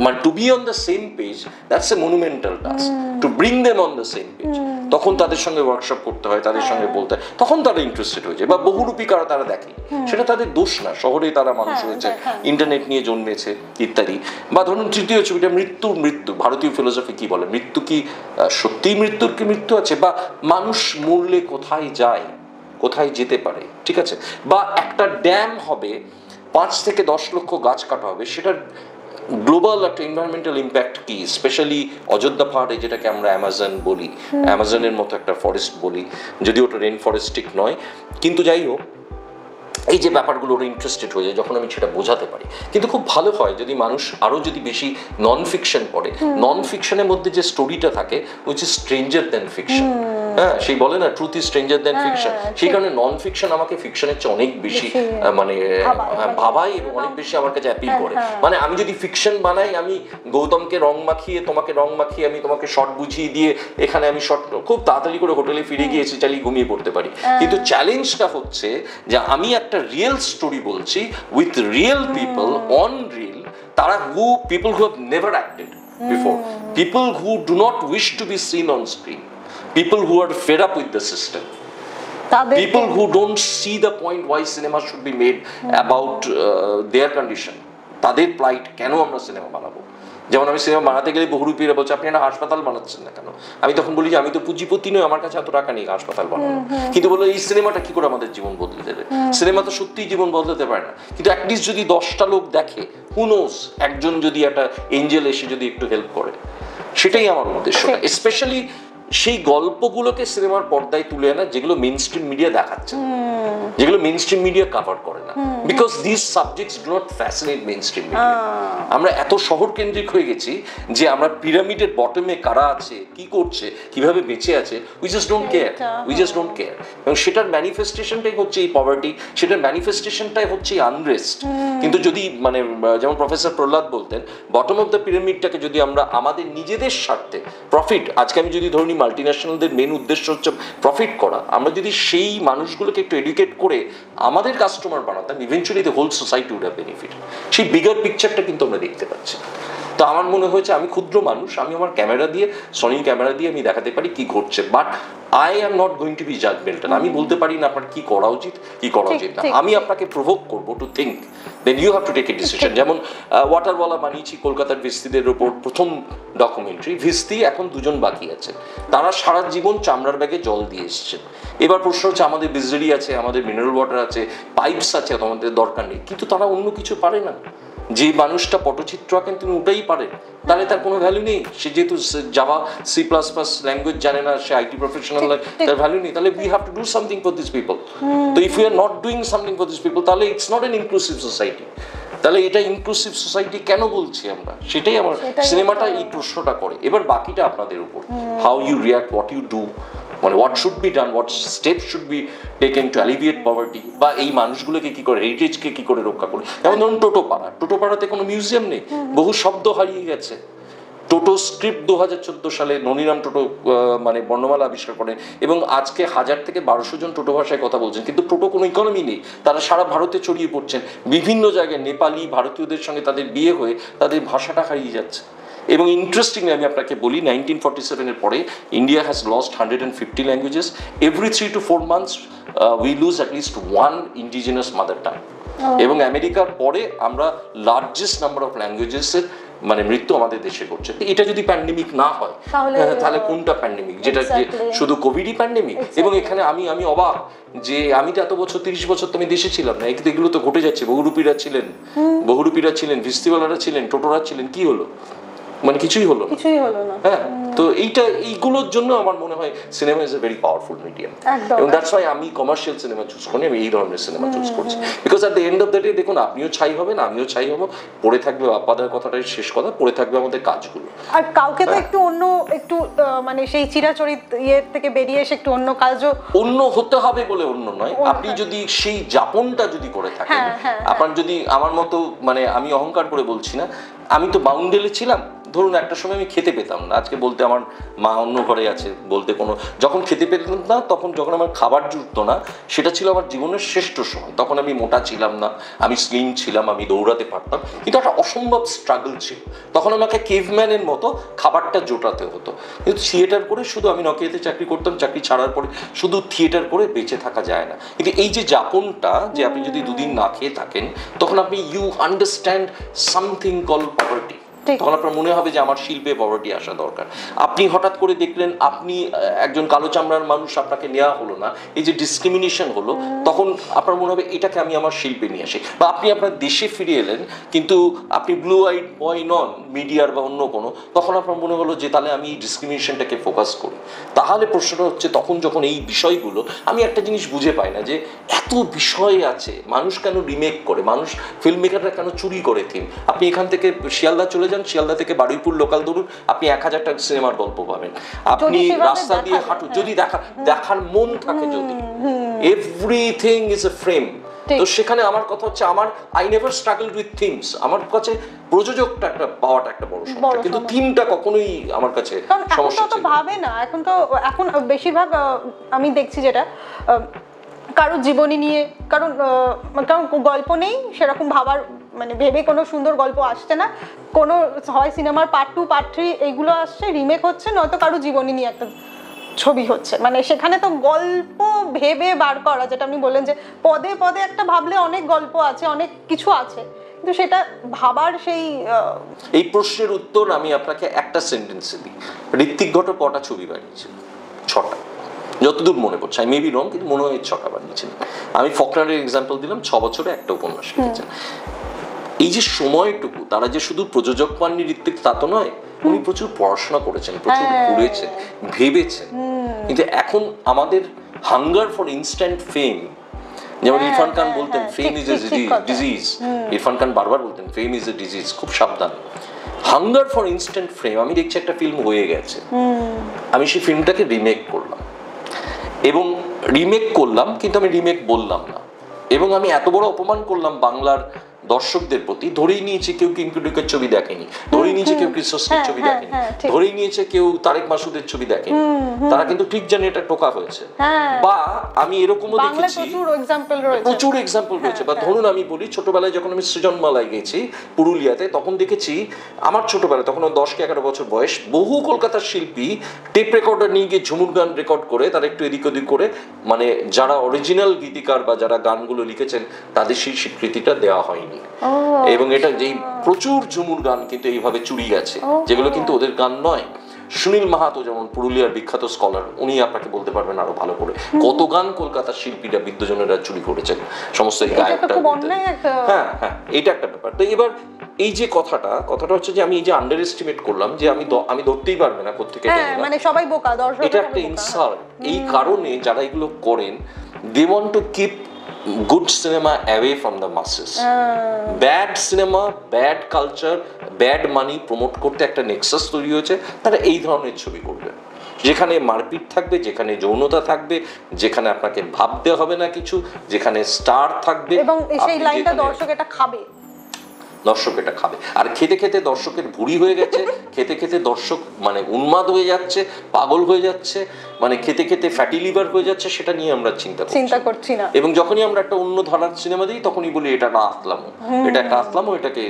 মানে to be on the same page, that's a monumental task, to bring them on the same page. তখন তাদের সঙ্গে ওয়ার্কশপ করতে হয়, তাদের সঙ্গে বলতে হয়, তখন তারা ইন্টারেস্টেড হয়ে যায়, বা বহুরূপী কারা তারা দেখে, সেটা তাদের দোষ না, শহরে তারা মানুষ হয়েছে, ইন্টারনেট নিয়ে জন্মেছে ইত্যাদি। বা ধরুন তৃতীয় ছবিটা মৃত্যু, ভারতীয় ফিলোসফি কি বলে, মৃত্যু কি সত্যিই মৃত্যুর কি মৃত্যু আছে, বা মানুষ মরলে কোথায় যায়, কোথায় যেতে পারে, ঠিক আছে, বা একটা ড্যাম হবে, 5 থেকে 10 লক্ষ গাছ কাটা হবে, সেটার গ্লোবাল একটা এনভায়রনমেন্টাল ইম্প্যাক্ট কি, স্পেশালি অযোধ্যা পাহাড়ে যেটাকে আমরা অ্যামাজন বলি, অ্যামাজনের মতো একটা ফরেস্ট বলি, যদিও ওটা রেন ফরেস্টিক নয়, কিন্তু যাই হোক, এই যে ব্যাপারগুলো ওরা ইন্টারেস্টেড হয়ে যায় যখন আমি সেটা বোঝাতে পারি। কিন্তু খুব ভালো হয় যদি মানুষ আরও যদি বেশি নন ফিকশন পড়ে, নন ফিকশনের মধ্যে যে স্টোরিটা থাকে which is stranger then fiction. হ্যাঁ, সেই বলে না truth is stranger then fiction, সেই কারণে নন ফিকশন আমাকে ফিকশনের চেয়ে অনেক বেশি মানে ভাবাই এবং অনেক বেশি আমার কাছে অ্যাপিল করে। মানে আমি যদি ফিকশন বানাই, আমি গৌতমকে রং মাখিয়ে তোমাকে রং মাখিয়ে আমি তোমাকে শর্ট বুঝিয়ে দিয়ে এখানে আমি শর্ট খুব তাড়াতাড়ি করে হোটেলে ফিরে গিয়ে এসে চালিয়ে ঘুমিয়ে পড়তে পারি। কিন্তু চ্যালেঞ্জটা হচ্ছে যে আমি একটা রিয়েল স্টোরি বলছি with real people on real, তারা people who have never acted before, people who do not wish to be seen on screen, people who are fed up with the system, people who don't see the point why cinema should be made about their condition, তাদের প্লাইট, কেন আমরা সিনেমা বানাবো। যেমন আমি সিনেমা বানাতে গেলে বহুরূপীরা বলছে আপনি একটা হাসপাতাল বানাচ্ছেন না কেন, আমি তখন বলি যে আমি তো পুঁজিপতি নই, আমার কাছে এত টাকা নেই হাসপাতাল বানানো। কিন্তু বললো এই সিনেমাটা কি করে আমাদের জীবন বদলে দেবে, সিনেমা তো সত্যিই জীবন বদলাতে পারে না, কিন্তু অ্যাটলিস্ট যদি 10টা লোক দেখে, হু নোস, একজন যদি একটা এঞ্জেল এসে যদি একটু হেল্প করে, সেটাই আমার উদ্দেশ্যটা। স্পেশালি সেই গল্পগুলোকে সিনেমার পর্দায় তুলে আনা যেগুলো মেইন স্ট্রিম মিডিয়া দেখাচ্ছে, যেগুলো মেইন স্ট্রিম মিডিয়া কভার করে না, because this subjects do not fascinate main stream media. আমরা এত শহর কেন্দ্রিক হয়ে গেছি যে আমরা পিরামিডের বটমে কারা আছে, কি করছে, কিভাবে বেঁচে আছে, we just don't care, we just don't care. এবং সেটার ম্যানিফেস্টেশনটাই হচ্ছে এই পভার্টি, সেটার ম্যানিফেস্টেশনটাই হচ্ছে এই আনরেস্ট। কিন্তু যদি মানে যেমন প্রফেসর প্রহ্লাদ বলতেন, বটম অফ দ্য পিরামিডটাকে যদি আমরা আমাদের নিজেদের স্বার্থে প্রফিট, আজকে আমি যদি ধরি মাল্টিন্যাশনালদের মেন উদ্দেশ্য হচ্ছে প্রফিট করা, আমরা যদি সেই মানুষগুলোকে একটু এডুকেট করে আমাদের কাস্টমার বানাতাম, eventually the whole society would have benefit. সেই বিগার পিকচারটা কিন্তু আমরা দেখতে পাচ্ছি। তো আমার মনে হয়েছে আমি ক্ষুদ্র মানুষ, আমি আমার ক্যামেরা দিয়ে, সনি ক্যামেরা দিয়ে আমি দেখাতে পারি কি ঘটছে, but I am not going to be judgemental. আমি বলতে পারি না আপনার কি করা উচিত কি করা উচিত না, আমি আপনাকে প্রভোক করবো to think, then you have to take a decision. যেমন ওয়াটারওয়ালা বানিয়েছি কলকাতার ভিস্তিদের ওপর প্রথম ডকুমেন্টারি, ভিস্তি এখন 2জন বাকি আছে, তারা সারা জীবন চামড়ার ব্যাগে জল দিয়ে এসছেন। এবার প্রশ্ন হচ্ছে আমাদের বিজলি আছে, আমাদের মিনারেল ওয়াটার আছে, পাইপস আছে, আমাদের দরকার নেই, কিন্তু তারা অন্য কিছু পারে না। যে মানুষটা পটচিত্র আঁকেন তিনি ওটাই পারেন, তাহলে তার কোনো ভ্যালু নেই। সে যেহেতু জাভা C++ ল্যাঙ্গুয়েজ জানে না, সে আইটি প্রফেশনাল, তার ভ্যালু নেই। তাহলে we have to do something for this people. তো if you are not doing something for this people, তাহলে it's not an inclusive society. তাহলে এটা ইনক্লুসিভ সোসাইটি কেন বলছি আমরা, সেটাই আমার সিনেমাটা এই প্রশ্নটা করে। এবার বাকিটা আপনাদের উপর, how you react, what you do, মানে what should be done, what step should be taken to alleviate poverty, বা এই মানুষগুলোকে কি করে, হেরিটেজকে কি করে রক্ষা করে। যেমন ধরুন টোটোপাড়াতে কোনো মিউজিয়াম নেই, বহু শব্দ হারিয়ে গেছে। টোটো স্ক্রিপ্ট 2014 সালে ননীরাম টোটো মানে বর্ণমালা আবিষ্কার করেন, এবং আজকে 1000 থেকে 1200 জন টোটো ভাষায় কথা বলছেন, কিন্তু টোটো কোনো ইকোনমি নেই, তারা সারা ভারতে ছড়িয়ে পড়ছেন, বিভিন্ন জায়গায় নেপালি ভারতীয়দের সঙ্গে তাদের বিয়ে হয়ে তাদের ভাষাটা হারিয়ে যাচ্ছে। এবং ইন্টারেস্টিংলি আমি আপনাকে বলি, 1947-এর পরে India has lost 150 languages. Every 3 to 4 months we loose at least 1 indigenous mother tongue. এবং আমেরিকার পরে আমরা লার্জেস্ট নাম্বার অফ ল্যাঙ্গুয়েজেসের মানে মৃত্যু আমাদের দেশে করছে। এটা যদি প্যান্ডেমিক না হয় তাহলে কোনটা প্যান্ডেমিক, যেটা শুধু কোভিডই প্যান্ডেমিক? এবং এখানে আমি অবাক যে আমি তো এত বছর 30 বছর তো আমি দেশে ছিলাম না, এগুলো তো ঘটে যাচ্ছে। বহুরূপীরা ছিলেন, ভিস্তিওয়ালারা ছিলেন, টোটোরা ছিলেন, কি হলো? মানে কিছুই হলো না। হ্যাঁ, তো এইগুলোর জন্য আমার মনে হয় cinema is a very powerful medium, এবং দ্যাটস ওয়াই আমি কমার্শিয়াল সিনেমা চুজ করি, আমি এই ধরনের সিনেমা চুজ করছি। Because at the end of the day দেখুন, আপনিও ছাই হবেন, আমিও ছাই হবো, পড়ে থাকবে আপাদের কথাটাই শেষ কথা, পড়ে থাকবে আমাদের কাজগুলো। আর কাউকে তো একটু মানে সেই চিরাচরিত ইয়ে থেকে বেরিয়ে এসে একটু অন্য কাজও অন্য হতে হবে বলে অন্য নয়, আপনি যদি সেই যাপনটা যদি করে থাকেন, আপনার যদি আমার মতো, মানে আমি অহংকার করে বলছি না, আমি তো বাউন্ডেলে ছিলাম, ধরুন একটা সময় আমি খেতে পেতাম না, আজকে বলতে আমার মা অন্য ঘরে আছে বলতে কোনো, যখন খেতে পেতাম না, তখন যখন আমার খাবার জুটতো না, সেটা ছিল আমার জীবনের শ্রেষ্ঠ সময়। তখন আমি মোটা ছিলাম না, আমি স্লিম ছিলাম, আমি দৌড়াতে পারতাম, কিন্তু একটা অসম্ভব স্ট্রাগল ছিল। তখন আমাকে কেভম্যানের মতো খাবারটা জোটাতে হতো। কিন্তু থিয়েটার করে শুধু, আমি নকিয়াতে চাকরি করতাম, চাকরি ছাড়ার পরে শুধু থিয়েটার করে বেঁচে থাকা যায় না। কিন্তু এই যে যাপনটা, যে আপনি যদি 2 দিন না খেয়ে থাকেন, তখন আপনি you understand something call poverty. তখন আপনার মনে হবে যে আমার শিল্পে পভার্টি আসা দরকার। আপনি হঠাৎ করে দেখলেন আপনি একজন কালো চামড়ার মানুষ, আপনাকে নেওয়া হলো না, এই যে ডিসক্রিমিনেশন হলো, তখন আপনার মনে হবে এটাকে আমি আমার শিল্পে নিয়ে আসি। বা আপনি আপনার দেশে ফিরে এলেন কিন্তু আপনি ব্লু আইড বয় নন মিডিয়ার বা অন্য কোনো, তখন আপনার মনে হলো যে তাহলে আমি এই ডিসক্রিমিনেশনটাকে ফোকাস করি। তাহলে প্রশ্নটা হচ্ছে তখন যখন এই বিষয়গুলো, আমি একটা জিনিস বুঝে পাই না যে এত বিষয় আছে, মানুষ কেন রিমেক করে, মানুষ ফিল্ম মেকাররা কেন চুরি করে থিম। আপনি এখান থেকে শিয়ালদা চলে যান, শিয়ালদা থেকে বারুইপুর লোকাল ধরুন, আপনি 1000 টাকা সিনেমার গল্প পাবেন। আপনি রাস্তা দিয়ে হাঁটুন, যদি দেখার মন থাকে, যদি এভরিথিং ইজ এ ফ্রেম। তো সেখানে আমার কথা হচ্ছে, আমার আই নেভার স্ট্রাগলড উইথ থিমস। আমার কাছে প্রযোজকটা একটা পাওয়াটা একটা বড় সমস্যা, কিন্তু থিমটা কখনোই আমার কাছে সমস্যা ছিল না। ভাবে না এখন বেশিরভাগ আমি দেখছি যেটা কারো জীবনী নিয়ে, কারণ গল্প নেই সেরকম ভাবার, মানে ভেবে কোনো সুন্দর গল্প আসছে না, কোনো হয় সিনেমার পার্ট 2 পার্ট 3 এইগুলো আসছে, রিমেক হচ্ছে, নয়তো কারো জীবনী নিয়ে একটা ছবি হচ্ছে। মানে সেখানে তো গল্প ভেবে বার করা, যেটা আপনি বললেন যে পদে পদে একটা ভাবলে অনেক গল্প আছে, অনেক কিছু আছে, কিন্তু সেটা ভাবার সেই এই প্রশ্নের উত্তর আমি আপনাকে একটা সেন্টেন্সে দিই। ঋত্বিক ঘটক কটা ছবি বানিয়েছিল? 6টা, যতদূর মনে পড়ছে। আমি মেবি রং, কিন্তু মনে হয় 6টা বানিয়েছিলেন। আমি ফকনারের এক্সাম্পল দিলাম, 6 বছরে একটা উপন্যাস লিখেছেন। এই যে সময়টুকু, তারা যে শুধু প্রযোজক পাননি ঋত্বিক তা তো নয়, উনি প্রচুর পড়াশোনা করেছেন, প্রচুর ঘুরেছেন, ভেবেছেন। কিন্তু এখন আমাদের হাঙ্গার ফর ইনস্ট্যান্ট ফেম, যেমন ইরফান খান বলতেন fame is a disease, Irfan Khan বারবার বলতেন ফেম ইজ এ ডিজিজ, খুব সাবধান। হাঙ্গার ফর ইনস্ট্যান্ট ফেম, আমি দেখছি একটা ফিল্ম হয়ে গেছে, আমি সেই ফিল্মটাকে রিমেক করলাম, এবং রিমেক করলাম কিন্তু আমি রিমেক বললাম না, এবং আমি এত বড় অপমান করলাম বাংলার দর্শকদের প্রতি। ধরেই নিয়েছে কেউ কিংকুডুকের ছবি দেখেনি, ধরেই নিয়েছে কেউ ক্রিসোস্টের ছবি দেখেনি, ধরেই নিয়েছে কেউ তারেক মাসুদের ছবি দেখেনি, তারা কিন্তু ঠিক জানে এটা টোকা হয়েছে। বা আমি এরকমও দেখেছি, প্রচুর এক্সাম্পল রয়েছে। বা ধরুন আমি বলি, ছোটবেলায় যখন আমি সৃজনমালায় গেছি পুরুলিয়াতে, তখন দেখেছি আমার ছোটবেলায়, তখন 10 কি 11 বছর বয়স, বহু কলকাতার শিল্পী টেপ রেকর্ডার নিয়ে গিয়ে ঝুমুর গান রেকর্ড করে, তারা একটু এদিক ওদিক করে, মানে যারা অরিজিনাল গীতিকার বা যারা গানগুলো লিখেছেন তাদের সেই স্বীকৃতিটা দেওয়া হয়নি। এবং এটা যেই প্রচুর ঝুমুর গান কিন্তু এইভাবে চুরি গেছে, যেগুলো কিন্তু ওদের গান নয়। সুনীল মাহাতো যেমন পুরুলিয়ার বিখ্যাত স্কলার, উনি আপনাকে বলতে পারবেন আরো ভালো করে কত গান কলকাতার শিল্পীরা, বিদ্যজনেরা চুরি করেছেন সমস্ত এই গায়কটা। হ্যাঁ হ্যাঁ, এটা একটা ব্যাপার। তো এবার এই যে কথাটা হচ্ছে যে আমি এই যে আন্ডার এস্টিমেট করলাম যে আমি ধরতেই পারবে না কোত্থেকে, মানে সবাই বোকা, দর্শক এটা একটা ইনসাল্ট। এই কারণে যারা এগুলো করেন, they want to keep good cinema away from the masses. Bad cinema, bad culture, bad money promote করতে একটা নেক্সাস তৈরি হয়েছে। তারা এই ধরনের ছবি করবে, যেখানে মারপিট থাকবে, যেখানে যৌনতা থাকবে, যেখানে আপনাকে ভাবতে হবে না কিছু, যেখানে স্টার থাকবে, এবং সেই লাইনটা দর্শক এটা খাবে, দর্শক এটা খাবে। আর খেতে খেতে দর্শকের ভুঁড়ি হয়ে গেছে, খেতে খেতে দর্শক মানে উন্মাদ হয়ে যাচ্ছে, পাগল হয়ে যাচ্ছে, মানে খেতে খেতে ফ্যাটি লিভার হয়ে যাচ্ছে, সেটা নিয়ে আমরা চিন্তা করছি না। এবং যখনই আমরা একটা অন্য ধারার সিনেমা দিই, তখনই বলি এটা না আতলামো, এটা একটা আতলামো, এটাকে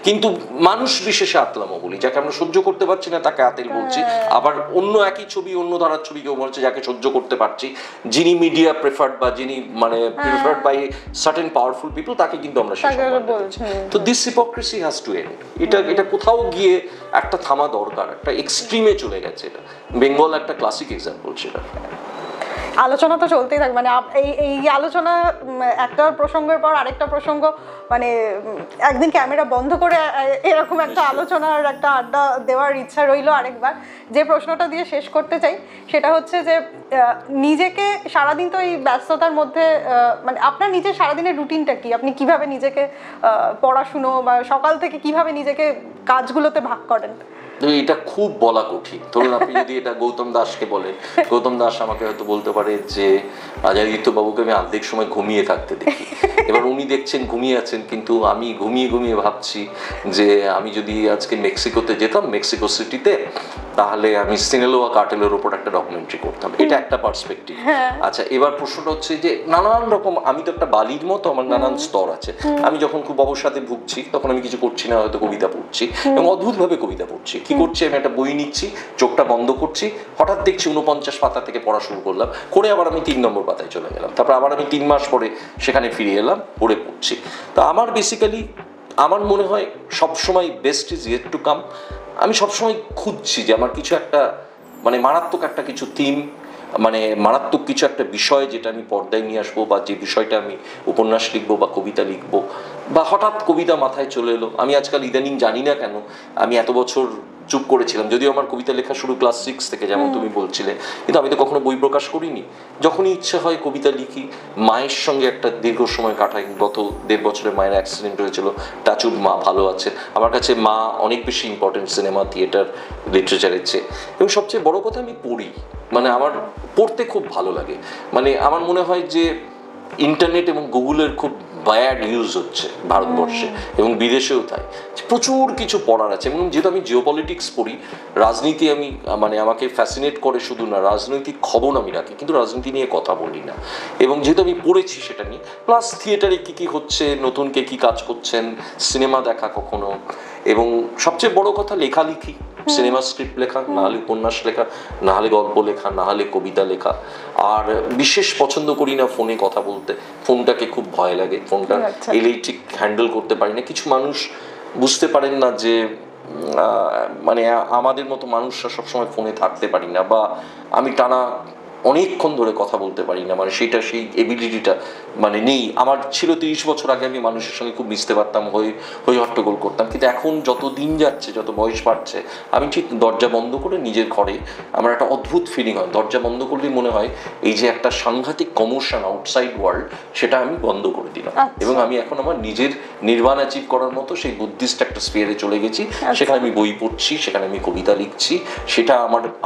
কিন্তু মানুষ বিশেষে আতলামো বলি, যাকে আমরা সহ্য করতে পারছি না তাকে আতেল বলছি। আবার অন্য একই ছবি, অন্য ধারার ছবি কেউ বলছে যাকে সহ্য করতে পারছি, যিনি মিডিয়া প্রেফার্ড বা যিনি মানে preferred by certain powerful people, তাকে কিন্তু আমরা সেই বলছি। তো this hypocrisy has to end. এটা কোথাও গিয়ে একটা থামা দরকার, একটা এক্সট্রিমে চলে গেছে। এটা বেঙ্গল একটা ক্লাসিক এক্সাম্পল। সেটা আলোচনা তো চলতেই থাকবে, মানে এই আলোচনা একটা প্রসঙ্গের পর আরেকটা প্রসঙ্গ, মানে একদিন ক্যামেরা বন্ধ করে এরকম একটা আলোচনার একটা আড্ডা দেওয়ার ইচ্ছা রইল আরেকবার। যে প্রশ্নটা দিয়ে শেষ করতে চাই সেটা হচ্ছে যে নিজেকে সারাদিন তো এই ব্যস্ততার মধ্যে, মানে আপনার নিজের সারাদিনের রুটিনটা কি, আপনি কিভাবে নিজেকে পড়াশুনো বা সকাল থেকে কিভাবে নিজেকে কাজগুলোতে ভাগ করেন? এটা খুব বলা কঠিন। ধরুন আপনি যদি এটা গৌতম দাসকে বলেন, গৌতম দাস আমাকে হয়তো বলতে পারে যে আচার্য বাবুকে আমি অর্ধেক সময় ঘুমিয়ে থাকতে দেখি। এবার উনি দেখছেন ঘুমিয়ে আছেন, কিন্তু আমি ঘুমিয়ে ভাবছি যে আমি যদি আজকে মেক্সিকোতে যেতাম, মেক্সিকো সিটিতে, তাহলে আমি সিনেলোয়া কার্টেলের উপর একটা ডকুমেন্টারি করতাম। এটা একটা পার্সপেক্টিভ। আচ্ছা, এবার প্রশ্নটা হচ্ছে যে নানান রকম, আমি তো একটা বালির মতো, আমার নানান স্তর আছে। আমি যখন খুব অবসাদে ভুগছি, তখন আমি কিছু করছি না, হয়তো কবিতা পড়ছি, এবং অদ্ভুতভাবে কবিতা পড়ছি। কি করছি, আমি একটা বই নিচ্ছি, চোখটা বন্ধ করছি, হঠাৎ দেখছি 49 পাতা থেকে পড়া শুরু করলাম, করে আবার আমি 3 নম্বর পাতায় চলে গেলাম, তারপর আবার আমি 3 মাস পরে সেখানে ফিরে এলাম, পড়ছি। তা আমার বেসিক্যালি আমার মনে হয় সবসময় best is yet to come. আমি সবসময় খুঁজছি যে আমার কিছু একটা মানে মারাত্মক একটা কিছু থিম, মানে মারাত্মক কিছু একটা বিষয় যেটা আমি পর্দায় নিয়ে আসবো, বা যে বিষয়টা আমি উপন্যাস লিখবো বা কবিতা লিখবো, বা হঠাৎ কবিতা মাথায় চলে এলো। আমি আজকাল ইদানিং জানি না কেন আমি এত বছর চুপ করেছিলাম, যদিও আমার কবিতা লেখা শুরু ক্লাস 6 থেকে, যেমন তুমি বলছিলে, কিন্তু আমি তো কখনো বই প্রকাশ করিনি। যখনই ইচ্ছে হয় কবিতা লিখি। মায়ের সঙ্গে একটা দীর্ঘ সময় কাটাই, গত 1.5 বছরে মায়ের অ্যাক্সিডেন্ট হয়েছিল, টাচুড মা ভালো আছে। আমার কাছে মা অনেক বেশি ইম্পর্টেন্ট সিনেমা, থিয়েটার, লিটারেচারের চেয়ে। এবং সবচেয়ে বড় কথা আমি পড়ি, মানে আমার পড়তে খুব ভালো লাগে। মানে আমার মনে হয় যে ইন্টারনেট এবং গুগলের খুব ব্যাড ইউজ হচ্ছে ভারতবর্ষে এবং বিদেশেও তাই। প্রচুর কিছু পড়ার আছে। এবং যেহেতু আমি জিওপলিটিক্স পড়ি, রাজনীতি আমি মানে আমাকে ফ্যাসিনেট করে শুধু না, রাজনৈতিক খবর আমি রাখি, কিন্তু রাজনীতি নিয়ে কথা বলি না। এবং যেহেতু আমি পড়েছি সেটা নিয়ে, প্লাস থিয়েটারে কী কী হচ্ছে, নতুন কে কী কাজ করছেন, সিনেমা দেখা কখনো, এবং সবচেয়ে বড় কথা লেখালেখি, সিনেমা স্ক্রিপ্ট লেখা, নাহলে উপন্যাস লেখা, নাহলে গল্প লেখা, নাহলে কবিতা লেখা। আর বিশেষ পছন্দ করি না ফোনে কথা বলতে, ফোনটাকে খুব ভয় লাগে, ফোনটা এলেই ঠিক হ্যান্ডেল করতে পারি না। কিছু মানুষ বুঝতে পারেন না যে মানে আমাদের মতো মানুষরা সবসময় ফোনে থাকতে পারি না, বা আমি টানা অনেকক্ষণ ধরে কথা বলতে পারি না, মানে সেই এবিলিটিটা মানে নেই আমার। ছিল 30 বছর আগে আমি মানুষের সঙ্গে খুব মিশতে পারতাম, হই হট্টগোল করতাম, কিন্তু এখন যত দিন যাচ্ছে, যত বয়স বাড়ছে, আমি ঠিক দরজা বন্ধ করে নিজের ঘরে, আমার একটা অদ্ভুত ফিলিং হয়, দরজা বন্ধ করলেই মনে হয় এই যে একটা সাংঘাতিক কমোশন আউটসাইড ওয়ার্ল্ড, সেটা আমি বন্ধ করে দিলাম। এবং আমি এখন আমার নিজের নির্বাণ অ্যাচিভ করার মতো সেই বুদ্ধিস্ট একটা স্পিয়ারে চলে গেছি। সেখানে আমি বই পড়ছি, সেখানে আমি কবিতা লিখছি, সেটা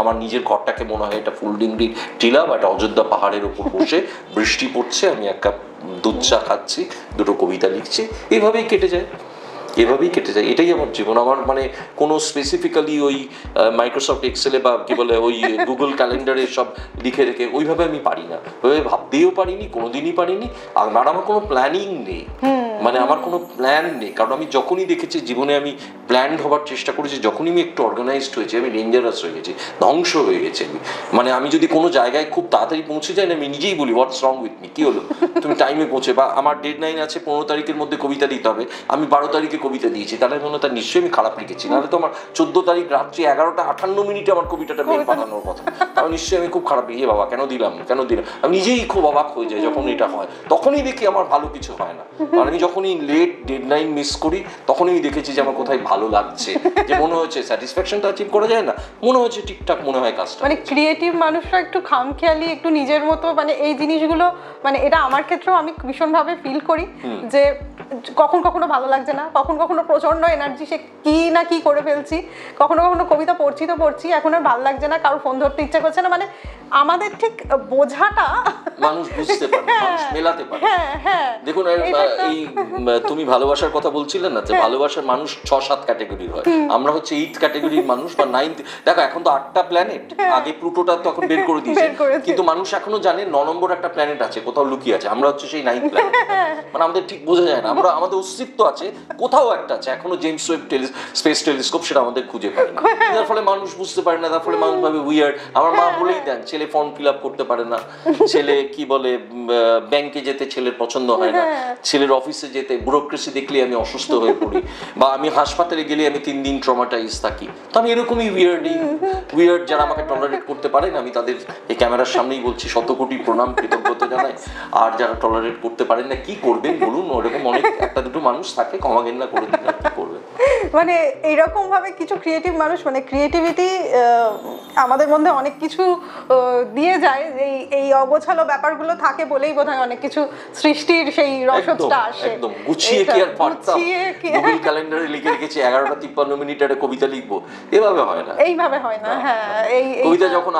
আমার নিজের ঘরটাকে মনে হয় এটা ফুলডিংরি টিলা বা একটা অযোধ্যা পাহাড়ের ওপর বসে বৃষ্টি পড়ছে, আমি এক কাপ দুধ চা খাচ্ছি, দুটো কবিতা লিখছি, এভাবেই কেটে যায়, এভাবেই কেটে যায়। এটাই আমার জীবন। আমার মানে কোনো স্পেসিফিক্যালি ওই মাইক্রোসফট এক্সেলে বা কি বলে ওই গুগল ক্যালেন্ডারে সব লিখে রেখে ওইভাবে আমি পারি না, ওইভাবে ভাবতেও পারিনি, কোনোদিনই পারিনি। আর আমার কোনো প্ল্যানিং নেই, মানে আমার কোনো প্ল্যান নেই। কারণ আমি যখনই দেখেছি জীবনে আমি প্ল্যান্ড হবার চেষ্টা করেছি, যখনই আমি একটু অর্গানাইজড হয়েছি, আমি ডেঞ্জারাস হয়ে গেছি, ধ্বংস হয়ে গেছি আমি। মানে আমি যদি কোনো জায়গায় খুব তাড়াতাড়ি পৌঁছে যাই না, আমি নিজেই বলি হোয়াটস রং উইথ মি, কী হলো, তুমি টাইমে পৌঁছে, বা আমার ডেডলাইন আছে 15 তারিখের মধ্যে কবিতা দিতে হবে, আমি 12 তারিখে কবিতা দিয়েছি, তাহলে মনে হয় তার নিশ্চয়ই আমি খারাপ লিখেছি, নাহলে তো আমার 14 তারিখ রাত্রি 11:58 আমার কবিতাটা মেল পাঠানোর কথা, তাহলে নিশ্চয়ই আমি খুব খারাপ লিখে, বাবা কেন দিলাম। আমি নিজেই খুব অবাক হয়ে যাই যখন এটা হয়, তখনই দেখি আমার ভালো কিছু হয় না। কারণ আমি যখনই লেট ডেডলাইন মিস করি, তখনই দেখেছি যে আমার কোথায় ভালো লাগছে, যে মনে হচ্ছে স্যাটিসফ্যাকশনটা অ্যাচিভ করা যায় না, মনে হচ্ছে ঠিকঠাক মনে হয় কাজটা। মানে ক্রিয়েটিভ মানুষরা একটু খামখেয়ালি, একটু নিজের মতো, মানে এই জিনিসগুলো, মানে এটা আমার ক্ষেত্রেও আমি ভীষণভাবে ফিল করি যে কখনো ভালো লাগছে না, কখনো প্রচন্ড এনার্জি, সে কি না কি করে ফেলছি, কখনো কবিতা পড়ছি তো পড়ছি, এখন আর ভালো লাগছে না, কারোর ফোন ধরতে ইচ্ছা করছে না। মানে আমাদের ঠিক বোঝাটা মানুষ বুঝতে পারে, মানুষ মেলাতে পারে। দেখুন এই তুমি ভালোবাসার কথা বলছিলে না, যে ভালোবাসার মানুষ 6-7 ক্যাটাগরির হয়, আমরা হচ্ছে 8th ক্যাটাগরির মানুষ বা 9th। দেখো এখন তো 8টা প্ল্যানেট, আগে প্লুটোটা তো এখন বের করে দিয়েছে, কিন্তু মানুষ এখনো জানে 9 নম্বর একটা প্ল্যানেট আছে, কোথাও লুকিয়ে আছে, আমরা হচ্ছে সেই 9th প্ল্যানেট। মানে আমাদের ঠিক বোঝা যায় না, আমাদের অস্তিত্ব আছে কোথাও একটা আছে, এখনো জেমস ওয়েব স্পেস টেলিস্কোপ সেটা আমাদের খুঁজে পায় না, যার ফলে মানুষ বুঝতে পারে না, তার ফলে মানুষ ভাবে উইয়ার্ড। আমার মা বলেই দেন, ছেলে ফর্ম ফিল আপ করতে পারে না, ছেলে কি বলে ব্যাংকে যেতে ছেলের পছন্দ হয় না, ছেলের অফিসে যেতে ব্যুরোক্রেসি দেখলে আমি অসুস্থ হয়ে পড়ি, বা আমি হাসপাতালে গেলে আমি 3 দিন ট্রমাটাইজ থাকি। তো আমি এরকমই উইয়ার্ড যারা আমাকে টলারেট করতে পারেন, আমি তাদের এই ক্যামেরার সামনেই বলছি শত কোটি প্রণাম, কৃতজ্ঞতা জানাই। আর যারা টলারেট করতে পারেন না, কি করবেন বলুন, ওরকম অনেক একটা দুটো মানুষ থাকে, ক্ষমা ঘেন্না করে দিন, আর কি করবেন। মানে এইরকম ভাবে কিছু ক্রিয়েটিভ মানুষ, মানে ক্রিয়েটিভিটি আমাদের মধ্যে অনেক কিছু দিয়ে যায়, এই অগোছালো ব্যাপারগুলো থাকে বলেই বোধহয় অনেক কিছু সৃষ্টির সেই রসদটা আসে। একদম গুছিয়ে কি আর পারতাম, গুগল ক্যালেন্ডারে লিখে রেখেছি 11:53 কবিতা লিখবো, এভাবে হয় না, এইভাবে হয় না। হ্যাঁ, এই কবিতা যখন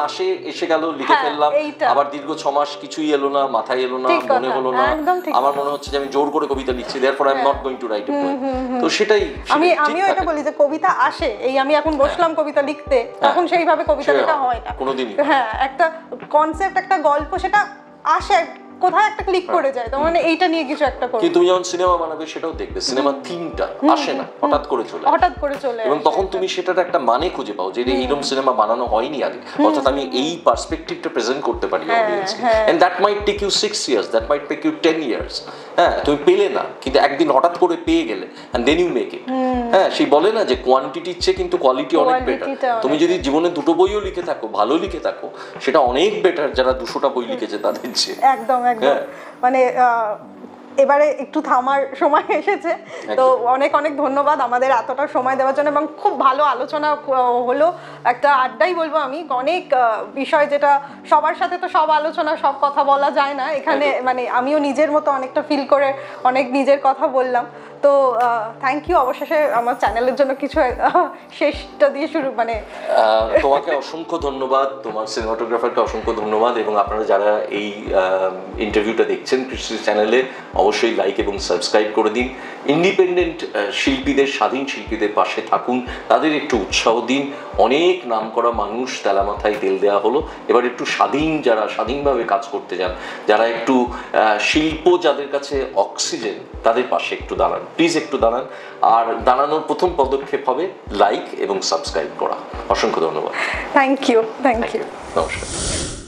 এসে গেল, লিখে ফেললাম, আবার দীর্ঘ 6 মাস কিছুই এলো না, মাথায় এলো না, মনে হলো না, আমার মনে হচ্ছে যে আমি জোর করে কবিতা লিখছি, therefore I am not going to write a poem। তো সেটাই আমিও এটা বলি যে কবিতা আসে, এই আমি এখন বসলাম কবিতা লিখতে, তখন সেইভাবে কবিতা লেখা হয় না কোনোদিনই। হ্যাঁ, একটা কনসেপ্ট, একটা গল্প, সেটা আসে কোথাও একটা ক্লিক করে যায়, তার মানে এইটা নিয়ে কিছু একটা করো। কিন্তু তুমি যখন সিনেমা বানাবে সেটাও দেখবে, সিনেমার থিমটা আসে না, হঠাৎ করে চলে আসে। এবং তখন তুমি সেটার একটা মানে খুঁজে পাও যে এইরকম সিনেমা বানানো হয়নি আগে, অর্থাৎ আমি এই পার্সপেক্টিভটা প্রেজেন্ট করতে পারি অডিয়েন্সকে, and that might take you 6 years, that might take you 10 years. হ্যাঁ, তুমি পেলে না, কিন্তু একদিন হঠাৎ করে পেয়ে গেলে, and then you make it. হ্যাঁ, সেই বলে না যে কোয়ান্টিটির চেয়ে কিন্তু কোয়ালিটি অনেক বেটার। তুমি যদি জীবনে 2টো বইও লিখে থাকো, ভালো লিখে থাকো, সেটা অনেক বেটার যারা 200টা বই লিখেছে তাদের চেয়ে। একদম একদম, মানে এবারে একটু থামার সময় এসেছে, তো অনেক অনেক ধন্যবাদ আমাদের এতটা সময় দেওয়ার জন্য, এবং খুব ভালো আলোচনা হলো, একটা আড্ডাই বলবো আমি, অনেক বিষয় যেটা সবার সাথে তো সব আলোচনা সব কথা বলা যায় না এখানে, মানে আমিও নিজের মতো অনেকটা ফিল করে অনেক নিজের কথা বললাম। তো থ্যাংক ইউ। অবশেষে আমার চ্যানেলের জন্য কিছু শেষটা দিয়ে শুরু, মানে তোমাকে অসংখ্য ধন্যবাদ, তোমার সিনেমাটোগ্রাফারকে অসংখ্য ধন্যবাদ, এবং আপনারা যারা এই ইন্টারভিউটা দেখছেন কৃষ্টির চ্যানেলে, অবশ্যই লাইক এবং সাবস্ক্রাইব করে দিন। ইন্ডিপেন্ডেন্ট শিল্পীদের, স্বাধীন শিল্পীদের পাশে থাকুন, তাদের একটু উৎসাহ দিন। অনেক নামকরা মানুষ তেলা মাথায় তেল দেওয়া হলো, এবার একটু যারা স্বাধীনভাবে কাজ করতে যান, যারা একটু শিল্প যাদের কাছে অক্সিজেন, তাদের পাশে একটু দাঁড়ান, প্লিজ একটু দাঁড়ান। আর দাঁড়ানোর প্রথম পদক্ষেপ হবে লাইক এবং সাবস্ক্রাইব করা। অসংখ্য ধন্যবাদ। Thank you. নমস্কার।